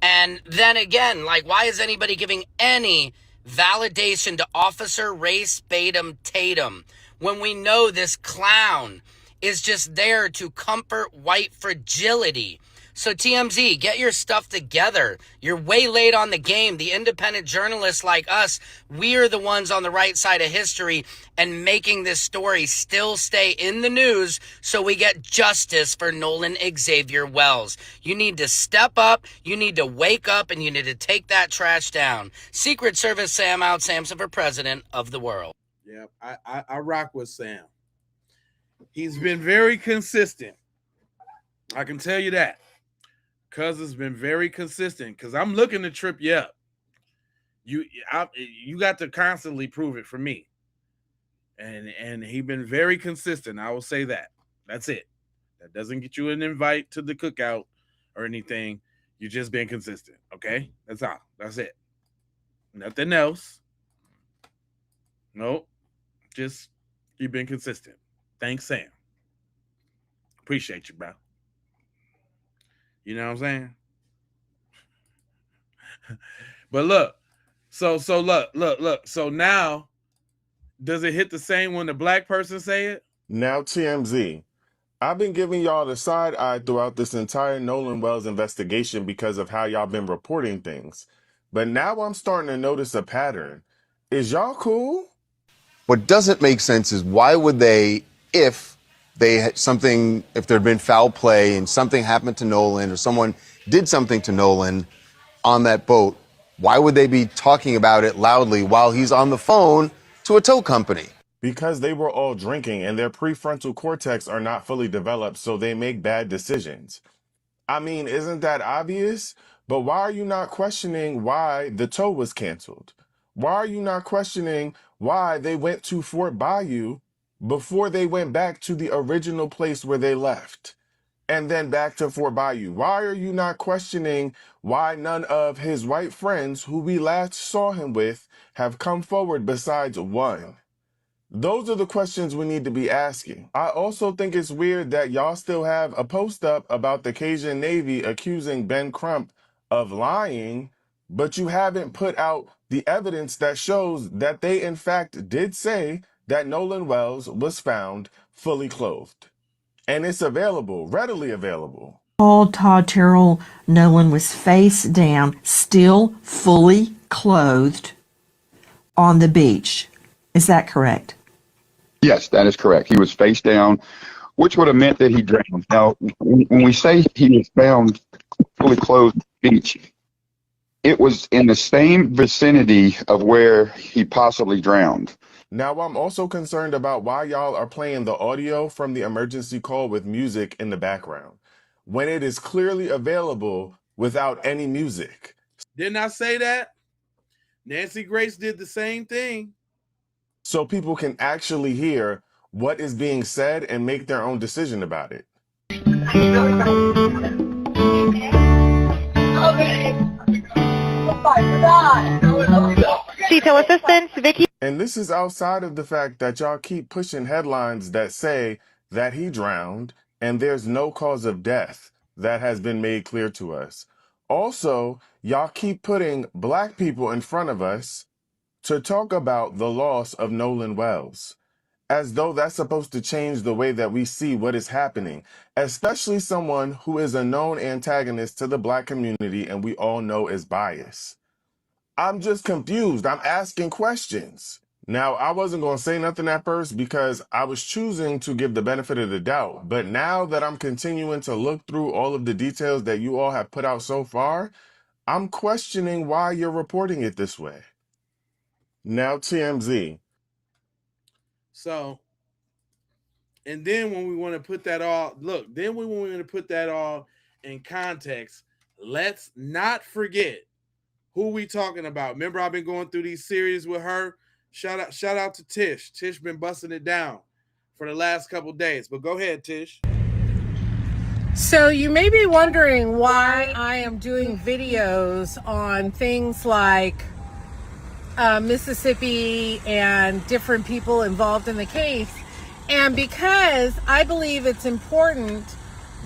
And then again, like, why is anybody giving any validation to Officer Race Batum Tatum when we know this clown is just there to comfort white fragility? So TMZ, get your stuff together. You're way late on the game. The independent journalists like us, we're the ones on the right side of history and making this story still stay in the news so we get justice for Nolan Xavier Wells. You need to step up, you need to wake up, and you need to take that trash down. Secret Service Sam out, Samson for president of the world. Yeah, I rock with Sam. He's been very consistent. I can tell you that. Cuz has been very consistent, because I'm looking to trip you up. You got to constantly prove it for me. And he's been very consistent. I will say that. That's it. That doesn't get you an invite to the cookout or anything. You just been consistent. Okay? That's all. That's it. Nothing else. Nope. Just you've been consistent. Thanks, Sam. Appreciate you, bro. You know what I'm saying? But look, so look. So now, does it hit the same when the black person say it? Now, TMZ, I've been giving y'all the side eye throughout this entire Nolan Wells investigation because of how y'all been reporting things. But now I'm starting to notice a pattern. Is y'all cool? What doesn't make sense is why would they, if they had something, if there'd been foul play and something happened to Nolan or someone did something to Nolan on that boat, why would they be talking about it loudly while he's on the phone to a tow company? Because they were all drinking and their prefrontal cortex are not fully developed, so they make bad decisions. I mean, isn't that obvious? But why are you not questioning why the tow was canceled? Why are you not questioning why they went to Fort Bayou before they went back to the original place where they left? and then back to Fort Bayou? Why are you not questioning why none of his white friends who we last saw him with have come forward besides one? Those are the questions we need to be asking. I also think it's weird that y'all still have a post up about the Cajun Navy accusing Ben Crump of lying, but you haven't put out the evidence that shows that they in fact did say that Nolan Wells was found fully clothed. And it's available, readily available. Todd Terrell Nolan was face down, still fully clothed on the beach. Is that correct? Yes, that is correct. He was face down, which would have meant that he drowned. Now, when we say he was found fully clothed on the beach, it was in the same vicinity of where he possibly drowned. Now, I'm also concerned about why y'all are playing the audio from the emergency call with music in the background, when it is clearly available without any music. Didn't I say that? Nancy Grace did the same thing. So people can actually hear what is being said and make their own decision about it. Detail assistance, Vicky. And this is outside of the fact that y'all keep pushing headlines that say that he drowned and there's no cause of death that has been made clear to us. Also, y'all keep putting black people in front of us to talk about the loss of Nolan Wells, as though that's supposed to change the way that we see what is happening, especially someone who is a known antagonist to the black community and we all know is biased. I'm just confused. I'm asking questions. Now, I wasn't going to say nothing at first because I was choosing to give the benefit of the doubt. But now that I'm continuing to look through all of the details that you all have put out so far, I'm questioning why you're reporting it this way. Now, TMZ. So, and then when we want to put that all, look, then when we want to put that all in context, let's not forget who we talking about. Remember, I've been going through these series with her. Shout out to Tish. Tish been busting it down for the last couple days. But go ahead, Tish. So you may be wondering why I am doing videos on things like Mississippi and different people involved in the case. And because I believe it's important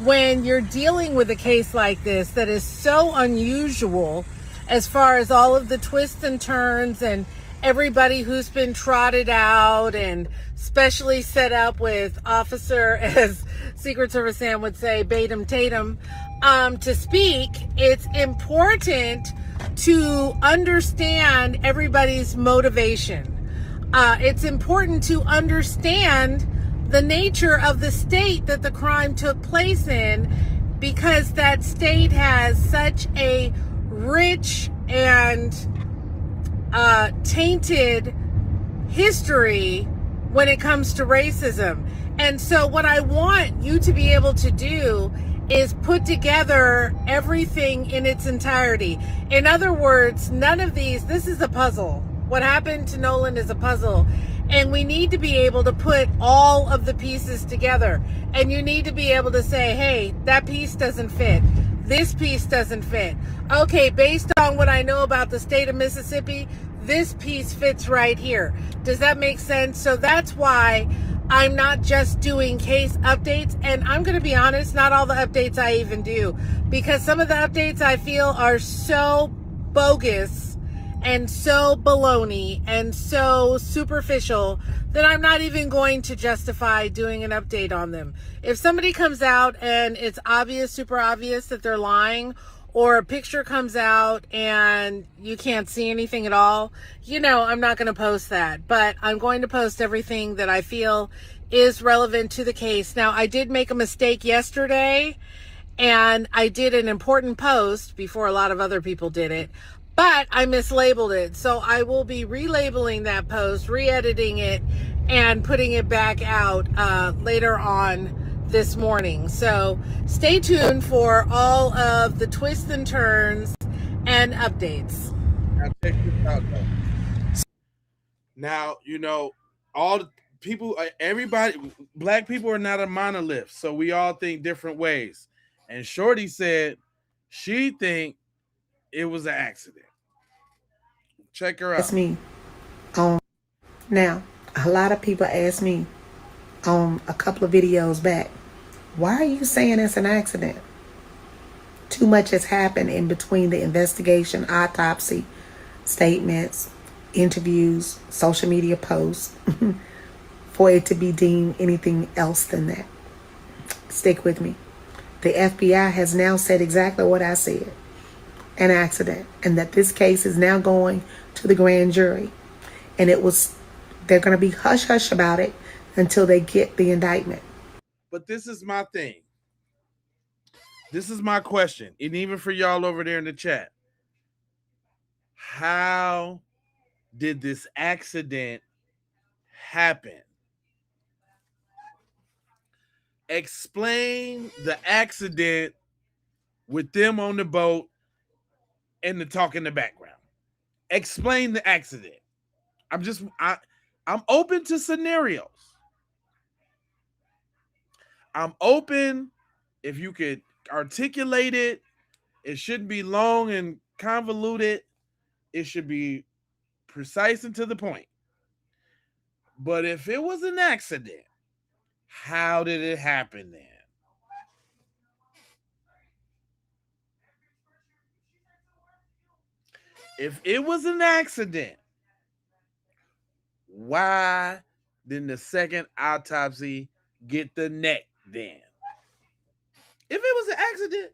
when you're dealing with a case like this that is so unusual as far as all of the twists and turns and everybody who's been trotted out and specially set up with officer, as Secret Service Sam would say, Batum Tatum, to speak, it's important to understand everybody's motivation. It's important to understand the nature of the state that the crime took place in, because that state has such a rich and tainted history when it comes to racism. And so what I want you to be able to do is put together everything in its entirety. In other words, none of these, this is a puzzle. What happened to Nolan is a puzzle. And we need to be able to put all of the pieces together. And you need to be able to say, hey, that piece doesn't fit. This piece doesn't fit. Okay, based on what I know about the state of Mississippi, this piece fits right here. Does that make sense? So that's why I'm not just doing case updates. And I'm going to be honest, not all the updates I even do, because some of the updates I feel are so bogus and so baloney and so superficial that I'm not even going to justify doing an update on them. If somebody comes out and it's obvious, super obvious that they're lying, or a picture comes out and you can't see anything at all, you know, I'm not going to post that. But I'm going to post everything that I feel is relevant to the case. Now, I did make a mistake yesterday, and I did an important post before a lot of other people did it, but I mislabeled it. So I will be relabeling that post, re-editing it, and putting it back out later on this morning. So stay tuned for all of the twists and turns and updates. Now check this out though. Now, you know, all the people, everybody, black people are not a monolith, so we all think different ways. And Shorty said she think it was an accident. Check her That's out. me. Now, a lot of people ask me on a couple of videos back, why are you saying it's an accident? Too much has happened in between the investigation, autopsy, statements, interviews, social media posts for it to be deemed anything else than that. Stick with me. The FBI has now said exactly what I said, an accident, and that this case is now going to the grand jury. And they're going to be hush hush about it until they get the indictment. But this is my thing. This is my question, and even for y'all over there in the chat. How did this accident happen? Explain the accident with them on the boat and the talk in the background. Explain the accident. I'm open to scenarios. I'm open if you could articulate it. It shouldn't be long and convoluted. It should be precise and to the point. But if it was an accident, how did it happen then? If it was an accident, why didn't the second autopsy get the neck then? If it was an accident,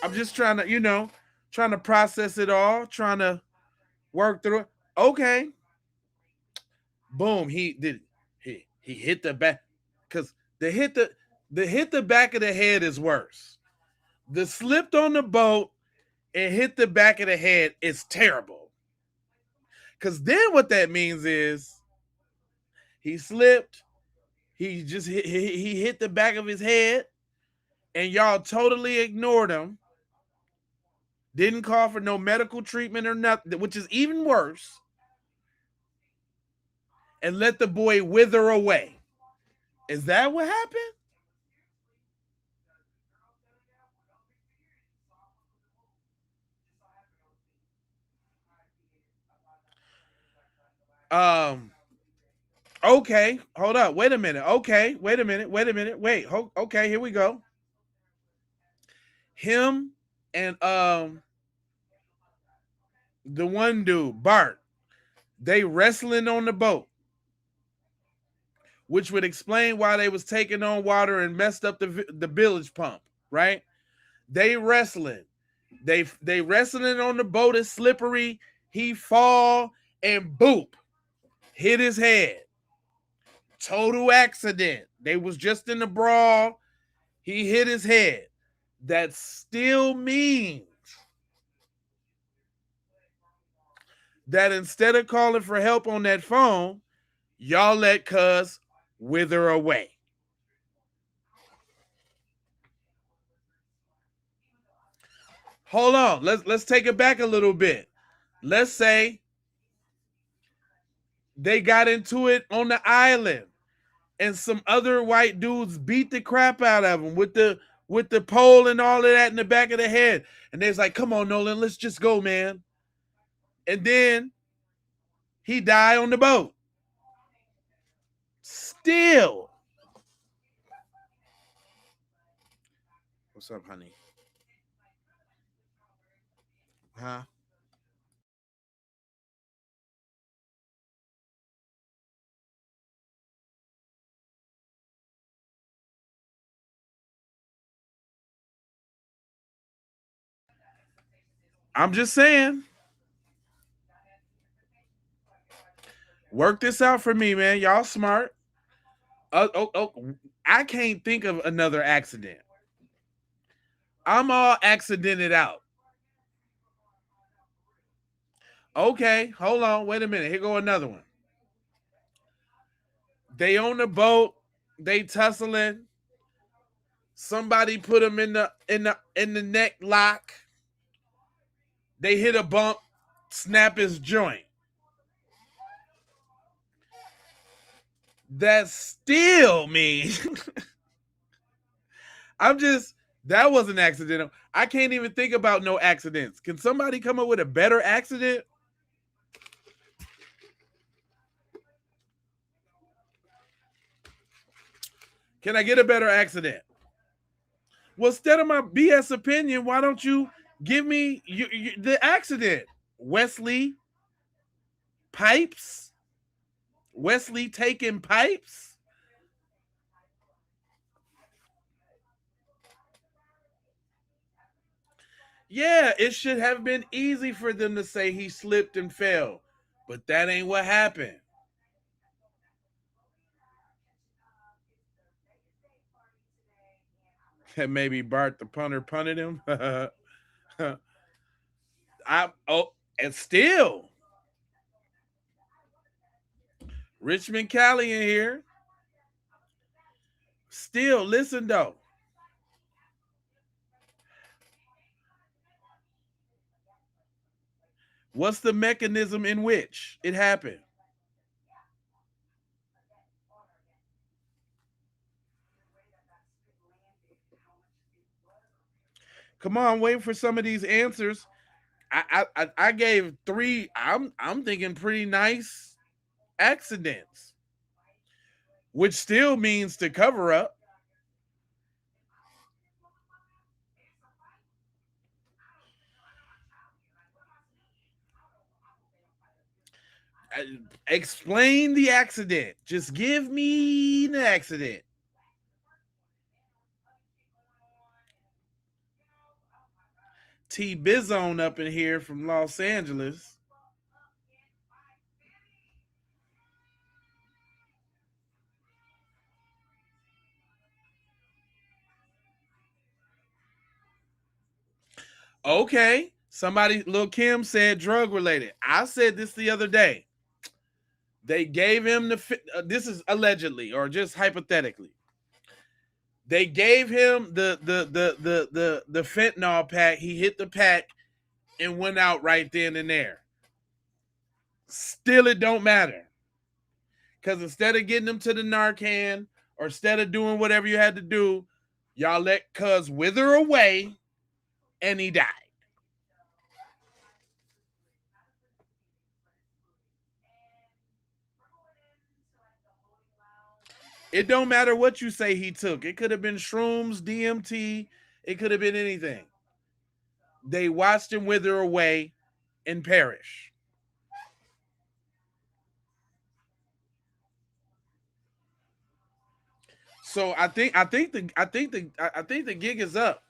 I'm just trying to, trying to process it all, trying to work through it. Okay. Boom, he hit the back, because the back of the head is worse. The slipped on the boat and hit the back of the head is terrible. Because then what that means is he slipped, he just he hit the back of his head, and y'all totally ignored him. Didn't call for no medical treatment or nothing, which is even worse. And let the boy wither away. Is that what happened? Okay, hold up. Wait a minute. Okay, wait a minute. Wait. Okay, here we go. Him and the one dude, Bart, they wrestling on the boat, which would explain why they was taking on water and messed up the village pump, right? They wrestling. They wrestling on the boat, is slippery. He fall and boop, hit his head. Total accident. They was just in the brawl. He hit his head. That still means that instead of calling for help on that phone, y'all let cuz wither away. Hold on. Let's take it back a little bit. Let's say they got into it on the island and some other white dudes beat the crap out of him with the pole and all of that in the back of the head. And they's like, come on, Nolan, let's just go, man. And then he died on the boat. Still. What's up, honey? Huh? I'm just saying. Work this out for me, man. Y'all smart. I can't think of another accident. I'm all accidented out. Okay, hold on. Wait a minute. Here go another one. They on the boat. They tussling. Somebody put them in the neck lock. They hit a bump, snap his joint. That still means that wasn't accidental. I can't even think about no accidents. Can somebody come up with a better accident? Can I get a better accident? Well, instead of my BS opinion, why don't you give me the accident? Wesley Pipes? Wesley taking pipes? Yeah, it should have been easy for them to say he slipped and fell, but that ain't what happened. And maybe Bart the punter punted him. And still, Richmond Cali in here. Still, listen though. What's the mechanism in which it happened? Come on, wait for some of these answers. I gave 3. I'm thinking pretty nice accidents, which still means to cover up. Explain the accident. Just give me the accident. T Bizone up in here from Los Angeles. Okay. Somebody, Lil Kim said drug related. I said this the other day. They gave him this is allegedly or just hypothetically. They gave him the fentanyl pack. He hit the pack and went out right then and there. Still, it don't matter. Because instead of getting him to the Narcan or instead of doing whatever you had to do, y'all let Cuz wither away and he died. It don't matter what you say he took. It could have been shrooms, DMT. It could have been anything. They watched him wither away and perish. So I think the gig is up.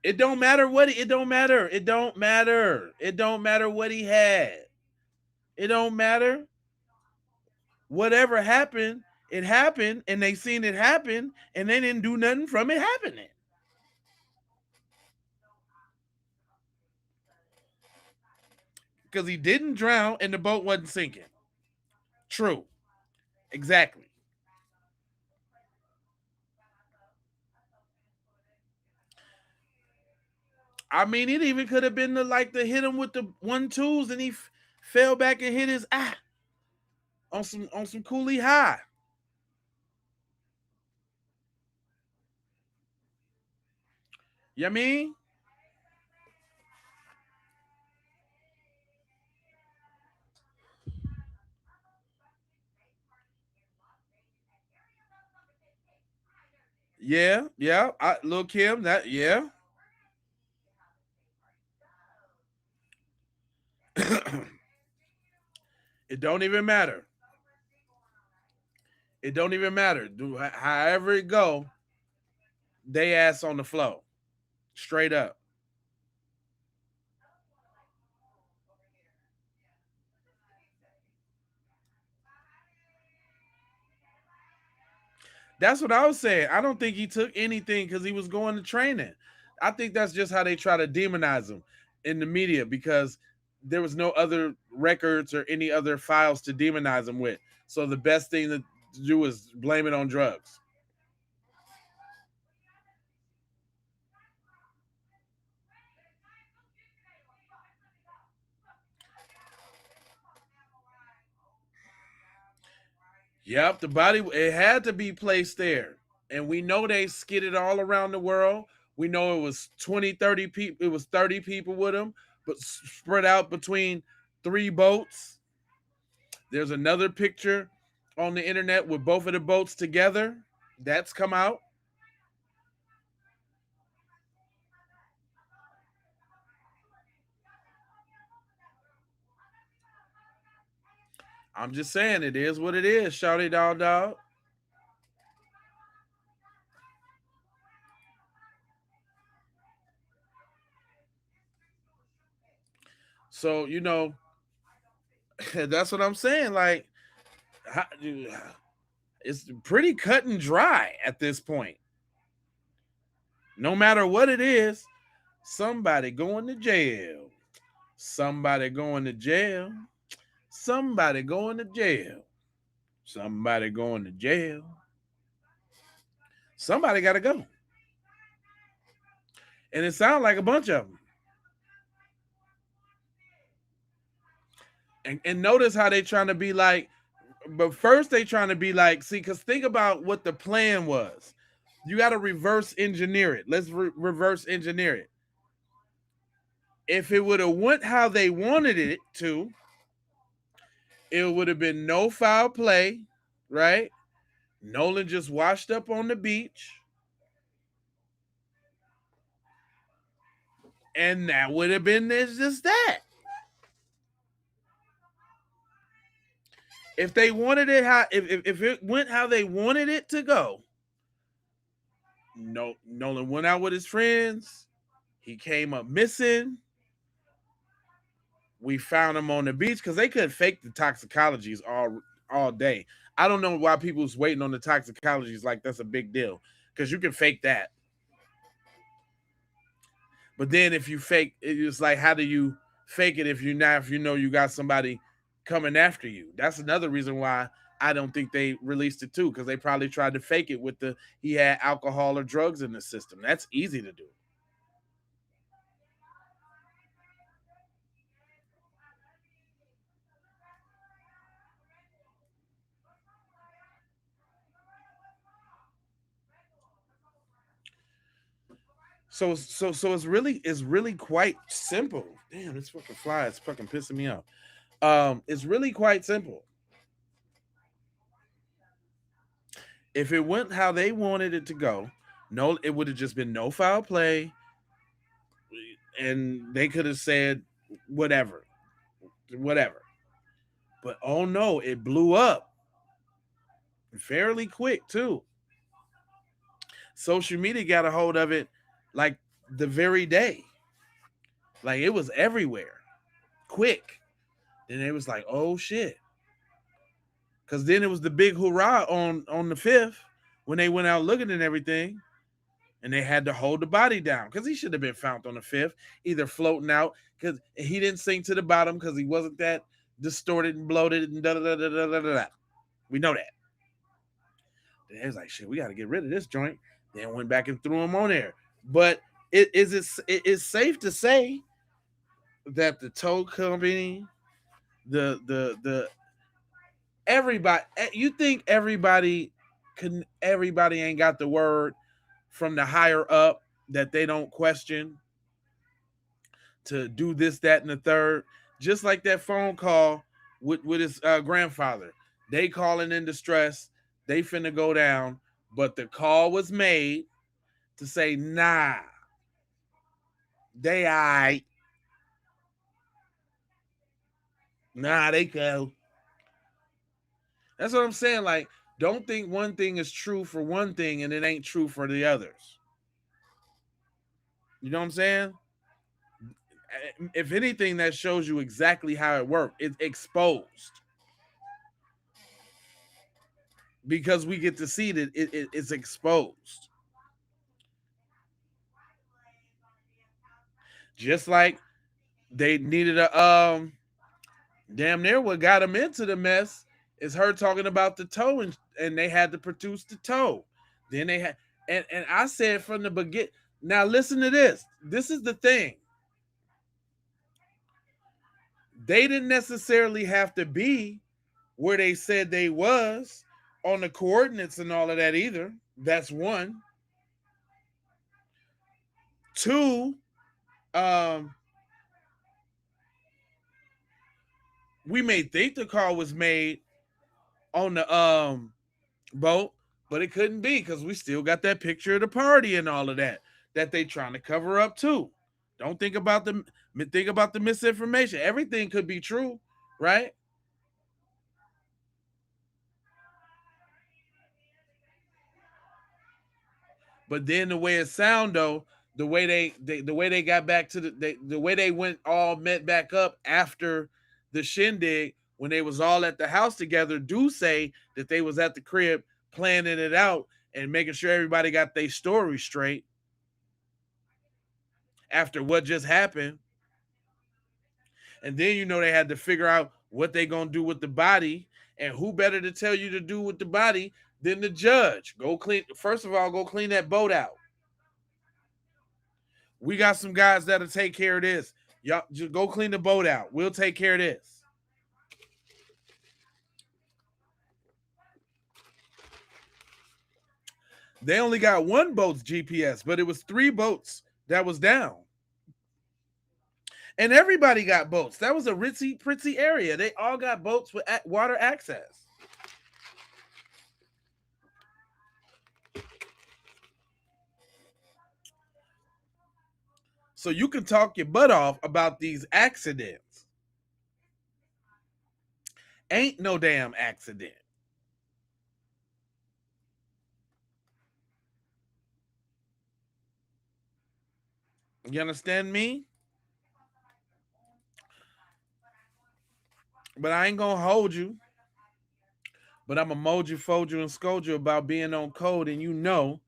It don't matter what it don't matter. It don't matter. It don't matter what he had. It don't matter. Whatever happened, it happened, and they seen it happen, and they didn't do nothing from it happening. Because he didn't drown and the boat wasn't sinking. True. Exactly. I mean, it even could have been the hit him with the 1-2s and he fell back and hit his eye on some Cooley High. You know what I mean? Yeah, yeah. Lil Kim, that yeah. It don't even matter. It don't even matter. However it go, they ass on the flow. Straight up. That's what I was saying. I don't think he took anything because he was going to training. I think that's just how they try to demonize him in the media because there was no other records or any other files to demonize him with. So the best thing to do is blame it on drugs. Yep, the body, it had to be placed there. And we know they skidded all around the world. We know it was 20, 30 people. It was 30 people with them, but spread out between 3 boats. There's another picture on the internet with both of the boats together. That's come out. I'm just saying it is what it is, shouty dog. So, that's what I'm saying. Like, it's pretty cut and dry at this point. No matter what it is, somebody going to jail. Somebody going to jail. Somebody going to jail. Somebody going to jail. Somebody got to go. And it sounds like a bunch of them. And notice how they trying to be like, but first they trying to be like, see, because think about what the plan was. You got to reverse engineer it. Let's reverse engineer it. If it would have went how they wanted it to, it would have been no foul play, right? Nolan just washed up on the beach. And that would have been just that. If they wanted it how if it went how they wanted it to go, no, Nolan went out with his friends. He came up missing. We found him on the beach because they could fake the toxicologies all day. I don't know why people's waiting on the toxicologies like that's a big deal, because you can fake that. But then if you fake, it's like, how do you fake it if you know you got somebody coming after you? That's another reason why I don't think they released it too, because they probably tried to fake it with he had alcohol or drugs in the system. That's easy to do. So it's really quite simple. Damn, this fucking fly is fucking pissing me off. It's really quite simple. If it went how they wanted it to go, no, it would have just been no foul play, and they could have said whatever. But oh no, it blew up fairly quick too. Social media got a hold of it like the very day. Like, it was everywhere. Quick. Then it was like, oh shit. Cause then it was the big hurrah on the 5th when they went out looking and everything. And they had to hold the body down because he should have been found on the 5th, either floating out because he didn't sink to the bottom because he wasn't that distorted and bloated and da da da da da da da. We know that. Then it was like, shit, we got to get rid of this joint. Then went back and threw him on there. But it is safe to say that the tow company, the everybody, you think everybody ain't got the word from the higher up that they don't question to do this, that, and the third. Just like that phone call with his grandfather. They calling in distress. They finna go down. But the call was made to say, nah, they all right. Nah, they go. That's what I'm saying. Like, don't think one thing is true for one thing and it ain't true for the others. You know what I'm saying? If anything, that shows you exactly how it worked. It's exposed. Because we get to see that it's exposed. Just like they needed a damn near what got them into the mess is her talking about the toe, and they had to produce the toe. Then they had and I said from the beginning. Now listen to this. This is the thing. They didn't necessarily have to be where they said they was on the coordinates and all of that either. That's one. Two, we may think the call was made on the boat, but it couldn't be because we still got that picture of the party and all of that they trying to cover up too. Don't think about the misinformation. Everything could be true, right? But then the way it sound though, the way the way they got back to the way they went all met back up after the shindig when they was all at the house together, do say that they was at the crib planning it out and making sure everybody got their story straight after what just happened. And then they had to figure out what they gonna do with the body, and who better to tell you to do with the body than the judge? Go clean. First of all, go clean that boat out. We got some guys that'll take care of this. Y'all just go clean the boat out. We'll take care of this. They only got one boat's GPS, but it was 3 boats that was down. And everybody got boats. That was a ritzy area. They all got boats with water access. So you can talk your butt off about these accidents. Ain't no damn accident. You understand me? But I ain't gonna hold you. But I'm gonna mold you, fold you, and scold you about being on code, and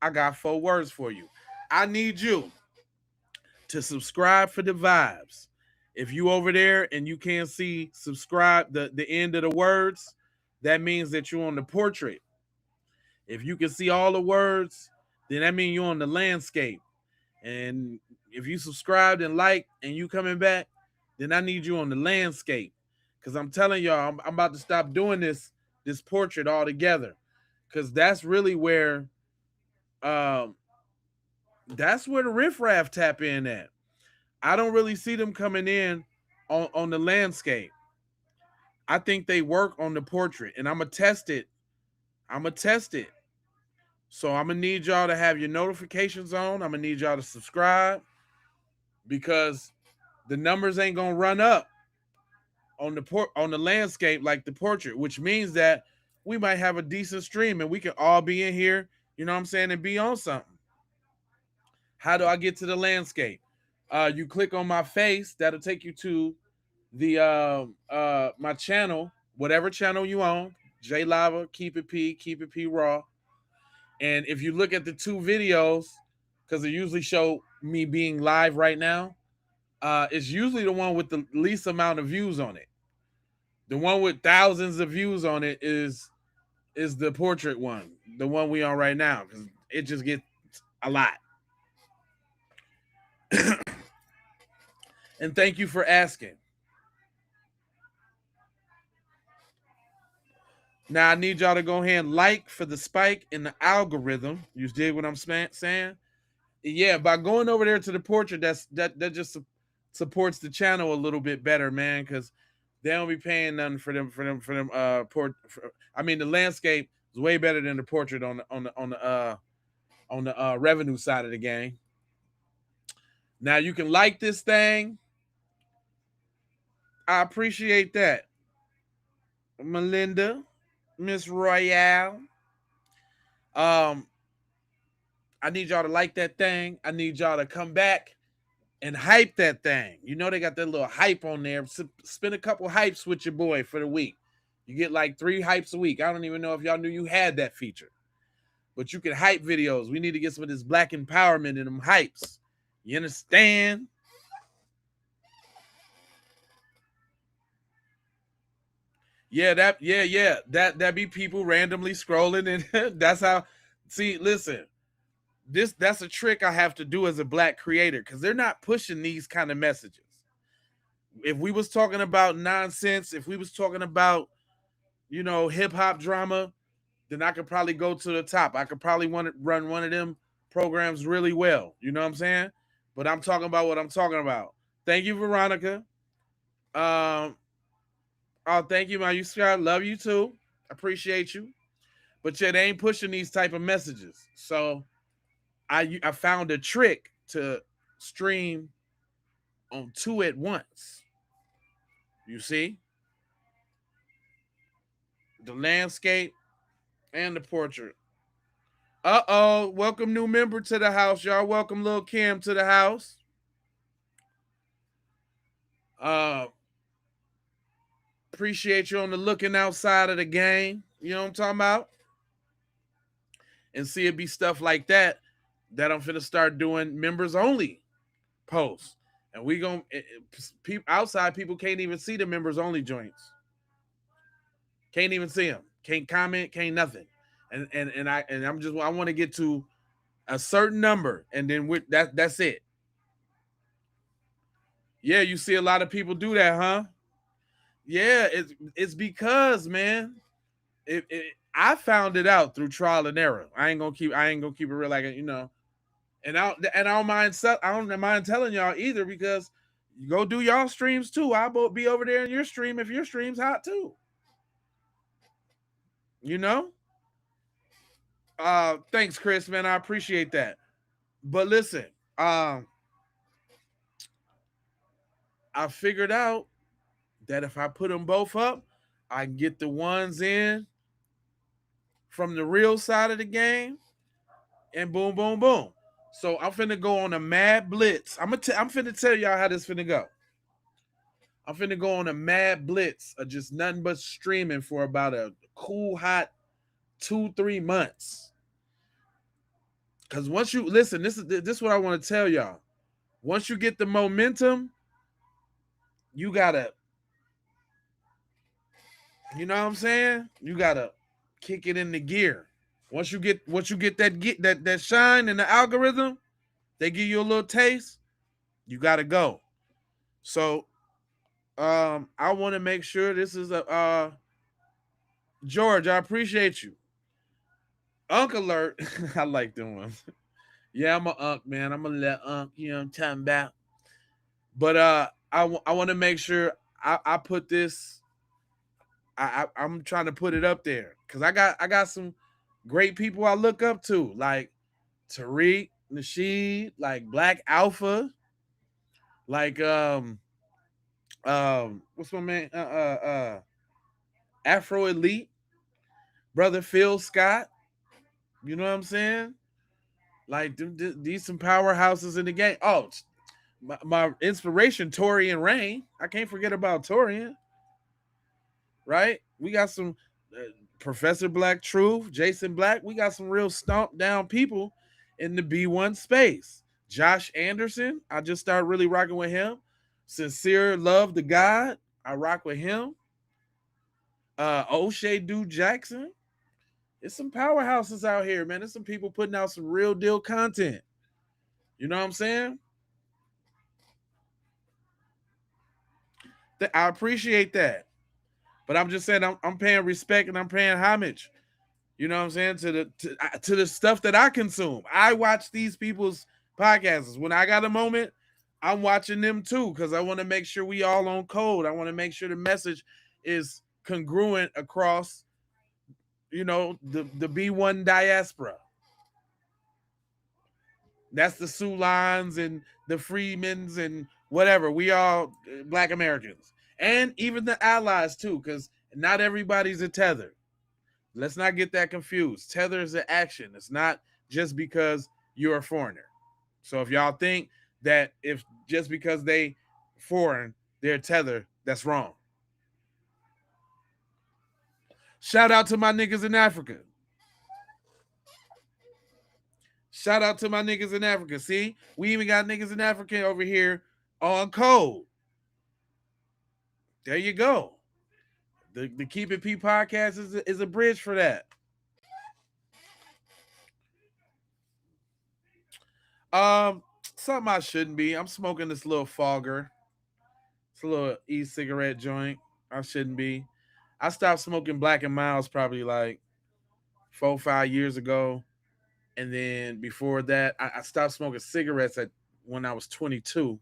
I got 4 words for you. I need you to subscribe for the vibes. If you over there and you can't see subscribe the end of the words, that means that you're on the portrait. If you can see all the words, then that means you're on the landscape. And if you subscribed and like and you coming back, then I need you on the landscape. Because I'm telling y'all, I'm about to stop doing this portrait altogether. Because that's really where the riffraff tap in at. I don't really see them coming in on the landscape. I think they work on the portrait, and I'm gonna test it. So I'm gonna need y'all to have your notifications on. I'm gonna need y'all to subscribe because the numbers ain't gonna run up on the landscape like the portrait, which means that we might have a decent stream and we can all be in here, you know what I'm saying, and be on something. How do I get to the landscape? You click on my face, that'll take you to the my channel, whatever channel you own, J Lava, Keep It P Raw. And if you look at the 2 videos, because they usually show me being live right now, it's usually the one with the least amount of views on it. The one with thousands of views on it is the portrait one, the one we on right now, because it just gets a lot. And thank you for asking. Now I need y'all to go ahead and like for the spike in the algorithm. You dig what I'm saying? Yeah, by going over there to the portrait, that just supports the channel a little bit better, man, because they don't be paying nothing for them. I mean, the landscape is way better than the portrait on the revenue side of the game. Now you can like this thing. I appreciate that, Melinda, Miss Royale. I need y'all to like that thing. I need y'all to come back and hype that thing. You know they got that little hype on there. Spend a couple hypes with your boy for the week. You get like 3 hypes a week. I don't even know if y'all knew you had that feature. But you can hype videos. We need to get some of this black empowerment in them hypes. You understand? Yeah, that be people randomly scrolling, and that's how. See, listen, that's a trick I have to do as a black creator because they're not pushing these kind of messages. If we was talking about nonsense, if we was talking about hip hop drama, then I could probably go to the top. I could probably want to run one of them programs really well. You know what I'm saying? But I'm talking about what I'm talking about. Thank you, Veronica. Um, oh, thank you, my you Scott. Love you too. Appreciate you. But yet they ain't pushing these type of messages. So I found a trick to stream on two at once. You see? The landscape and the portrait. Uh-oh. Welcome new member to the house, y'all. Welcome Lil Kim to the house. Appreciate you on the looking outside of the game. You know what I'm talking about? And see it be stuff like that that I'm finna start doing members only posts. And we gonna people outside people can't even see the members only joints. Can't even see them. Can't comment. Can't nothing. And I'm just I want to get to a certain number, and then with that's it. Yeah, you see a lot of people do that, huh? Yeah, it's because man, I found it out through trial and error. I ain't gonna keep it real like you know, I don't mind telling y'all either because you go do y'all streams too. I'll be over there in your stream if your stream's hot too. You know. Thanks, Chris, man. I appreciate that. But listen, I figured out that if I put them both up, I can get the ones in from the real side of the game, and boom, boom, boom. So I'm finna go on a mad blitz. I'm finna tell y'all how this finna go. I'm finna go on a mad blitz of just nothing but streaming for about a cool hot 2-3 months. Cause once you listen, this is what I want to tell y'all. Once you get the momentum, you gotta, you know what I'm saying? You gotta kick it into gear. Once you get that shine in the algorithm, they give you a little taste, you gotta go. So I want to make sure this is a George, I appreciate you. Unk alert. I like them ones. Yeah, I'm a unk, man. I'm gonna let unk, you know what I'm talking about. But I want to make sure I put this. I'm trying to put it up there because I got some great people I look up to, like Tariq Nasheed, like Black Alpha, like what's my man Afro Elite, brother Phil Scott. You know what I'm saying? Like these some powerhouses in the game. Oh, my inspiration, Torian Rain. I can't forget about Torian. Right? We got some Professor Black Truth, Jason Black. We got some real stomp down people in the B1 space. Josh Anderson, I just started really rocking with him. Sincere Love the God, I rock with him. O'Shea Dude Jackson. It's some powerhouses out here, man. There's some people putting out some real deal content. You know what I'm saying? I appreciate that. But I'm just saying I'm paying respect and I'm paying homage. You know what I'm saying? To the stuff that I consume. I watch these people's podcasts. When I got a moment, I'm watching them too because I want to make sure we all on code. I want to make sure the message is congruent across, you know, the B1 diaspora. That's the Sulans and the Freemans and whatever. We all Black Americans. And even the allies too, because not everybody's a tether. Let's not get that confused. Tether is an action. It's not just because you're a foreigner. So if y'all think that if just because they foreign, they're tether, that's wrong. Shout out to my niggas in Africa. Shout out to my niggas in Africa. See, we even got niggas in Africa over here on code. There you go. The Keep It P podcast is a bridge for that. Something I shouldn't be. I'm smoking this little fogger. It's a little e-cigarette joint. I shouldn't be. I stopped smoking Black and Miles probably like 4-5 years ago, and then before that, I stopped smoking cigarettes when I was 22.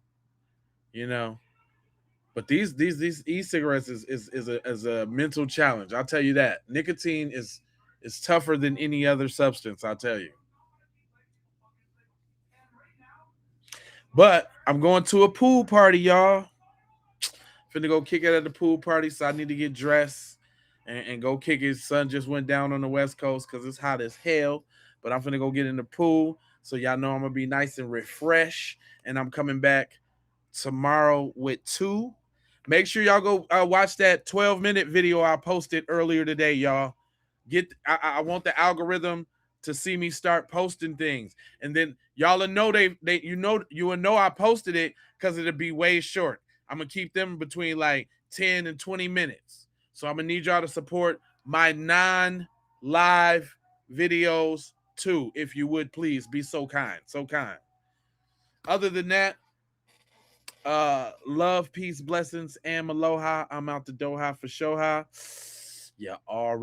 You know, but these e-cigarettes is a mental challenge. I'll tell you that. Nicotine is tougher than any other substance. I'll tell you. But I'm going to a pool party, y'all. Finna go kick it at the pool party, so I need to get dressed and go kick it. Sun just went down on the West Coast because it's hot as hell. But I'm finna go get in the pool, so y'all know I'm gonna be nice and refreshed. And I'm coming back tomorrow with 2. Make sure y'all go watch that 12-minute video I posted earlier today, y'all. I want the algorithm to see me start posting things, and then y'all will know you will know I posted it because it'll be way short. I'm gonna keep them between like 10 and 20 minutes. So I'm gonna need y'all to support my non-live videos too, if you would please be so kind, so kind. Other than that, love, peace, blessings, and aloha. I'm out the Doha for Shoha. Yeah, already.